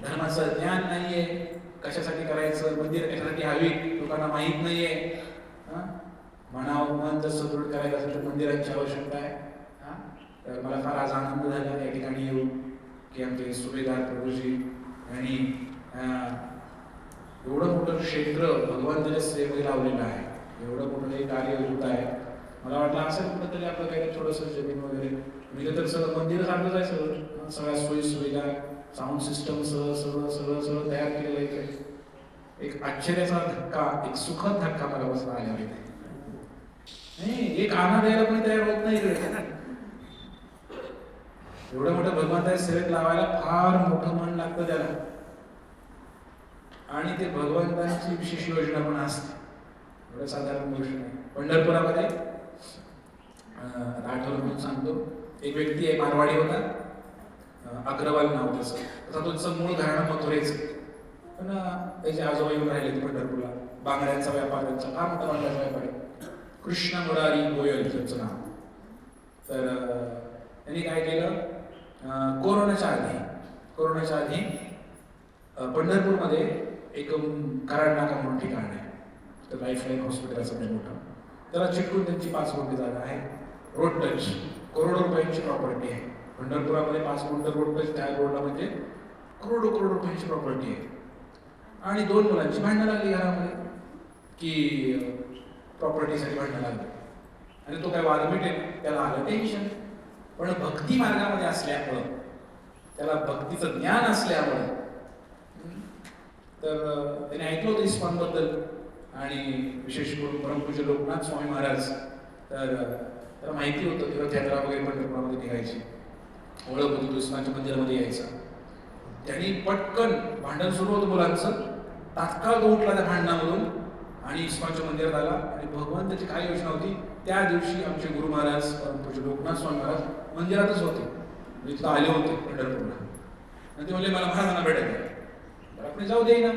धर्माचं ज्ञान नाहीये, कशासाठी करायचं, मंदिर कशासाठी हवी लोकांना माहित नाहीये. म्हणावं मन जर सुदृढ करायचं असेल तर मंदिरांची आवश्यकता आहे. तर मला फार आज आनंद झाला या ठिकाणी येऊन की आमचे सुभेदार प्रभूजी आणि एवढं मोठं क्षेत्र भगवंताच्या सेवेमध्ये लावलेलं आहे, एवढं मोठं हे कार्य होत आहे. मला वाटलं असेल कुठंतरी आपलं काही थोडंसं जमीन वगैरे. मी तर सगळं मंदिर सारखंच आहे, सगळं सगळ्या सोयी सुविधा, साऊंड सिस्टम सगळं तयार केलेलं आहे. एक आश्चर्याचा धक्का, एक सुखद धक्का मला बसला आल्या नाही. एक आना द्यायला कोणी तयार होत नाही. एवढं मोठं भगवंताच्या सेवेत लावायला फार मोठं मन लागतं त्याला. आणि ते भगवंतांची विशेष योजना पण असते, एवढं साधारण गोष्ट नाही. पंढरपुरामध्ये आठवलं म्हणून सांगतो, एक व्यक्ती आहे, मारवाडी होता, अग्रवाल नाव त्याचं. तसा तुझं मूळ घराणं मथुरेचं, पण त्याचे आजोबा येऊन राहिले पंढरपूरला. बांगड्यांचा व्यापार, त्यांचा फार मोठा बांगड्याचा व्यापार आहे. कृष्ण मुरारी गोयल त्यांचं नाव. तर त्यांनी काय केलं, कोरोनाच्या आधी पंढरपूरमध्ये एक कराड नाका म्हणून ठिकाण आहे, तर लाईफलाईन हॉस्पिटल असं मोठं. त्याला चिटकून त्यांची 5 गुंठे जागा आहे, रोड टच, करोडो रुपयांची प्रॉपर्टी आहे. पंढरपुरामध्ये 5 गुंठे रोड टच, त्या रोडला म्हणजे करोडो रुपयांची प्रॉपर्टी आहे. आणि 2 मुलांची भांडणं लागली घरामध्ये की प्रॉपर्टीसाठी भांडणं लागली. आणि तो काय वाद मिटेल, त्याला आलं टेन्शन. पण भक्ती मार्गामध्ये असल्यामुळं, त्याला भक्तीचं ज्ञान असल्यामुळं, तर त्याने ऐकलं होतं इस्कॉनबद्दल आणि विशेष करून परमपूज्य लोकनाथ स्वामी महाराज. तर त्याला माहिती होतं तेव्हा यात्रा वगैरे पंढरपुरामध्ये निघायची, ओळख होती, तो इस्कॉनच्या मंदिरामध्ये यायचा. त्यांनी पटकन भांडण सुरू होतं मुलांचं, तात्काळ तो उठला त्या भांडणामधून आणि इस्कॉनच्या मंदिरात आला. आणि भगवंताची काय योजना होती, त्या दिवशी आमचे गुरु महाराज परमपूज्य लोकनाथ स्वामी महाराज मंदिरातच होते, तिथं आले होते पंढरपूरला. आणि ते म्हणले मला महाराजांना भेटायचं. तर आपण जाऊ दे ना.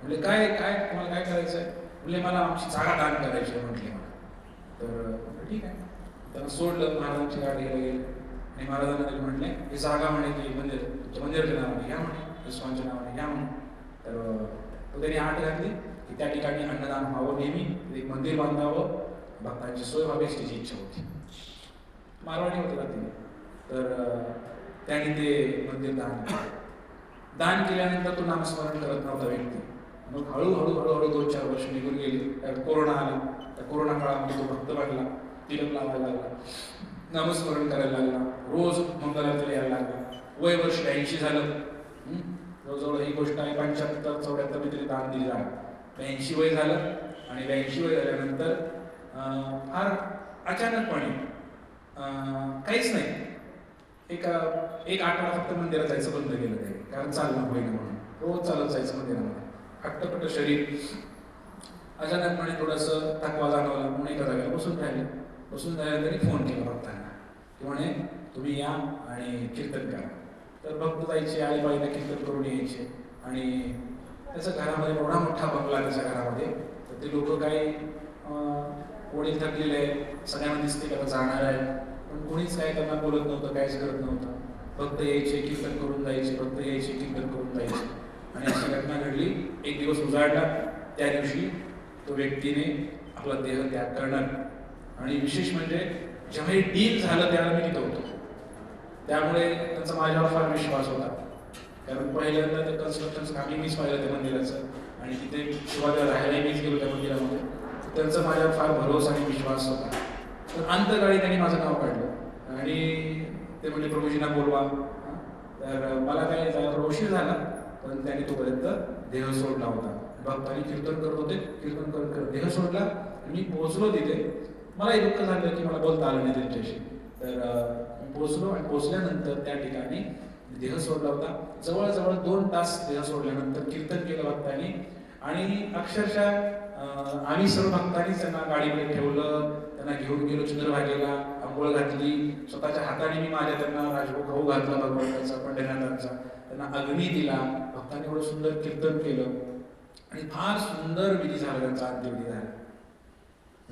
म्हणजे काय तुम्हाला काय करायचं आहे, म्हणजे मला आमची जागा दान करायची आहे म्हटले मला. तर ठीक आहे, त्यांना सोडलं, महाराजांची गाडी घ्यायला गेले आणि महाराजांना म्हटले ही जागा म्हणे की मंदिर, तुमच्या मंदिराच्या नावाने घ्या म्हणे, इस्कॉनच्या नावाने घ्या म्हणे. तर त्यांनी आठ घातली की त्या ठिकाणी अन्नदान व्हावं, नेहमी एक मंदिर बांधावं, भक्तांची सोय व्हावी अशी त्याची इच्छा होती. मारवाडी होतं का तिने. तर त्याने ते मंदिर दान केल्यानंतर तो नामस्मरण करत नव्हता व्यक्ती. मग हळूहळू 2-4 वर्ष निघून गेली. त्यात कोरोना आला. त्या कोरोना काळामध्ये तो भक्त वाढला, तिलक लावायला लागला, नामस्मरण करायला लागला, रोज मंगलारती यायला लागला. वय वर्ष 80 झालं. जवळजवळ ही गोष्ट आहे 75-74 मी तरी दान दिलं आहे. 82 वय झालं. आणि 82 वय झाल्यानंतर फार अचानकपणे काहीच नाही, एक आठवडा फक्त मंदिरात जायचं बंद केलं त्याने, कारण चालणं होईना म्हणून. रोज चालत जायचं मंदिरामध्ये, हट्टपट्ट शरीर. अचानकपणे थोडंसं थकवा जाणवला म्हणून एका जागेला बसून राहिलं. तरी फोन केला भक्तांना की म्हणे तुम्ही या आणि कीर्तन करा. तर भक्त जायचे, आईबाईला कीर्तन करून यायचे. आणि त्याच्या घरामध्ये एवढा मोठा बंगला त्याच्या घरामध्ये. तर ते लोक काही वडील थकलेले आहे, सगळ्यांना दिसते का जाणार आहे, पण कोणीच काय त्यांना बोलत नव्हतं, काहीच करत नव्हतं. भक्त यायचे, कीर्तन करून जायचे, भक्त यायचे, कीर्तन करून जायचे. आणि अशी घटना घडली. एक दिवस उजाडला, त्या दिवशी तो व्यक्तीने आपला देह त्याग करणार. आणि विशेष म्हणजे जेव्हा हे डील झालं त्यावेळेला मी तिथं होतो. त्यामुळे त्यांचा माझ्यावर फार विश्वास होता. कारण पहिल्यांदा ते कन्स्ट्रक्शनचं कामही मीच पाहिलं त्या मंदिराचं आणि तिथे सुरुवातीला राहायलाही मीच गेलो त्या मंदिरामध्ये. त्यांचा माझ्यावर फार भरोसा आणि विश्वास होता. तर अंतकाळी त्यांनी माझं नाव काढलं आणि ते म्हणजे प्रभूजींना बोलवा. तर मला काय जरा उशीर झाला, पण त्यांनी तोपर्यंत देह सोडला होता. भक्तांनी कीर्तन करत होते, कीर्तन करत करत देह सोडला. मी पोहोचलो तिथे. मलाही दुःख झालं की मला बोलता आलं नाही त्यांच्याशी. तर मी पोहोचलो आणि पोहोचल्यानंतर त्या ठिकाणी देह सोडला होता. जवळजवळ 2 तास देह सोडल्यानंतर कीर्तन केलं भक्तांनी आणि अक्षरशः आम्ही सर्व भक्तांनी त्यांना गाडीमध्ये ठेवलं, त्यांना घेऊन गेलो चंद्रभागेला, आंघोळ घातली, स्वतःच्या हाताने मी माझ्या त्यांना राजभोग खाऊ घातला भगवंताचा, पंढरीनाथांचा, त्यांना अग्नी दिला. भक्तांनी एवढं सुंदर कीर्तन केलं आणि फार सुंदर विधी झाला, त्यांचा अंत्यविधी झाला.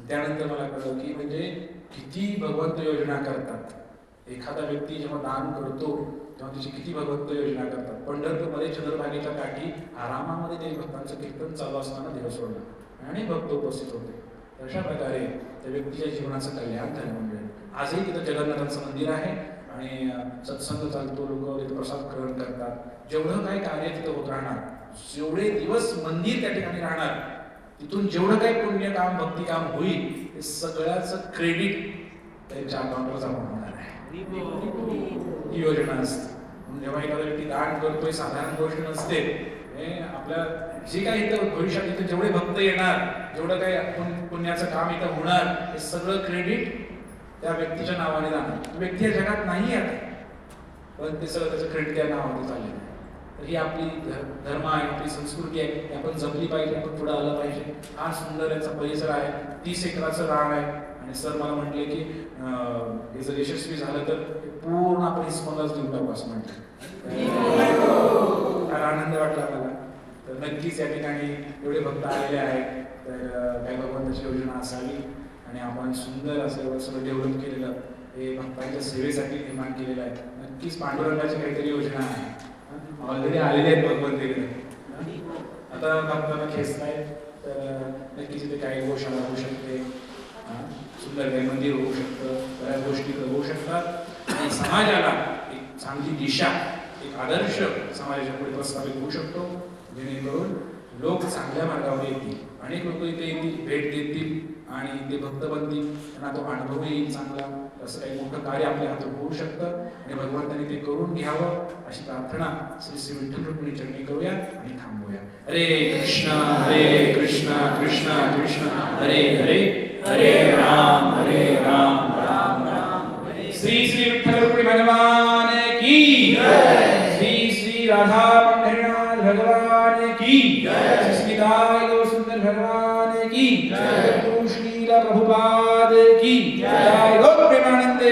त्यानंतर मला कळलं की म्हणजे किती भगवंत योजना करतात. एखादा व्यक्ती जेव्हा दान करतो तेव्हा त्याची किती भगवंत योजना करतात. पंढरपूरमध्ये चंद्रभागेच्या काठी आरामामध्ये ते भक्तांचं कीर्तन चालू असताना देह सोडला आणि भक्त उपस्थित होते. अशा प्रकारे त्या व्यक्तीच्या जीवनाचं कल्याण झालं. म्हणजे आजही तिथं जगन्नाथांचं मंदिर आहे आणि सत्संग चालतो, लोक तिथे प्रसाद ग्रहण करतात. जेवढं काही कार्य तिथं होत राहणार, जेवढे दिवस मंदिर त्या ठिकाणी राहणार, तिथून जेवढं काही पुण्य काम भक्ती काम होईल ते सगळ्याचं क्रेडिट त्यांच्या अकाउंटवर जमा होणार आहे. ही योजना असते. जेव्हा एखादा व्यक्ती दान करतोय साधारण गोष्ट नसते. आपल्या जे काही इथं भविष्यात इथं जेवढे भक्त येणार, जेवढं काही पुण्याचं काम इथं होणार, हे सगळं क्रेडिट त्या व्यक्तीच्या नावाने जाणार. व्यक्ती या जगात नाही आता, पण ते सगळं त्याचं क्रेडिट त्या नावाने चाललेलं आहे. तर ही आपली धर्म आहे, आपली संस्कृती आहे, ती आपण जपली पाहिजे, आपण पुढे आलं पाहिजे. हा सुंदर याचा परिसर आहे, 30 एकराचं रान आहे आणि सर मला म्हटले की हे जर यशस्वी झालं तर पूर्ण आपण इस्कॉनलाच देऊन टाकू असं म्हटलं. फार आनंद वाटला मला. तर नक्कीच या ठिकाणी एवढे भक्त आलेले आहेत, तर काही भगवंताची योजना असावी आणि आपण सुंदर असं एवढं सगळं डेव्हलप केलेलं हे भक्तांच्या सेवेसाठी निर्माण केलेलं आहे. नक्कीच पांडुरंगाची काहीतरी योजना आहे. ऑलरेडी आलेले आहेत भगवंत तिकडे, आता भक्तांना खेचतायत. तर नक्कीच इथे काही गोशाळा होऊ शकते, सुंदर काही मंदिर होऊ शकतं, बऱ्याच गोष्टी होऊ शकतात आणि समाजाला एक चांगली दिशा, एक आदर्श समाजाच्या पुढे प्रस्थापित होऊ शकतो, जेणेकरून लोक चांगल्या मार्गावर येतील. अनेक लोक इथे येतील, भेट देतील आणि ते भक्त बनतील, त्यांना तो अनुभव येईल चांगला. असं काही मोठं कार्य आपल्या हातून होऊ शकतं आणि भगवंतांनी ते करून घ्यावं अशी प्रार्थना श्री श्री विठ्ठल रुक्मिणी चरणी करूया आणि थांबूया. हरे कृष्ण कृष्ण कृष्ण हरे हरे, हरे राम राम राम श्री श्री विठ्ठल रुक्मिणी भगवान की जय, श्री श्री राधा पंढरीनाथ भगवान की जय, श्री दाई गौर सुंदर भगवान की जय, श्री प्रभुपाद की जय, गौर प्रेमानंदे।